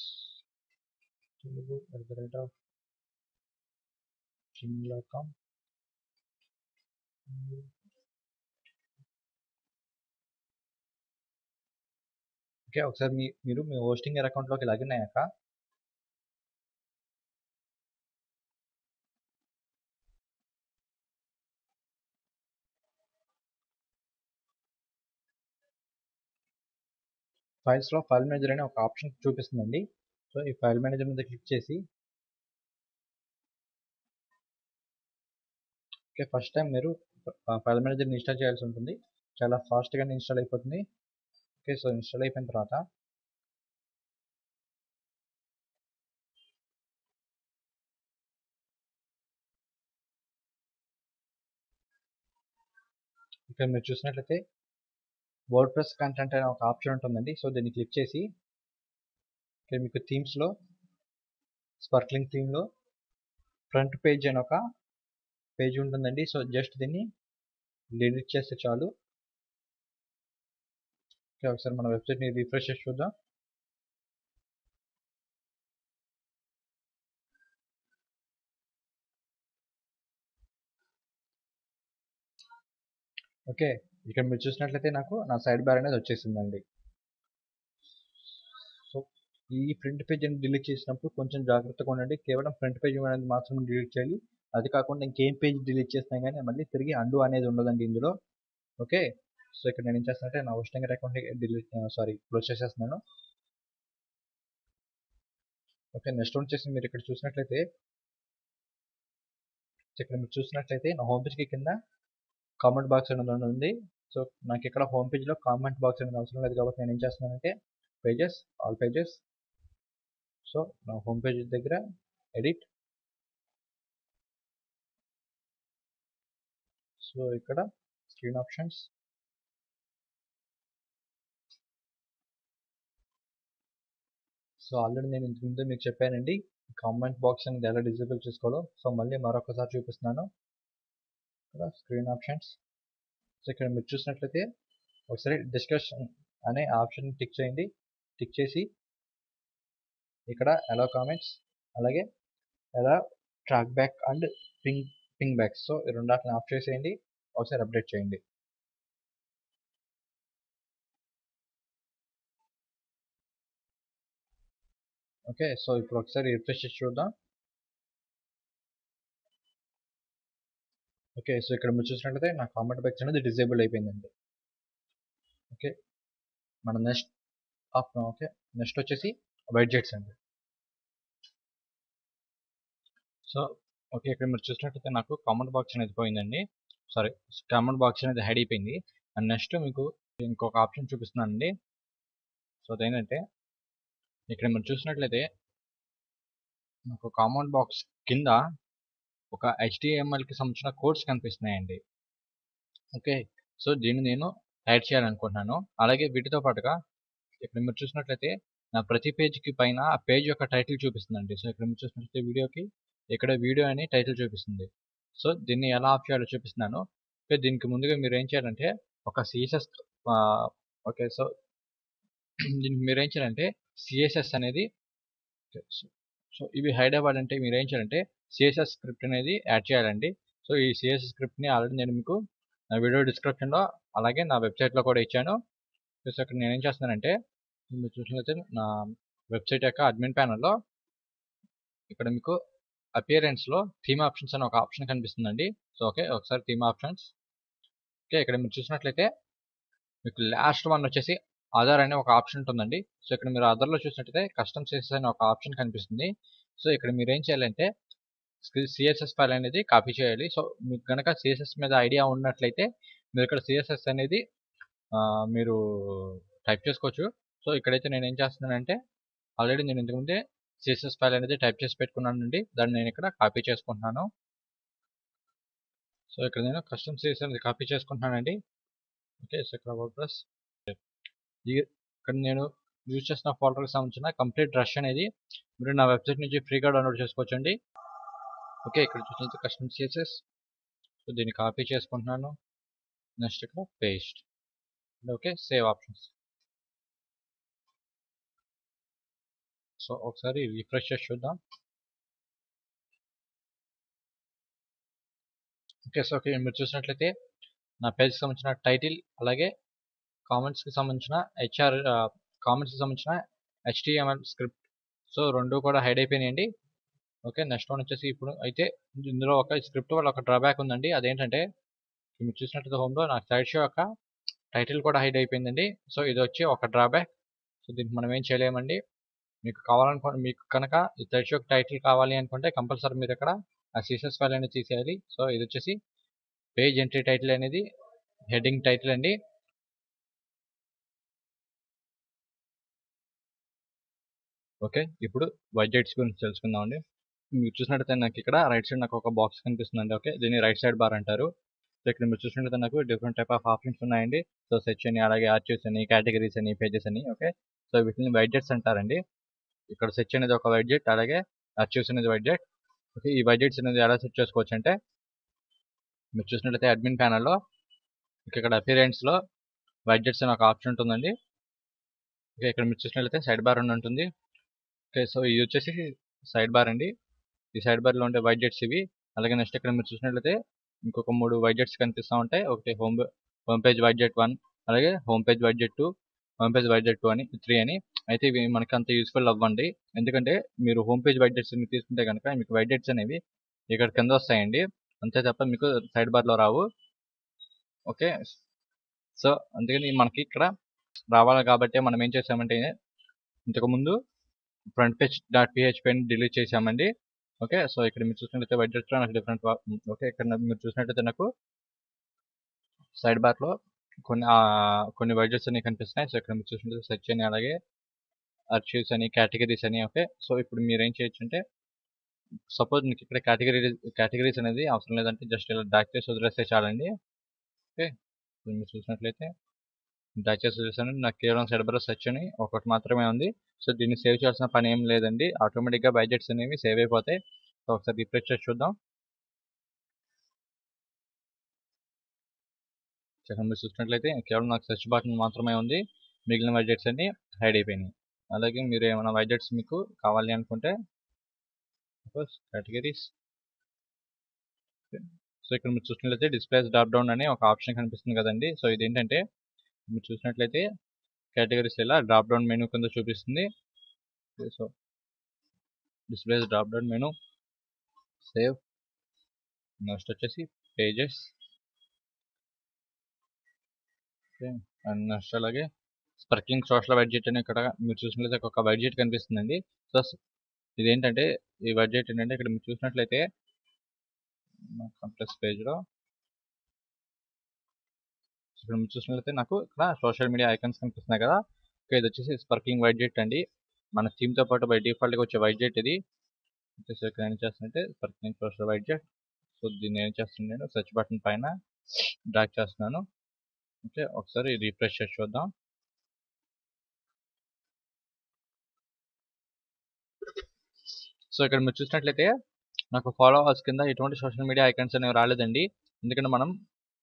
telugu@gmail.com. ఓకే, ఒకసారి మీరు మీ హోస్టింగ్ అకౌంట్లోకి లాగిన్ అయ్యాక ఫైల్స్లో ఫైల్ మేనేజర్ అనే ఒక ఆప్షన్ చూపిస్తుందండి. సో ఈ ఫైల్ మేనేజర్ మీద క్లిక్ చేసి ఓకే ఫస్ట్ టైం మీరు ఫైల్ మేనేజర్ని ఇన్స్టాల్ చేయాల్సి ఉంటుంది. చాలా ఫాస్ట్గానే ఇన్స్టాల్ అయిపోతుంది. ఓకే, సో ఇన్స్టాల్ అయిపోయిన తర్వాత ఇక్కడ మీరు చూసినట్లయితే వర్డ్ప్రెస్ కంటెంట్ అనే ఒక ఆప్షన్ ఉంటుందండి. సో దీన్ని క్లిక్ చేసి ఇక్కడ మీకు థీమ్స్లో స్పార్క్లింగ్ థీమ్లో ఫ్రంట్ పేజ్ అని ఒక పేజ్ ఉంటుందండి. సో జస్ట్ దీన్ని డిలీట్ చేస్తే చాలు. ఓకే, ఒకసారి మన వెబ్సైట్ని రిఫ్రెష్ చేసి చూద్దాం. ఓకే, ఇక్కడ మీరు చూసినట్లయితే నాకు నా సైడ్ బార్ అనేది వచ్చేసిందండి. సో ఈ ఫ్రంట్ పేజ్ అని డిలీట్ చేసినప్పుడు కొంచెం జాగ్రత్తగా ఉండండి. కేవలం ఫ్రంట్ పేజ్ అనేది మాత్రమే డిలీట్ చేయాలి. అది కాకుండా ఇంకేం పేజ్ డిలీట్ చేసినా కానీ మళ్ళీ తిరిగి అండు అనేది ఉండదండి ఇందులో. ఓకే, సో ఇక్కడ నేను ఏం చేస్తానంటే నా హోస్టింగ్ అకౌంట్ క్లోజ్ చేసేస్తున్నాను. ఓకే, నెక్స్ట్ వచ్చేసి మీరు ఇక్కడ చూసినట్లయితే నా హోమ్ పేజ్కి కింద కామెంట్ బాక్స్ అనేది ఉంది. సో నాకు ఇక్కడ హోమ్ పేజ్లో కామెంట్ బాక్స్ అనేది అవసరం లేదు కాబట్టి నేను ఏం చేస్తున్నానంటే పేజెస్, ఆల్ పేజెస్. సో నా హోమ్ పేజ్ దగ్గర ఎడిట్. సో ఇక్కడ స్క్రీన్ ఆప్షన్స్. సో ఆల్రెడీ నేను ఇంతకుముందే మీకు చెప్పానండి కామెంట్ బాక్స్ అనేది ఎలా డిజేబుల్ చేసుకోవాలో. సో మళ్ళీ మరొకసారి చూపిస్తున్నాను. ఇక్కడ స్క్రీన్ ఆప్షన్స్. సో ఇక్కడ మీరు చూసినట్లయితే ఒకసారి డిస్కషన్ అనే ఆప్షన్ టిక్ చేయండి. టిక్ చేసి ఇక్కడ అలౌ కామెంట్స్, అలాగే allow track back and ping back. So ఈ రెండాటిని ఆఫ్ చేసేయండి. ఒకసారి అప్డేట్ చేయండి. ఓకే, సో ఇప్పుడు ఒకసారి రిఫ్రెష్ చేసి చూద్దాం. ఓకే, సో ఇక్కడ మీరు చూసినట్లయితే నా కామెంట్ బాక్స్ అనేది డిజేబుల్ అయిపోయిందండి. ఓకే, మన నెక్స్ట్ ఓకే, నెక్స్ట్ వచ్చేసి బడ్జెట్స్ అండి. సో ఓకే, ఇక్కడ మీరు చూసినట్లయితే నాకు కామెంట్ బాక్స్ అనేది పోయిందండి. సారీ, కామెంట్ బాక్స్ అనేది హైడ్ అయిపోయింది. అండ్ నెక్స్ట్ మీకు ఇంకొక ఆప్షన్ చూపిస్తున్నానండి. సో అదేంటంటే ఇక్కడ మీరు చూసినట్లయితే నాకు కామెంట్ బాక్స్ కింద ఒక HTMLకి సంబంధించిన కోడ్స్ కనిపిస్తున్నాయండి. ఓకే, సో దీన్ని నేను యాడ్ చేయాలనుకుంటున్నాను. అలాగే వీటితో పాటుగా ఇక్కడ మీరు చూసినట్లయితే నా ప్రతి పేజ్కి పైన ఆ పేజ్ యొక్క టైటిల్ చూపిస్తుందండి. సో ఇక్కడ మీరు చూసినట్లయితే వీడియోకి ఇక్కడ వీడియో అని టైటిల్ చూపిస్తుంది. సో దీన్ని ఎలా ఆఫ్ చేయాలో చూపిస్తున్నాను. ఓకే, దీనికి ముందుగా మీరు ఏం చేయాలంటే ఒక CSS ఓకే, సో దీనికి మీరు ఏం చేయాలంటే CSS అనేది, సో ఇవి హైడ్ అవ్వాలంటే మీరు ఏం చేయాలంటే CSS స్క్రిప్ట్ అనేది యాడ్ చేయాలండి. సో ఈ CSS స్క్రిప్ట్ని ఆల్రెడీ నేను మీకు నా వీడియో డిస్క్రిప్షన్లో అలాగే నా వెబ్సైట్లో కూడా ఇచ్చాను. సో ఇక్కడ నేను ఏం చేస్తున్నానంటే మీరు చూసినట్లయితే నా వెబ్సైట్ యొక్క అడ్మిన్ ప్యానల్లో ఇక్కడ మీకు అపియరెన్స్లో థీమ్ ఆప్షన్స్ అని ఒక ఆప్షన్ కనిపిస్తుందండి. సో ఓకే, ఒకసారి థీమ్ ఆప్షన్స్. ఓకే, ఇక్కడ మీరు చూసినట్లయితే మీకు లాస్ట్ వన్ వచ్చేసి ఆధార్ అనే ఒక ఆప్షన్ ఉంటుందండి. సో ఇక్కడ మీరు ఆధార్లో చూసినట్లయితే కస్టమ్ CSS అనే ఒక ఆప్షన్ కనిపిస్తుంది. సో ఇక్కడ మీరు ఏం చేయాలంటే CSS ఫైల్ అనేది కాపీ చేయాలి. సో మీకు కనుక CSS మీద ఐడియా ఉన్నట్లయితే మీరు ఇక్కడ CSS అనేది మీరు టైప్ చేసుకోవచ్చు. సో ఇక్కడైతే నేను ఏం చేస్తున్నానంటే ఆల్రెడీ నేను ఇంతకుముందే CSS ఫైల్ అనేది టైప్ చేసి పెట్టుకున్నానండి. దాన్ని నేను ఇక్కడ కాపీ చేసుకుంటున్నాను. సో ఇక్కడ నేను కస్టమ్ CSS అనేది కాపీ చేసుకుంటున్నానండి. ఓకే, సో ఇక్కడ వర్డ్ప్రెస్ ఇక్కడ నేను యూజ్ చేసిన ఫోల్డర్కి సంబంధించిన కంప్లీట్ రష్ అనేది మీరు నా వెబ్సైట్ నుంచి ఫ్రీగా డౌన్లోడ్ చేసుకోవచ్చు అండి. ఓకే, ఇక్కడ చూసినట్టు కస్టమ్ CSS, సో దీన్ని కాపీ చేసుకుంటున్నాను. నెక్స్ట్ ఇక్కడ paste. Okay, save options. So ఒకసారి రిఫ్రెష్ చేసి చూద్దాం. ఓకే, సో ఓకే, మీరు చూసినట్లయితే నా పేజ్కి సంబంధించిన టైటిల్ అలాగే కామెంట్స్కి సంబంధించిన కామెంట్స్కి సంబంధించిన HTML స్క్రిప్ట్, సో రెండు కూడా హైడ్ అయిపోయినాయండి. ఓకే, నెక్స్ట్ వన్ వచ్చేసి ఇప్పుడు అయితే ఇందులో ఒక స్క్రిప్ట్ వల్ల ఒక డ్రాబ్యాక్ ఉందండి. అదేంటంటే మీరు చూసినట్లయితే హోమ్లో నాకు సైడ్ షో యొక్క టైటిల్ కూడా హైడ్ అయిపోయిందండి. సో ఇది వచ్చి ఒక డ్రాబ్యాక్. సో దీనికి మనం ఏం చేయలేమండి. మీకు కావాలనుకోండి, మీకు కనుక ఈ సైడ్ షోకి టైటిల్ కావాలి అనుకుంటే కంపల్సరీ మీరు ఇక్కడ ఆ CSS ఫైల్ అనేది తీసేయాలి. సో ఇది వచ్చేసి పేజ్ ఎంట్రీ టైటిల్ అనేది హెడ్డింగ్ టైటిల్ అండి. ఓకే, ఇప్పుడు బడ్జెట్స్ గురించి తెలుసుకుందామండి. మీరు చూసినట్లయితే నాకు ఇక్కడ రైట్ సైడ్ నాకు ఒక బాక్స్ కనిపిస్తుందండి. ఓకే, దీన్ని రైట్ సైడ్ బార్ అంటారు. సో ఇక్కడ మీరు చూసినట్లయితే నాకు డిఫరెంట్ టైప్ ఆఫ్ ఆప్షన్స్ ఉన్నాయండి. సో సెర్చ్ అని, అలాగే ఆర్చివ్స్ అని, కేటగిరీస్ అని, పేజెస్ అని. ఓకే, సో వీటిని బడ్జెట్స్ అంటారండి. ఇక్కడ సెర్చ్ అనేది ఒక బడ్జెట్, అలాగే ఆర్చివ్స్ అనేది బడ్జెట్. ఓకే, ఈ బడ్జెట్స్ అనేది ఎలా సెర్చ్ చేసుకోవచ్చు అంటే మీరు చూసినట్లయితే అడ్మిన్ ప్యానల్లో ఇక్కడ అపియరెన్స్లో బడ్జెట్స్ అని ఒక ఆప్షన్ ఉంటుందండి. ఓకే, ఇక్కడ మీరు చూసినట్లయితే సైడ్ బార్ అని ఉంటుంది. ఓకే, సో ఇది వచ్చేసి సైడ్ బార్ అండి. ఈ సైడ్ బార్లో ఉండే బడ్జెట్స్ ఇవి. అలాగే నెక్స్ట్ ఇక్కడ మీరు చూసినట్లయితే ఇంకొక 3 బడ్జెట్స్ కనిపిస్తూ ఉంటాయి. ఒకటి హోమ్ పేజ్ బడ్జెట్ 1, అలాగే home page budget 2, home page budget 2 అని 3 అని. అయితే ఇవి మనకి అంత యూస్ఫుల్ అవ్వండి. ఎందుకంటే మీరు హోమ్ పేజ్ బడ్జెట్స్ తీసుకుంటే కనుక మీకు బడ్జెట్స్ అనేవి ఇక్కడ కింద వస్తాయండి. అంతే తప్ప మీకు సైడ్ బార్లో రావు. ఓకే, సో అందుకని మనకి ఇక్కడ రావాలి కాబట్టి మనం ఏం చేసామంటే ఇంతకుముందు ఫ్రంట్ పేజ్ .php అని డిలీట్ చేసామండి. ఓకే, సో ఇక్కడ మీరు చూసినట్లయితే బడ్జెట్లో నాకు డిఫరెంట్. ఓకే, ఇక్కడ మీరు చూసినట్లయితే నాకు సైడ్ బార్లో కొన్ని బడ్జెట్స్ అన్ని కనిపిస్తున్నాయి. సో ఇక్కడ మీరు చూసినట్లయితే సెర్చ్ అని, అలాగే ఆర్చివ్స్ అని, కేటగిరీస్ అని. ఓకే, సో ఇప్పుడు మీరు ఏం చేయొచ్చు అంటే సపోజ్ మీకు ఇక్కడ కేటగిరీస్ అనేది అవసరం లేదంటే జస్ట్ ఇలా డాక్ చేసి వదిలేస్తే చాలండి. ఓకే, మీరు చూసినట్లయితే డాక్ చేసి వదిలేసాను. నాకు కేవలం సైడ్ బార్లో సెర్చ్ అని ఒకటి మాత్రమే ఉంది. సో దీన్ని సేవ్ చేయాల్సిన పని ఏం లేదండి. ఆటోమేటిక్గా బడ్జెట్స్ అనేవి సేవ్ అయిపోతాయి. సో ఒకసారి రిఫ్రెష్ చేసి చూద్దాం. ఇక్కడ మీరు చూసినట్లయితే కేవలం నాకు సెర్చ్ బటన్ మాత్రమే ఉంది. మిగిలిన బడ్జెట్స్ అన్ని హైడ్ అయిపోయినాయి. అలాగే మీరు ఏమైనా బడ్జెట్స్ మీకు కావాలి అనుకుంటే కేటగిరీస్. సో ఇక్కడ మీరు చూసినట్లయితే డిస్ప్లేస్ డ్రాప్ డౌన్ అనే ఒక ఆప్షన్ కనిపిస్తుంది కదండి. సో ఇదేంటంటే మీరు చూసినట్లయితే కేటగిరీస్ ఇలా డ్రాప్ డౌన్ మెనూ కింద చూపిస్తుంది. So displays drop down menu, save, next వచ్చేసి పేజెస్. ఓకే, అండ్ నెక్స్ట్ అలాగే స్పార్క్లింగ్ సోషల్ బడ్జెట్ అని ఇక్కడ మీరు చూసినట్లయితే ఒక బడ్జెట్ కనిపిస్తుందండి. సో ఇదేంటంటే ఈ బడ్జెట్ ఏంటంటే ఇక్కడ మీరు చూసినట్లయితే కంప్లెక్స్ పేజ్లో ఇక్కడ మీరు చూసినట్లయితే నాకు ఇక్కడ సోషల్ మీడియా ఐకాన్స్ కనిపిస్తున్నాయి కదా. ఇది వచ్చేసి స్పార్క్లింగ్ బడ్జెట్ అండి. మన థీమ్తో పాటు బై డిఫాల్ట్గా వచ్చే బడ్జెట్ ఇది. సో ఇక్కడ ఏం చేస్తుందంటే స్పార్క్లింగ్ సోషల్ బడ్జెట్. సో దీన్ని ఏం చేస్తున్నాను, నేను సెర్చ్ బటన్ పైన డ్రాగ్ చేస్తున్నాను. ఓకే, ఒకసారి రీఫ్రెష్ చేసి చూద్దాం. సో ఇక్కడ మీరు చూసినట్లయితే నాకు ఫాలోవర్స్ కింద ఎటువంటి సోషల్ మీడియా ఐకాన్స్ అనేవి రాలేదండి. ఎందుకంటే మనం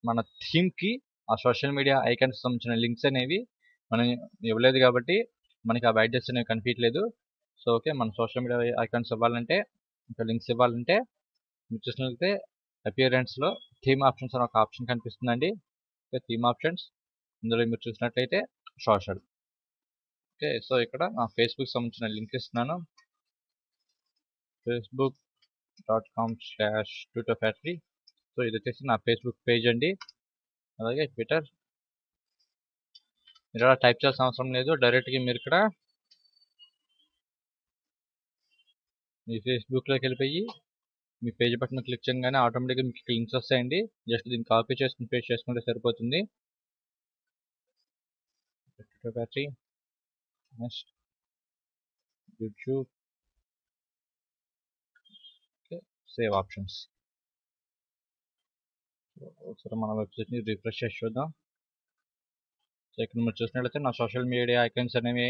మన థీమ్కి ఆ సోషల్ మీడియా ఐకాన్స్ సంబంధించిన లింక్స్ అనేవి మనం ఇవ్వలేదు కాబట్టి మనకి ఆ బడ్జెట్స్ అనేవి కనిపించలేదు. సో ఓకే, మన సోషల్ మీడియా ఐకాన్స్ ఇవ్వాలంటే ఇంకా లింక్స్ ఇవ్వాలంటే మీరు చూసినట్లయితే అపియరెన్స్లో థీమ్ ఆప్షన్స్ అని ఒక ఆప్షన్ కనిపిస్తుందండి. ఓకే, థీమ్ ఆప్షన్స్, ఇందులో మీరు చూసినట్లయితే సోషల్. ఓకే, సో ఇక్కడ నా ఫేస్బుక్ సంబంధించిన లింక్ ఇస్తున్నాను. facebook.com/tutorfactory. సో ఇది వచ్చేసి నా ఫేస్బుక్ పేజ్ అండి. అలాగే ట్విట్టర్, మీరు ఇలా టైప్ చేయాల్సిన అవసరం లేదు. డైరెక్ట్గా మీరు ఇక్కడ మీ ఫేస్బుక్లోకి వెళ్ళిపోయి మీ పేజ్ బటన్ క్లిక్ చేయగానే ఆటోమేటిక్గా మీకు లింక్స్ వస్తాయండి. జస్ట్ దీన్ని కాపీ చేసుకుని పేస్ట్ చేసుకుంటే సరిపోతుంది. Twitter factory, next YouTube, okay, save options. ఒకసారి మన వెబ్సైట్ని రిఫ్రెష్ చేసి చూద్దాం. సో ఇక్కడ మీరు చూసినట్లయితే నా సోషల్ మీడియా ఐకాన్స్ అనేవి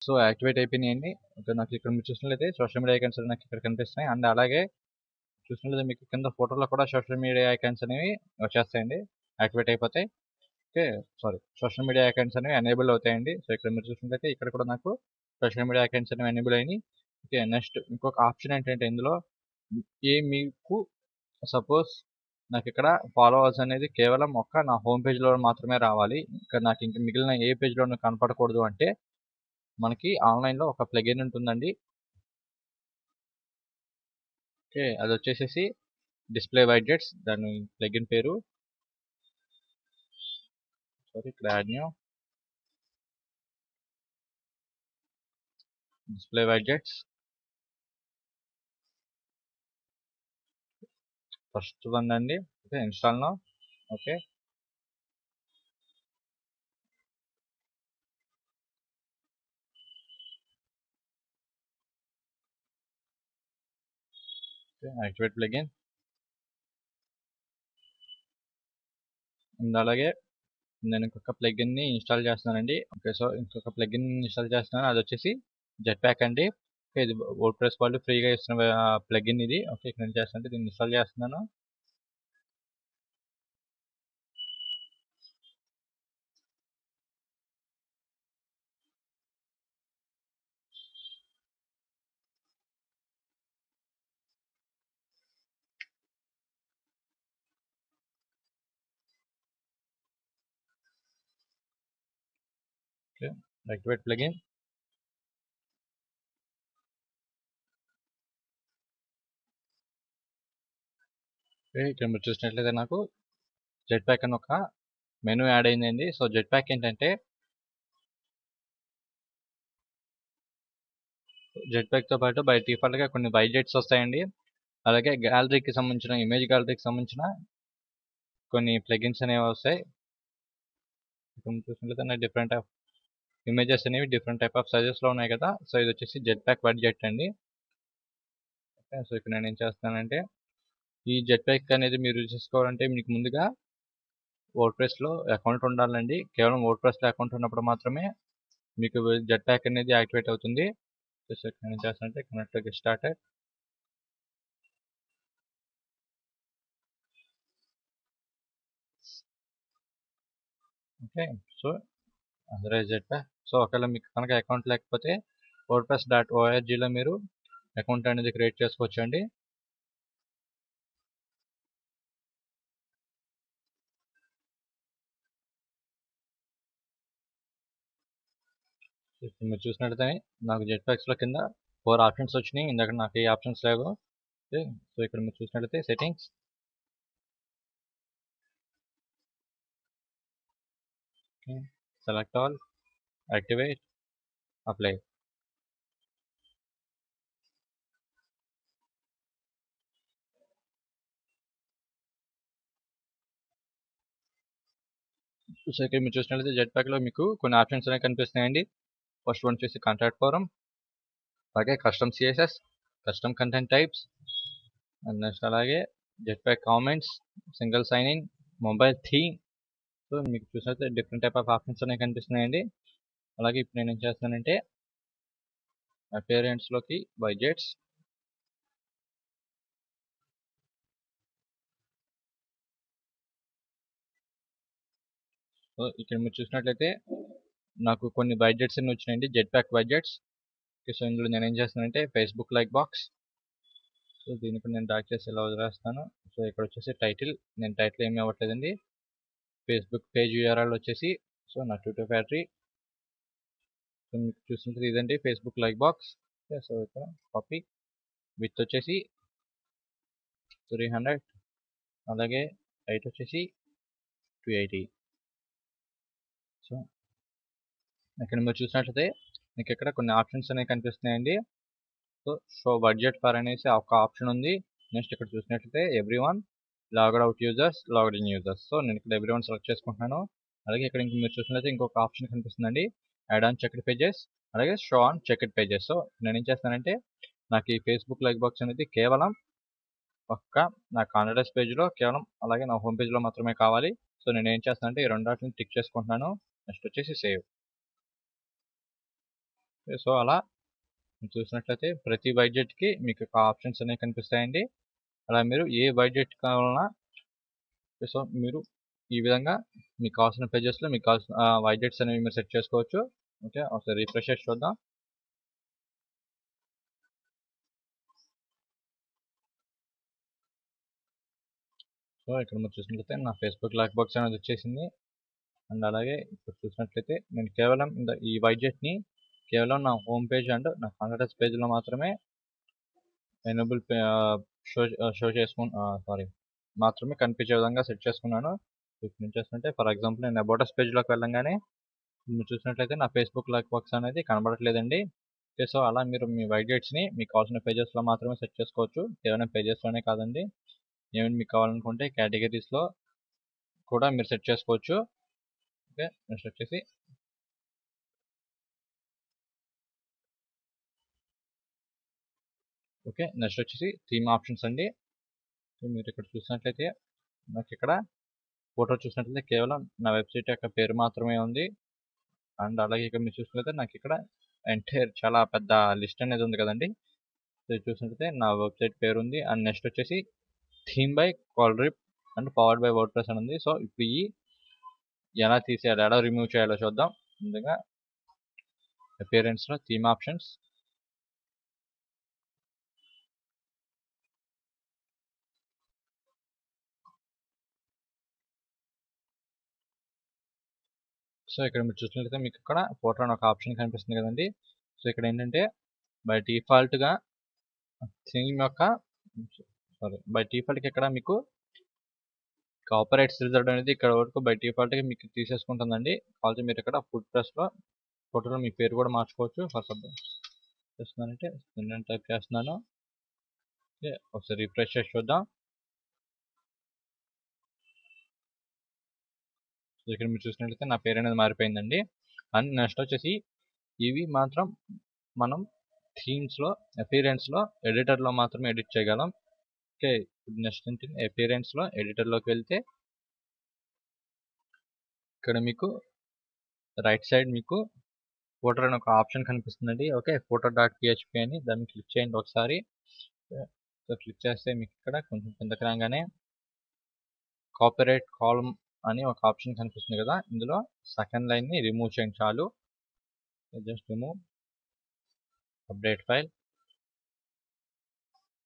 సో యాక్టివేట్ అయిపోయినాయండి. ఓకే, నాకు ఇక్కడ మీరు చూసినట్లయితే సోషల్ మీడియా ఐకాన్స్ నాకు ఇక్కడ కనిపిస్తున్నాయి. అండ్ అలాగే చూసినట్లయితే మీకు కింద ఫోటోలో కూడా సోషల్ మీడియా ఐకాన్స్ అనేవి వచ్చేస్తాయండి, యాక్టివేట్ అయిపోతాయి. Okay, sorry, social media icons అనేవి ఎనేబుల్ అవుతాయండి. సో ఇక్కడ మీరు చూసినట్లయితే ఇక్కడ కూడా నాకు సోషల్ మీడియా ఐకాన్స్ అనేవి ఎనేబుల్ అయినాయి. ఓకే, నెక్స్ట్ ఇంకొక ఆప్షన్ ఏంటంటే ఇందులో మీకు సపోజ్ నాకు ఇక్కడ ఫాలోవర్స్ అనేది కేవలం నా హోమ్ పేజ్లో మాత్రమే రావాలి, ఇక్కడ నాకు ఇంక మిగిలిన ఏ పేజ్లోనూ కనపడకూడదు అంటే మనకి ఆన్లైన్లో ఒక ప్లగిన్ ఉంటుందండి. ఓకే, అది వచ్చేసేసి డిస్ప్లే బడ్జెట్స్, దాని ప్లగిన్ పేరు. సారీ, ఇక్కడ add new display budgets. First one అండి. Okay, install now. Okay, activate plugin. And అలాగే నేను ఇంకొక ప్లగిన్ని ఇన్స్టాల్ చేస్తున్నానండి. ఓకే, సో ఇంకొక ప్లగిన్ ఇన్స్టాల్ చేస్తున్నాను, అది వచ్చేసి జెట్ ప్యాక్ అండి. ఓకే, ఇది వర్డ్ప్రెస్ వాళ్ళు ఫ్రీగా ఇస్తున్న ప్లగిన్ ఇది. ఓకే, ఇక్కడ నేను చేస్తానంటే దీన్ని ఇన్స్టాల్ చేస్తున్నాను. Okay, activate plugin. ఓకే, ఇక్కడ మీరు చూసినట్లయితే నాకు జెట్ ప్యాక్ అని ఒక మెనూ యాడ్ అయిందండి. సో జెట్ ప్యాక్ ఏంటంటే జెట్ ప్యాక్తో పాటు బై డిఫాల్ట్గా కొన్ని బడ్జెట్స్ వస్తాయండి. అలాగే గ్యాలరీకి సంబంధించిన ఇమేజ్ గ్యాలరీకి సంబంధించిన కొన్ని ప్లగిన్స్ అనేవి వస్తాయి. ఇక్కడ చూసినట్లయితే డిఫరెంట్ ఆఫ్ ఇమేజెస్ అనేవి డిఫరెంట్ టైప్ ఆఫ్ సైజెస్లో ఉన్నాయి కదా. సో ఇది వచ్చేసి జెట్ ప్యాక్ బడ్జెట్ అండి. ఓకే, సో ఇక్కడ నేను ఏం చేస్తానంటే ఈ జెట్ ప్యాక్ అనేది మీరు యూజ్ చేసుకోవాలంటే మీకు ముందుగా వర్డ్ప్రెస్లో అకౌంట్ ఉండాలండి. కేవలం వర్డ్ప్రెస్లో అకౌంట్ ఉన్నప్పుడు మాత్రమే మీకు జెట్ ప్యాక్ అనేది యాక్టివేట్ అవుతుంది. సో ఇక్కడ నేను చేస్తానంటే connect get started. Okay, so otherwise jet pack. So ఒకవేళ మీకు కనుక అకౌంట్ లేకపోతే wordpress.orgలో మీరు అకౌంట్ అనేది క్రియేట్ చేసుకోవచ్చు అండి. ఇప్పుడు మీరు చూసినట్లయితే నాకు జెట్ ప్యాక్స్లో కింద 4 ఆప్షన్స్ వచ్చినాయి. ఇందాక నాకు ఏ ఆప్షన్స్ లేవు. ఓకే, సో ఇక్కడ మీరు చూసినట్లయితే settings, select all, activate, apply. So ఇక్కడ మీరు చూసినట్లయితే జెట్ ప్యాక్లో మీకు కొన్ని ఆప్షన్స్ అనేవి కనిపిస్తున్నాయండి. ఫస్ట్ వన్ వచ్చేసి కాంటాక్ట్ ఫారం, అలాగే custom CSS, custom content types, and next అలాగే Jetpack comments, single sign in, mobile theme. So మీకు చూసినట్లయితే డిఫరెంట్ టైప్ ఆఫ్ ఆప్షన్స్ అనేవి కనిపిస్తున్నాయండి. అలాగే ఇప్పుడు నేను ఏం చేస్తానంటే అపియరెన్స్లోకి బడ్జెట్స్, సో ఇక్కడ మీరు చూసినట్లయితే నాకు కొన్ని బడ్జెట్స్ అన్ని వచ్చినాయండి, జెట్ ప్యాక్ బడ్జెట్స్. సో ఇందులో నేను ఏం చేస్తానంటే ఫేస్బుక్ లైక్ బాక్స్, సో దీన్ని కూడా నేను డాక్ చేసి ఇలా వదిలేస్తాను. సో ఇక్కడ వచ్చేసి టైటిల్, నేను టైటిల్ ఏమీ అవ్వట్లేదండి. ఫేస్బుక్ పేజ్ యూఆర్ఎల్ వచ్చేసి సో నా ట్విట్టర్ ఫ్యాక్టరీ. సో మీకు చూసినట్లయితే ఇదండి ఫేస్బుక్ లైక్ బాక్స్. సో ఇక్కడ కాపీ, విత్ వచ్చేసి 300, అలాగే హైట్ వచ్చేసి 280. సో ఇక్కడ మీరు చూసినట్లయితే మీకు ఇక్కడ కొన్ని ఆప్షన్స్ అనేవి కనిపిస్తున్నాయండి. సో షో బడ్జెట్ ఫర్ అనేసి ఒక ఆప్షన్ ఉంది. నెక్స్ట్ ఇక్కడ చూసినట్లయితే everyone, logged out users, logged in users. So నేను ఇక్కడ ఎవ్రీ వన్ సెలెక్ట్ చేసుకుంటున్నాను. అలాగే ఇక్కడ ఇంక మీరు చూసినట్లయితే ఇంకొక ఆప్షన్ కనిపిస్తుందండి, యాడ్ ఆన్ చెక్డ్ పేజెస్, అలాగే show on checked pages. So నేను ఏం చేస్తానంటే నాకు ఈ ఫేస్బుక్ లైక్ బాక్స్ అనేది కేవలం ఒక్క నా కాంటాక్ట్స్ పేజ్లో కేవలం అలాగే నా హోమ్ పేజ్లో మాత్రమే కావాలి. సో నేను ఏం చేస్తానంటే ఈ రెండు వాటిని టిక్ చేసుకుంటున్నాను. నెక్స్ట్ వచ్చేసి సేవ్. సో అలా మీరు చూసినట్లయితే ప్రతి బడ్జెట్కి మీకు ఒక ఆప్షన్స్ అనేవి కనిపిస్తాయండి. అలా మీరు ఏ బడ్జెట్ కావాలన్నా సో మీరు ఈ విధంగా మీకు కావాల్సిన పేజెస్లో మీకు కావాల్సిన బడ్జెట్స్ అనేవి మీరు సెట్ చేసుకోవచ్చు. ఓకే, ఒకసారి రిఫ్రెష్ చేసి చూద్దాం. సో ఇక్కడ మీరు చూసినట్లయితే నా ఫేస్బుక్ లాక్ బాక్స్ అనేది వచ్చేసింది. అండ్ అలాగే ఇప్పుడు చూసినట్లయితే నేను కేవలం ఈ బడ్జెట్ని కేవలం నా హోమ్ పేజ్ అండ్ నా కాంటాక్ట్స్ పేజ్లో మాత్రమే ఎనేబుల్ షో మాత్రమే కనిపించే విధంగా సెట్ చేసుకున్నాను. ఇప్పుడు నేను చేస్తుంటే ఫర్ ఎగ్జాంపుల్ నేను అబౌటస్ పేజ్లోకి వెళ్ళంగానే మీరు చూసినట్లయితే నా ఫేస్బుక్ లైక్ బాక్స్ అనేది కనబడట్లేదండి. ఓకే, సో అలా మీరు మీ బడ్జెట్స్ని మీకు కావాల్సిన పేజెస్లో మాత్రమే సెట్ చేసుకోవచ్చు. కేవలం పేజెస్లోనే కాదండి, ఏమైనా మీకు కావాలనుకుంటే కేటగిరీస్లో కూడా మీరు సెట్ చేసుకోవచ్చు. ఓకే, నెక్స్ట్ వచ్చేసి నెక్స్ట్ వచ్చేసి థీమ్ ఆప్షన్స్ అండి. మీరు ఇక్కడ చూసినట్లయితే నాకు ఇక్కడ ఫోటో చూసినట్లయితే కేవలం నా వెబ్సైట్ యొక్క పేరు మాత్రమే ఉంది. అండ్ అలాగే ఇక్కడ మీరు చూసినట్లయితే నాకు ఇక్కడ ఎంటైర్ చాలా పెద్ద లిస్ట్ అనేది ఉంది కదండి. సో చూసినట్లయితే నా వెబ్సైట్ పేరు ఉంది. అండ్ నెక్స్ట్ వచ్చేసి థీమ్ బై కాల్డ్రిప్ and powered by WordPress అని ఉంది. సో ఇప్పుడు ఎలా తీసేయాలి, ఎలా రిమూవ్ చేయాలో చూద్దాం. ముందుగా అపియరెన్స్లో థీమ్ ఆప్షన్స్, సో ఇక్కడ మీరు చూసినట్లయితే మీకు ఇక్కడ ఫోటో అని ఒక ఆప్షన్ కనిపిస్తుంది కదండి. సో ఇక్కడ ఏంటంటే బై డిఫాల్ట్గా థీమ్ యొక్క బై డిఫాల్ట్గా ఇక్కడ మీకు కాపీరైట్స్ రిజర్వ్ అనేది ఇక్కడ వరకు బై డిఫాల్ట్గా మీకు తీసేసుకుంటుందండి. కావాలంటే మీరు ఇక్కడ ఫుడ్ ప్రెస్లో ఫోటోలో మీ పేరు కూడా మార్చుకోవచ్చు. ఫర్ సపోజ్ చేస్తున్నానంటే నేను టైప్ చేస్తున్నాను. ఓకే, ఒకసారి రిఫ్రెష్ చేసి చూద్దాం. సో ఇక్కడ మీరు చూసినట్లయితే నా పేరు అనేది మారిపోయిందండి. అండ్ నెక్స్ట్ వచ్చేసి ఇవి మాత్రం మనం థీమ్స్లో అపియరెన్స్లో ఎడిటర్లో మాత్రమే ఎడిట్ చేయగలం. ఓకే, నెక్స్ట్ ఏంటంటే అపియరెన్స్లో ఎడిటర్లోకి వెళ్తే ఇక్కడ మీకు రైట్ సైడ్ మీకు ఫోటో అని ఒక ఆప్షన్ కనిపిస్తుందండి. ఓకే, photo.php అని దాన్ని క్లిక్ చేయండి ఒకసారి. సో క్లిక్ చేస్తే మీకు ఇక్కడ కొంచెం కిందకి రాగానే కాపీరైట్ కాలమ్ అని ఒక ఆప్షన్ కనిపిస్తుంది కదా, ఇందులో సెకండ్ లైన్ని రిమూవ్ చేయండి చాలు. Just remove update file.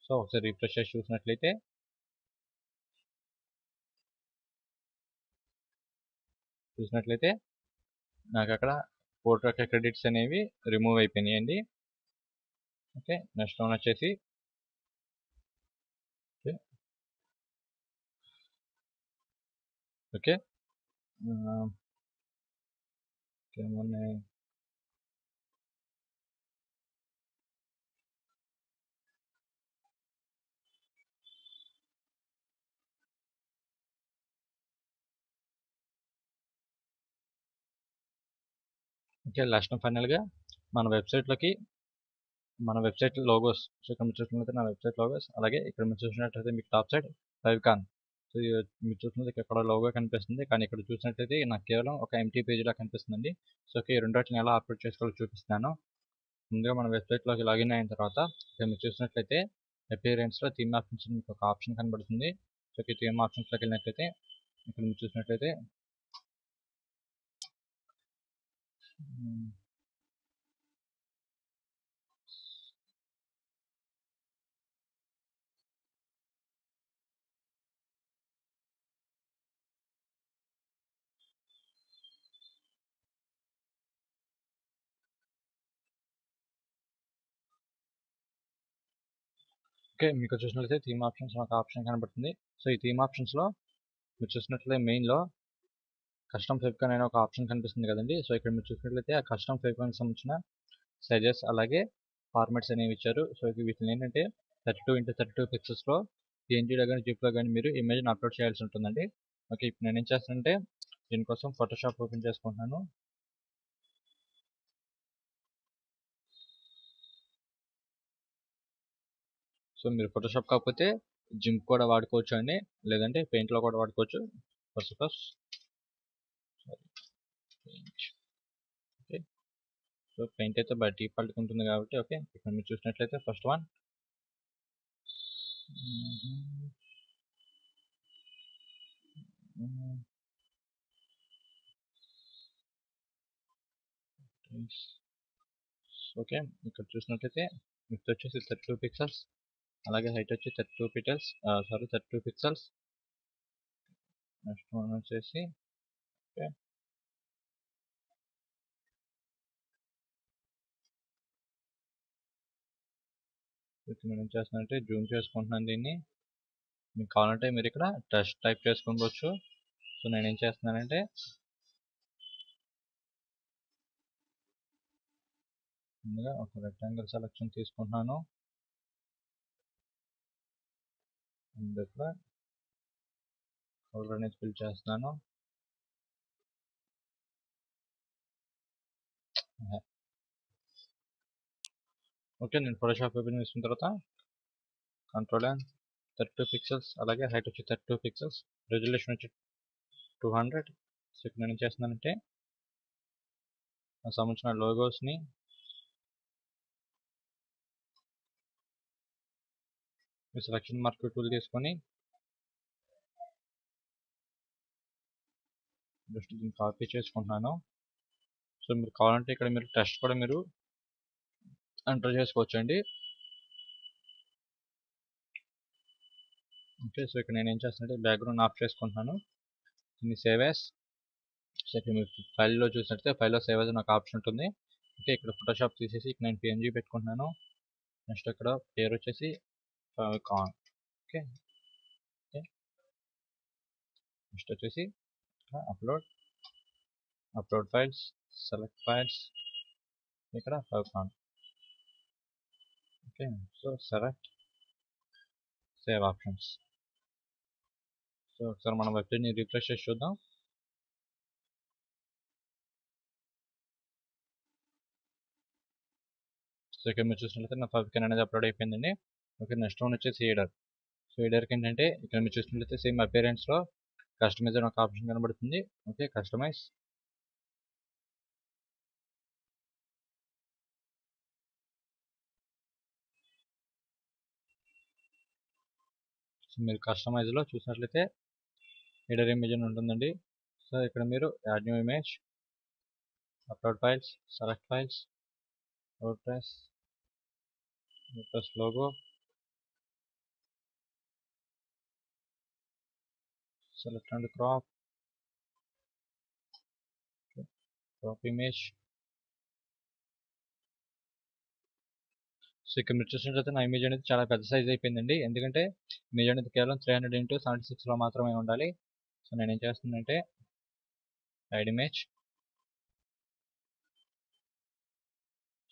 So ఒకసారి రిఫ్రెష్ చేసి చూసినట్లయితే నాకు అక్కడ ఫోటో యొక్క క్రెడిట్స్ అనేవి రిమూవ్ అయిపోయినాయండి. ఓకే, నెక్స్ట్ వన్ వచ్చేసి ఓకే ఓకే, లాస్ట్ ఫైనల్గా మన వెబ్సైట్లోకి మన వెబ్సైట్ లోగోస్. సో ఇక్కడ మీరు చూసినట్లయితే నా వెబ్సైట్ లోగోస్, అలాగే ఇక్కడ మీరు చూసినట్లయితే మీకు టాప్ సైడ్ ఫైవ్కాన్. సో మీరు చూసినట్లయితే ఇక్కడ లోగో కనిపిస్తుంది, కానీ ఇక్కడ చూసినట్లయితే నాకు కేవలం ఒక ఎంటీ పేజ్లా కనిపిస్తుందండి. సో ఈ రెండింటిని ఎలా అప్లోడ్ చేసుకోవాలో చూపిస్తున్నాను. ముందుగా మన వెబ్సైట్లోకి లాగిన్ అయిన తర్వాత ఇక్కడ మీరు చూసినట్లయితే అపియరెన్స్లో థీమ్ ఆప్షన్స్ మీకు ఒక ఆప్షన్ కనబడుతుంది. సో ఈ థీమ్ ఆప్షన్స్లోకి వెళ్ళినట్లయితే ఇక్కడ మీరు చూసినట్లయితే ఓకే, మీకు చూసినట్లయితే థీమ్ ఆప్షన్స్ ఒక ఆప్షన్ కనబడుతుంది. సో ఈ థీమ్ ఆప్షన్స్లో మీరు చూసినట్లయితే మెయిన్లో కస్టమ్ ఫెవికాన్ అనే ఒక ఆప్షన్ కనిపిస్తుంది కదండి. సో ఇక్కడ మీరు చూసినట్లయితే ఆ కస్టమ్ ఫెవికాన్కి సంబంధించిన సైజెస్ అలాగే ఫార్మాట్స్ అనేవి ఇచ్చారు. సో వీటిని ఏంటంటే 32x32 పిక్సెల్స్లో పిఎన్జీలో కానీ జిప్లో కానీ మీరు ఇమేజ్ని అప్లోడ్ చేయాల్సి ఉంటుందండి. ఓకే, ఇప్పుడు నేను ఏం చేస్తానంటే దీనికోసం ఫోటోషాప్ ఓపెన్ చేసుకుంటున్నాను. సో మీరు ఫోటోషాప్ కాకపోతే జింప్ కూడా వాడుకోవచ్చు అండి, లేదంటే పెయింట్లో కూడా వాడుకోవచ్చు. First paint. Okay, so paint అయితే బై డిఫాల్ట్ ఉంటుంది కాబట్టి ఓకే. ఇక్కడ మీరు చూసినట్లయితే ఫస్ట్ వన్ ఓకే, ఇక్కడ చూసినట్లయితే విడ్త్ వచ్చేసి 32 పిక్సెల్స్, అలాగే హైట్ వచ్చి 32 పిక్సెల్స్, 32 పిక్సెల్స్. నెక్స్ట్ వన్ వచ్చేసి ఓకే, ఇప్పుడు నేను ఏం చేస్తున్నానంటే జూమ్ చేసుకుంటున్నాను దీన్ని. మీకు కావాలంటే మీరు ఇక్కడ టెస్ట్ టైప్ చేసుకోవచ్చు. సో నేను ఏం చేస్తున్నానంటే ముందుగా ఒక రెక్టాంగిల్ సెలెక్షన్ తీసుకుంటున్నాను. ఇక్కడ కలర్ అనేది ఫిల్ చేస్తున్నాను. ఓకే, నేను ఫోటోషాప్ ఓపెన్ చేసిన తర్వాత కంట్రోల్ అండ్ 32 పిక్సెల్స్, అలాగే హైట్ వచ్చి 32 పిక్సెల్స్, రెజల్యూషన్ వచ్చి 200. సో ఇక్కడ నేను ఏం చేస్తున్నానంటే నాకు సంబంధించిన లోగోస్ని మీ సెలక్షన్ మార్క్ టూల్ తీసుకొని జస్ట్ దీన్ని కాపీ చేసుకుంటున్నాను. సో మీరు కావాలంటే ఇక్కడ మీరు టెస్ట్ కూడా మీరు ఎంటర్ చేసుకోవచ్చు అండి. ఓకే, సో ఇక్కడ నేను ఏం చేస్తానంటే బ్యాక్గ్రౌండ్ ఆఫ్ చేసుకుంటున్నాను. దీన్ని సేవ్ యాస్. సో ఇక్కడ మీరు ఫైల్లో చూసినట్లయితే ఫైల్లో సేవ్ యాస్ నాకు ఆప్షన్ ఉంటుంది. ఓకే, ఇక్కడ ఫోటోషాప్ తీసేసి ఇక్కడ నేను పిఎన్జీ పెట్టుకుంటున్నాను. నెక్స్ట్ ఇక్కడ పేరు వచ్చేసి ఫెవికాన్. ఓకే ఓకే, నెక్స్ట్ వచ్చేసి అప్లోడ్ ఫైల్స్, సెలెక్ట్ ఫైల్స్, ఇక్కడ favicon. Okay, so select save options. So ఒకసారి మన వెబ్సైట్ని రిఫ్రెష్ చేసి చూద్దాం. సో ఇక్కడ మీరు చూసినట్లయితే నా ఫెవికాన్ అనేది అప్లోడ్ అయిపోయిందండి. ఓకే, నెక్స్ట్ వన్ వచ్చేసి హీడర్. సో హీడర్కి ఏంటంటే ఇక్కడ మీరు చూసినట్లయితే సేమ్ అపియరెన్స్లో కస్టమైజ్ అని ఒక ఆప్షన్ కనబడుతుంది. Okay, customise. సో మీరు కస్టమైజ్లో చూసినట్లయితే హీడర్ ఇమేజ్ అని ఉంటుందండి. సో ఇక్కడ మీరు add new image, upload files, select files, WordPress logo, select and crop image. So ఇక్కడ మీరు చూసినట్లయితే నా ఇమేజ్ అనేది చాలా పెద్ద సైజ్ అయిపోయిందండి, ఎందుకంటే ఇమేజ్ అనేది కేవలం 300x76లో మాత్రమే ఉండాలి. సో నేను ఏం చేస్తున్నానంటే యాడ్ ఇమేజ్,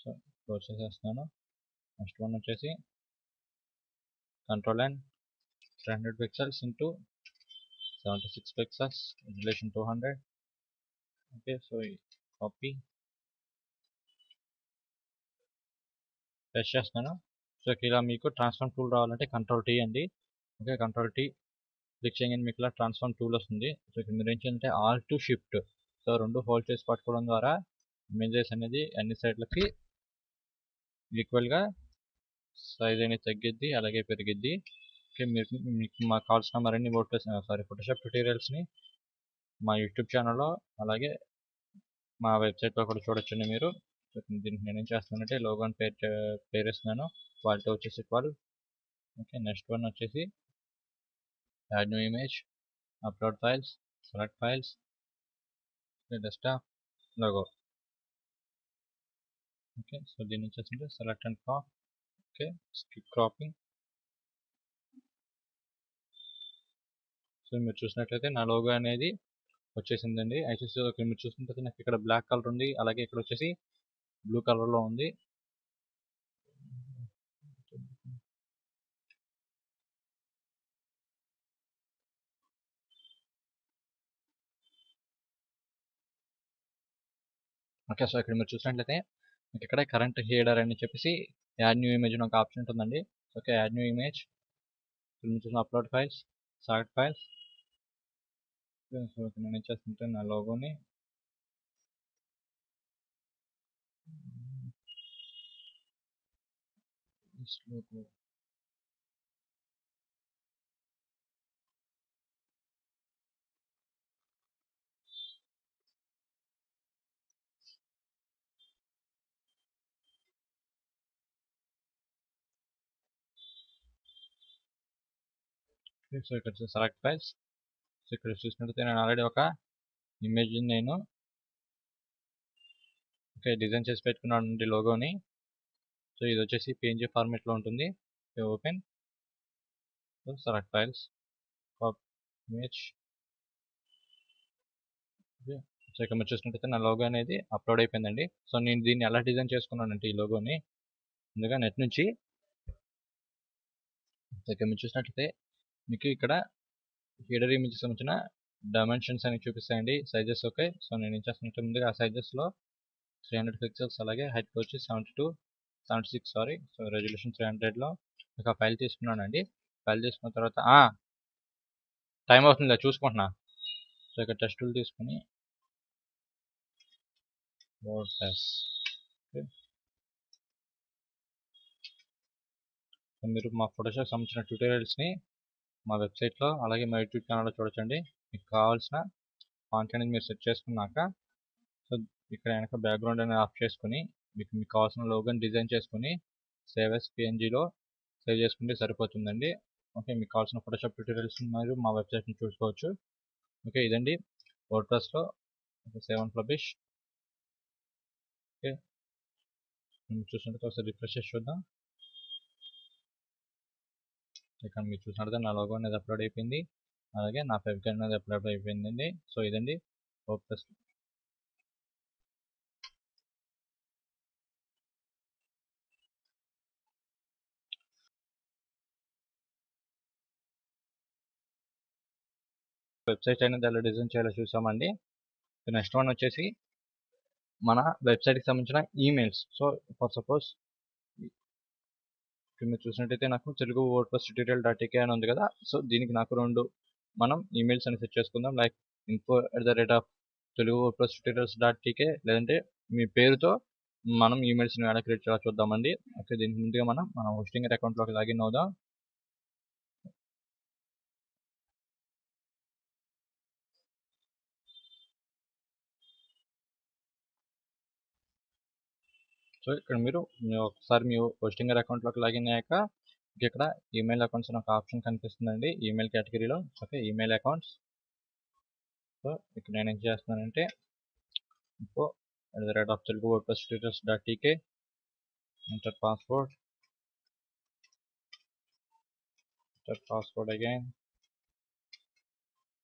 సో క్లోజ్ చేసేస్తున్నాను. నెక్స్ట్ వన్ వచ్చేసి control and 300 pixels into 76 pixels, resolution 200. Okay, so copy test చేస్తున్నాను. సో ఇలా మీకు ట్రాన్స్ఫార్మ్ టూల్ రావాలంటే కంట్రోల్ టీ అండి. ఓకే, కంట్రోల్ టీ క్లిక్ చేయగానే మీకు ఇలా ట్రాన్స్ఫార్మ్ టూల్ వస్తుంది. సో ఇక్కడ మీరు ఏం చేయాలంటే ఆల్ టు షిఫ్ట్, సో రెండు హోల్డ్ చేసి పట్టుకోవడం ద్వారా ఇమేజెస్ అనేది అన్ని సైడ్లకి ఈక్వల్గా సైజ్ అనేది తగ్గిద్ది అలాగే పెరిగిద్ది. ఓకే, మీకు మాకు కావాల్సిన మరిన్ని ఫోటోషాప్ ట్యూటోరియల్స్ని మా యూట్యూబ్ ఛానల్లో అలాగే మా వెబ్సైట్లో కూడా చూడొచ్చండి మీరు. దీనికి నేనేం చేస్తానంటే లోగో అని పేరు ఇస్తున్నాను. క్వాలిటీ వచ్చేసి 12. ఓకే, నెక్స్ట్ వన్ వచ్చేసి add new image, upload files, select files, desktop, logo. Okay, so దీని వచ్చేసి select and crop. Okay, skip cropping. So మీరు చూసినట్లయితే నా లోగో అనేది వచ్చేసిందండి. అయితే సో మీరు చూసినట్లయితే నాకు ఇక్కడ బ్లాక్ కలర్ ఉంది, అలాగే ఇక్కడ వచ్చేసి బ్లూ కలర్లో ఉంది. ఓకే, సో ఇక్కడ మీరు చూసినట్లయితే మీకు ఇక్కడ కరెంట్ హీడర్ అని చెప్పేసి యాడ్ న్యూ ఇమేజ్ అని ఒక ఆప్షన్ ఉంటుందండి. ఓకే, యాడ్ న్యూ ఇమేజ్, మీరు చూసిన upload files, select files. So నేను ఏం చేస్తుంటే నా లోగోని లోగో సో ఇక్కడ సెలెక్ట్ ఫైల్స్. సో ఇక్కడ చూసినట్లయితే నేను ఆల్రెడీ ఒక ఇమేజ్ నేను ఓకే డిజైన్ చేసి పెట్టుకున్నాను లోగోని. సో ఇది వచ్చేసి PNG ఫార్మాట్లో ఉంటుంది. Open, so select files, copy image. So ఇక్కడ మీరు చూసినట్లయితే నా లోగో అనేది అప్లోడ్ అయిపోయిందండి. సో నేను దీన్ని ఎలా డిజైన్ చేసుకున్నానంటే ఈ లోగోని ముందుగా నెట్ నుంచి ఇక్కడ మీరు చూసినట్లయితే మీకు ఇక్కడ హీడర్ ఇమేజ్ సంబంధించిన డైమెన్షన్స్ అని చూపిస్తాయండి, సైజెస్. ఓకే, సో నేను ఏం చేస్తున్నట్టు ముందుగా ఆ సైజెస్లో 300 పిక్సెల్స్ అలాగే హైట్ వచ్చి 76 సో రెజల్యూషన్ 300లో ఒక ఫైల్ తీసుకున్నానండి. ఫైల్ తీసుకున్న తర్వాత టైం అవుతుందిలే చూసుకుంటున్నా. సో ఇక్కడ టెస్ట్ టూల్ తీసుకుని వర్డ్ప్రెస్. ఓకే, సో మీరు మా ఫోటోషాప్ సంబంధించిన ట్యూటోరియల్స్ని మా వెబ్సైట్లో అలాగే మా యూట్యూబ్ ఛానల్లో చూడొచ్చండి. మీకు కావాల్సిన ఫాంట్ అనేది మీరు సెట్ చేసుకున్నాక సో ఇక్కడ వెనక బ్యాక్గ్రౌండ్ అనేది ఆఫ్ చేసుకుని మీకు కావాల్సిన లోగోని డిజైన్ చేసుకుని సేవ్ ఎస్ PNGలో సేవ్ చేసుకుంటే సరిపోతుందండి. ఓకే, మీకు కావాల్సిన ఫోటోషాప్ ట్యూటోరియల్స్ మీరు మా వెబ్సైట్ని చూసుకోవచ్చు. ఓకే, ఇదండి వర్డ్ప్రెస్లో సేవ్ అండ్ పబ్లిష్. ఓకే, చూసినట్టు ఒకసారి రిఫ్రెష్ చేసి చూద్దాం. ఇక్కడ మీరు చూసినట్టు నా లోగో అనేది అప్లోడ్ అయిపోయింది, అలాగే నా ఫెవికాల్ అనేది అప్లోడ్ అయిపోయిందండి. సో ఇదండి వర్డ్ప్రెస్. వెబ్సైట్ అనేది ఎలా డిజైన్ చేయాలో చూసామండి. నెక్స్ట్ వన్ వచ్చేసి మన వెబ్సైట్కి సంబంధించిన ఈమెయిల్స్. సో ఫర్ సపోజ్ మీరు చూసినట్టయితే నాకు తెలుగు వర్డ్ప్రెస్ tutorial.tk అని ఉంది కదా. సో దీనికి నాకు రెండు మనం ఈమెయిల్స్ అని సెట్ చేసుకుందాం. లైక్ info@telugu WordPress tutorials.tk, లేదంటే మీ పేరుతో మనం ఈమెయిల్స్ని ఎలా క్రియేట్ చేయాలో చూద్దామండి. ఓకే, దీనికి ముందుగా మన హోస్టింగ్ అకౌంట్లోకి లాగిన్ అవుదాం. సో ఇక్కడ మీరు ఒకసారి మీ హోస్టింగర్ అకౌంట్లోకి లాగిన్ అయ్యాక ఇక్కడ ఈమెయిల్ అకౌంట్స్ అని ఒక ఆప్షన్ కనిపిస్తుందండి ఈమెయిల్ కేటగిరీలో. Okay, email accounts. సో ఇక్కడ నేను ఏం చేస్తున్నానంటే info@telugu WordPress tutorials.tk, enter password again.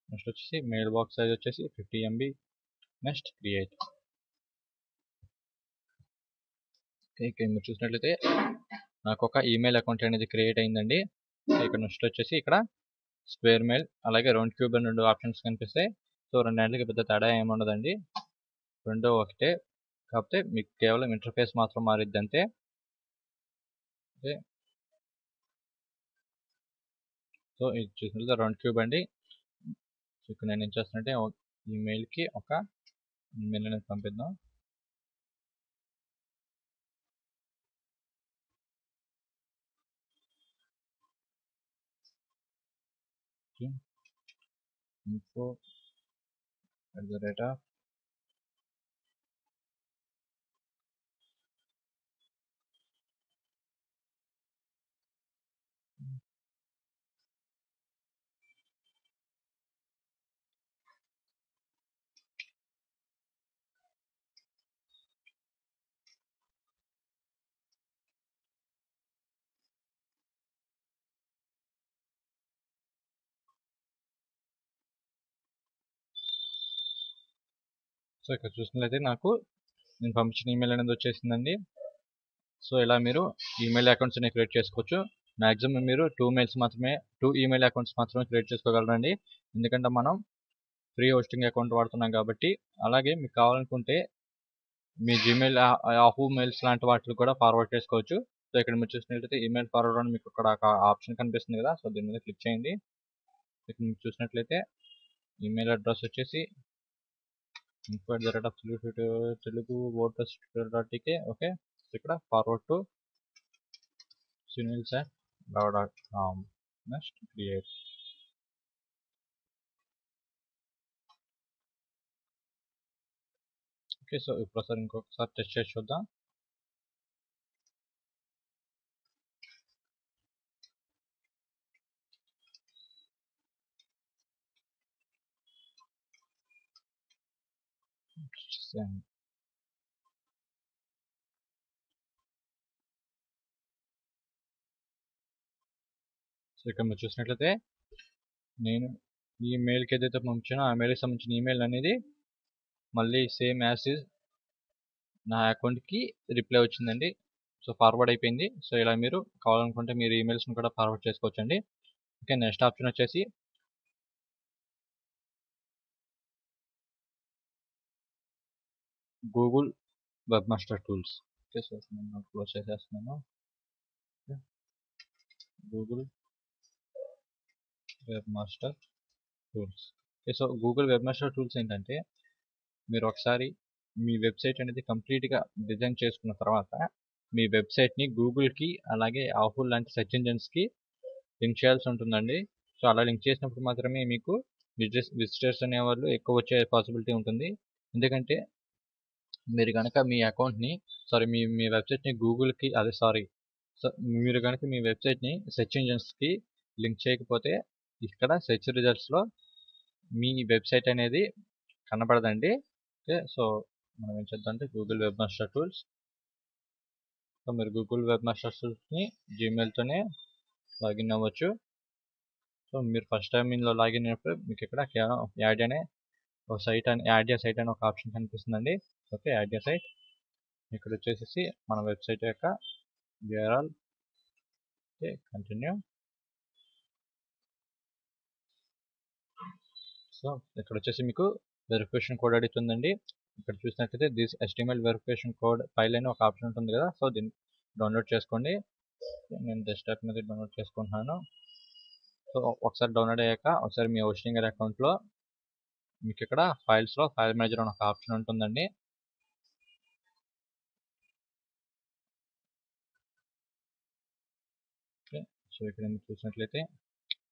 Next వచ్చేసి మెయిల్ బాక్స్ సైజ్ వచ్చేసి 50 MB. Next create. ఇక్కడ మీరు చూసినట్లయితే నాకు ఒక ఈమెయిల్ అకౌంట్ అనేది క్రియేట్ అయిందండి. ఇక్కడ నెక్స్ట్ వచ్చేసి ఇక్కడ స్క్వేర్ మెయిల్ అలాగే రౌండ్ క్యూబ్ అని 2 ఆప్షన్స్ కనిపిస్తాయి. సో రెండింటికి పెద్ద తేడా ఏముండదండి, రెండో ఒకటే, కాకపోతే మీకు కేవలం ఇంటర్ఫేస్ మాత్రం మారిద్ది అంతే. ఓకే. సో ఇది చూసినట్లయితే రౌండ్ క్యూబ్ అండి. సో ఇక్కడ నేను ఏం చేస్తానంటే ఈమెయిల్కి ఒక ఈమెయిల్ అనేది పంపిద్దాం. info@. సో ఇక్కడ చూసినట్లయితే నాకు నేను పంపించిన ఈమెయిల్ అనేది వచ్చేసిందండి. సో ఇలా మీరు ఈమెయిల్ అకౌంట్స్ని క్రియేట్ చేసుకోవచ్చు. మ్యాక్సిమం మీరు 2 ఈమెయిల్ అకౌంట్స్ మాత్రమే క్రియేట్ చేసుకోగలరండి. ఎందుకంటే మనం ఫ్రీ హోస్టింగ్ అకౌంట్ వాడుతున్నాం కాబట్టి. అలాగే మీకు కావాలనుకుంటే మీ జీమెయిల్, యాహూ మెయిల్స్ లాంటి వాటిని కూడా ఫార్వర్డ్ చేసుకోవచ్చు. సో ఇక్కడ మీరు చూసినట్లయితే ఈమెయిల్ ఫార్వర్డ్ అని మీకు ఇక్కడ ఒక ఆప్షన్ కనిపిస్తుంది కదా, సో దీని మీద క్లిక్ చేయండి. ఇక్కడ మీరు చూసినట్లయితే ఈమెయిల్ అడ్రస్ వచ్చేసి info@telugu.wordpress.tk. ఓకే, ఇక్కడ forward to sunil@law.com. Next create. Okay, so ఇప్పుడు ఇంకొకసారి టెస్ట్ చేసి చూద్దాం. సో ఇక్కడ మీరు చూసినట్లయితే నేను ఈ మెయిల్కి ఏదైతే పంపించానో ఆ మెయిల్కి సంబంధించిన ఈమెయిల్ అనేది మళ్ళీ సేమ్ యాజ్ ఇస్ నా అకౌంట్కి రిప్లై వచ్చిందండి. సో ఫార్వర్డ్ అయిపోయింది. సో ఇలా మీరు కావాలనుకుంటే మీరు ఈమెయిల్స్ని కూడా ఫార్వర్డ్ చేసుకోవచ్చండి. ఓకే, నెక్స్ట్ ఆప్షన్ వచ్చేసి Google web master tools. Okay, so నేను క్లోజ్ చేసేస్తున్నాను. Google web master tools. Okay, so Google web master tools ఏంటంటే మీరు ఒకసారి మీ వెబ్సైట్ అనేది కంప్లీట్గా డిజైన్ చేసుకున్న తర్వాత మీ వెబ్సైట్ని గూగుల్కి అలాగే యాహూ లాంటి సెర్చ్ ఇంజిన్స్కి లింక్ చేయాల్సి ఉంటుందండి. సో అలా లింక్ చేసినప్పుడు మాత్రమే మీకు విజిటర్స్ అనేవాళ్ళు ఎక్కువ వచ్చే పాసిబిలిటీ ఉంటుంది. ఎందుకంటే మీరు కనుక మీ అకౌంట్ని మీ వెబ్సైట్ని గూగుల్కి సో మీరు కనుక మీ వెబ్సైట్ని సెర్చ్ ఇంజిన్స్కి లింక్ చేయకపోతే ఇక్కడ సెర్చ్ రిజల్ట్స్లో మీ వెబ్సైట్ అనేది కనపడదండి. ఓకే, సో మనం ఏం చేద్దామంటే Google web master tools. So మీరు గూగుల్ వెబ్ మాస్టర్ టూల్స్ని జీమెయిల్తోనే లాగిన్ అవ్వచ్చు. సో మీరు ఫస్ట్ టైం ఇందులో లాగిన్ అయినప్పుడు మీకు ఇక్కడ కేవలం యాడ్ ఏ సైట్ అని ఒక ఆప్షన్ కనిపిస్తుందండి. ఓకే, యాడ్ ఏ సైట్. ఇక్కడ వచ్చేసి మన వెబ్సైట్ యొక్క URL. Okay, continue. సో ఇక్కడ వచ్చేసి మీకు వెరిఫికేషన్ కోడ్ అడుగుతుందండి. ఇక్కడ చూసినట్లయితే this HTML verification code file అని ఒక ఆప్షన్ ఉంటుంది కదా, సో దీన్ని డౌన్లోడ్ చేసుకోండి. నేను డెస్క్టాప్ మీద డౌన్లోడ్ చేసుకుంటున్నాను. సో ఒకసారి డౌన్లోడ్ అయ్యాక ఒకసారి మీ హోస్టింగర్ అకౌంట్లో మీకు ఇక్కడ ఫైల్స్లో ఫైల్ మేనేజర్ అని ఒక ఆప్షన్ ఉంటుందండి. ఓకే, సో ఇక్కడ మీరు చూసినట్లయితే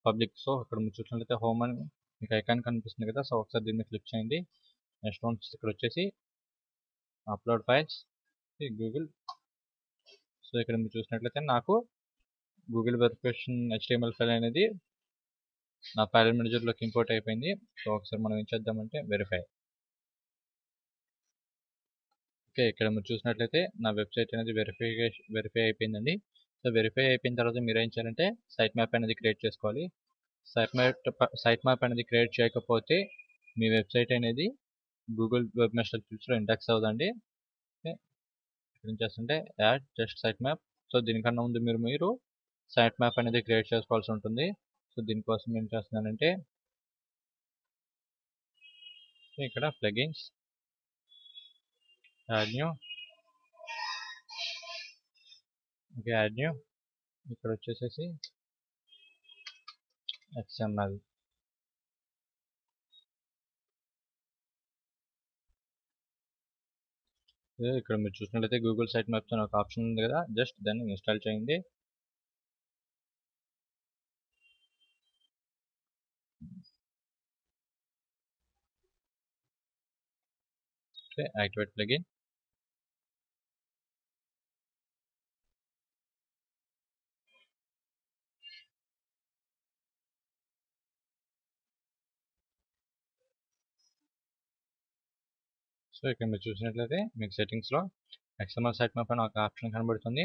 పబ్లిక్. సో ఇక్కడ మీరు చూసినట్లయితే హోమ్ అని మీకు ఐకాన్ కనిపిస్తుంది కదా, సో ఒకసారి దీన్ని క్లిక్ చేయండి. నెక్స్ట్ వన్ ఇక్కడ వచ్చేసి అప్లోడ్ ఫైల్స్ గూగుల్. సో ఇక్కడ మీరు చూసినట్లయితే నాకు గూగుల్ వెరిఫికేషన్ HTML ఫైల్ అనేది నా ఫైల్ మేనేజర్లోకి ఇంపోర్ట్ అయిపోయింది. సో ఒకసారి మనం ఏం చేద్దామంటే వెరిఫై. ఓకే, ఇక్కడ మీరు చూసినట్లయితే నా వెబ్సైట్ అనేది వెరిఫై అయిపోయిందండి. సో వెరిఫై అయిపోయిన తర్వాత మీరు ఏం చేయాలంటే సైట్ మ్యాప్ అనేది క్రియేట్ చేసుకోవాలి. సైట్ మ్యాప్ అనేది క్రియేట్ చేయకపోతే మీ వెబ్సైట్ అనేది గూగుల్ వెబ్ మాస్టర్ టూల్స్లో ఇండెక్స్ అవుదండి. ఓకే, ఇక్కడ ఏం చేస్తుంటే add just site map. So దీనికన్నా ముందు మీరు సైట్ మ్యాప్ అనేది క్రియేట్ చేసుకోవాల్సి ఉంటుంది. సో దీనికోసం ఏం చేస్తున్నానంటే ఇక్కడ plugins, add new. Okay, add new. ఇక్కడ వచ్చేసేసి XML. ఇక్కడ మీరు చూసినట్లయితే గూగుల్ సైట్ మ్యాప్స్ అనే ఒక ఆప్షన్ ఉంది కదా, జస్ట్ దాన్ని ఇన్స్టాల్ చేయండి. Okay, activate plugin. సో ఇక్కడ మీరు చూసినట్లయితే మీకు సెట్టింగ్స్లో XML సైట్ మ్యాప్ అని ఒక ఆప్షన్ కనబడుతుంది.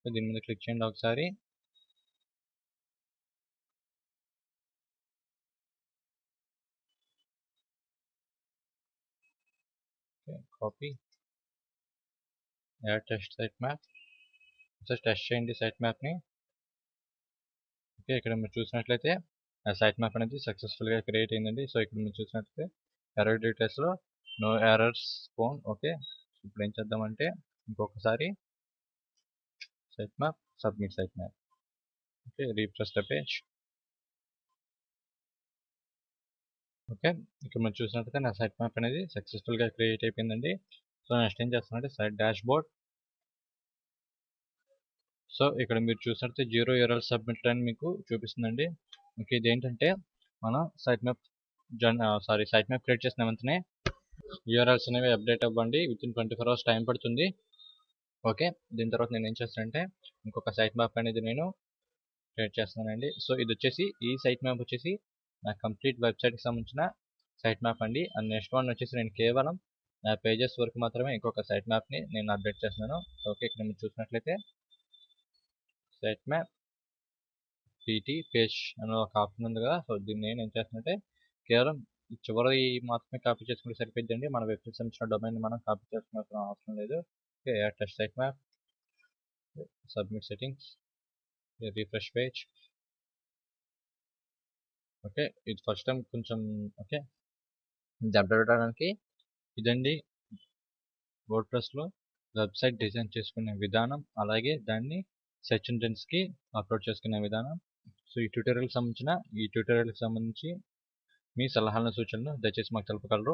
సో దీని మీద క్లిక్ చేయండి ఒకసారి. Copy, add test site map. ఒకసారి టెస్ట్ చేయండి సైట్ మ్యాప్ని. ఓకే, ఇక్కడ మీరు చూసినట్లయితే ఆ సైట్ మ్యాప్ అనేది సక్సెస్ఫుల్గా క్రియేట్ అయిందండి. సో ఇక్కడ మీరు చూసినట్లయితే ఎర్రర్ డీటెయిల్స్లో నో ఎర్రర్స్ ఫోన్. ఓకే, ఇప్పుడు ఏం చేద్దామంటే ఇంకొకసారి site map, submit site map. Okay, refresh the page. Okay, ఇక్కడ మీరు చూసినట్లయితే నా సైట్ మ్యాప్ అనేది సక్సెస్ఫుల్గా క్రియేట్ అయిపోయిందండి. సో నెక్స్ట్ ఏం చేస్తానంటే సైట్ డాష్ బోర్డ్. సో ఇక్కడ మీరు చూసినట్లయితే 0 URL సబ్మిట్ అని మీకు చూపిస్తుందండి. ఓకే, ఇది ఏంటంటే మనం site map site map create చేసిన వెంటనే URLs అనేవి అప్డేట్ అవ్వండి. వితిన్ 24 hours టైం పడుతుంది. ఓకే, దీని తర్వాత నేను ఏం చేస్తానంటే ఇంకొక సైట్ మ్యాప్ అనేది నేను క్రియేట్ చేస్తున్నానండి. సో ఇది వచ్చేసి ఈ సైట్ మ్యాప్ వచ్చేసి నా కంప్లీట్ వెబ్సైట్కి సంబంధించిన సైట్ మ్యాప్ అండి. అండ్ నెక్స్ట్ వన్ వచ్చేసి నేను కేవలం నా పేజెస్ వరకు మాత్రమే ఇంకొక సైట్ మ్యాప్ని నేను అప్డేట్ చేస్తున్నాను. ఓకే, ఇక్కడ మీరు చూసినట్లయితే సైట్ మ్యాప్ PT పేజ్ అనే ఒక ఆప్షన్ ఉంది కదా. సో దీన్ని నేను ఏం చేస్తానంటే కేవలం చివరి మాత్రమే కాపీ చేసుకుంటే సరిపోద్దండి. మన వెబ్సైట్ సంబంధించిన డొమైన్ మనం కాపీ చేసుకోవాల్సిన అవసరం లేదు. Okay, add test site map, submit settings, refresh page. Okay, ఇది ఫస్ట్ టైం కొంచెం ఓకే ఇది అప్డేట్ అవడానికి ఇదండి వర్డ్ప్రెస్లో వెబ్సైట్ డిజైన్ చేసుకునే విధానం, అలాగే దాన్ని సెర్చ్ ఇంజిన్స్కి అప్లోడ్ చేసుకునే విధానం. సో ఈ ట్యూటోరియల్కి సంబంధించి మీ సలహాలను సూచనలు దయచేసి మాకు తెలపగలరు.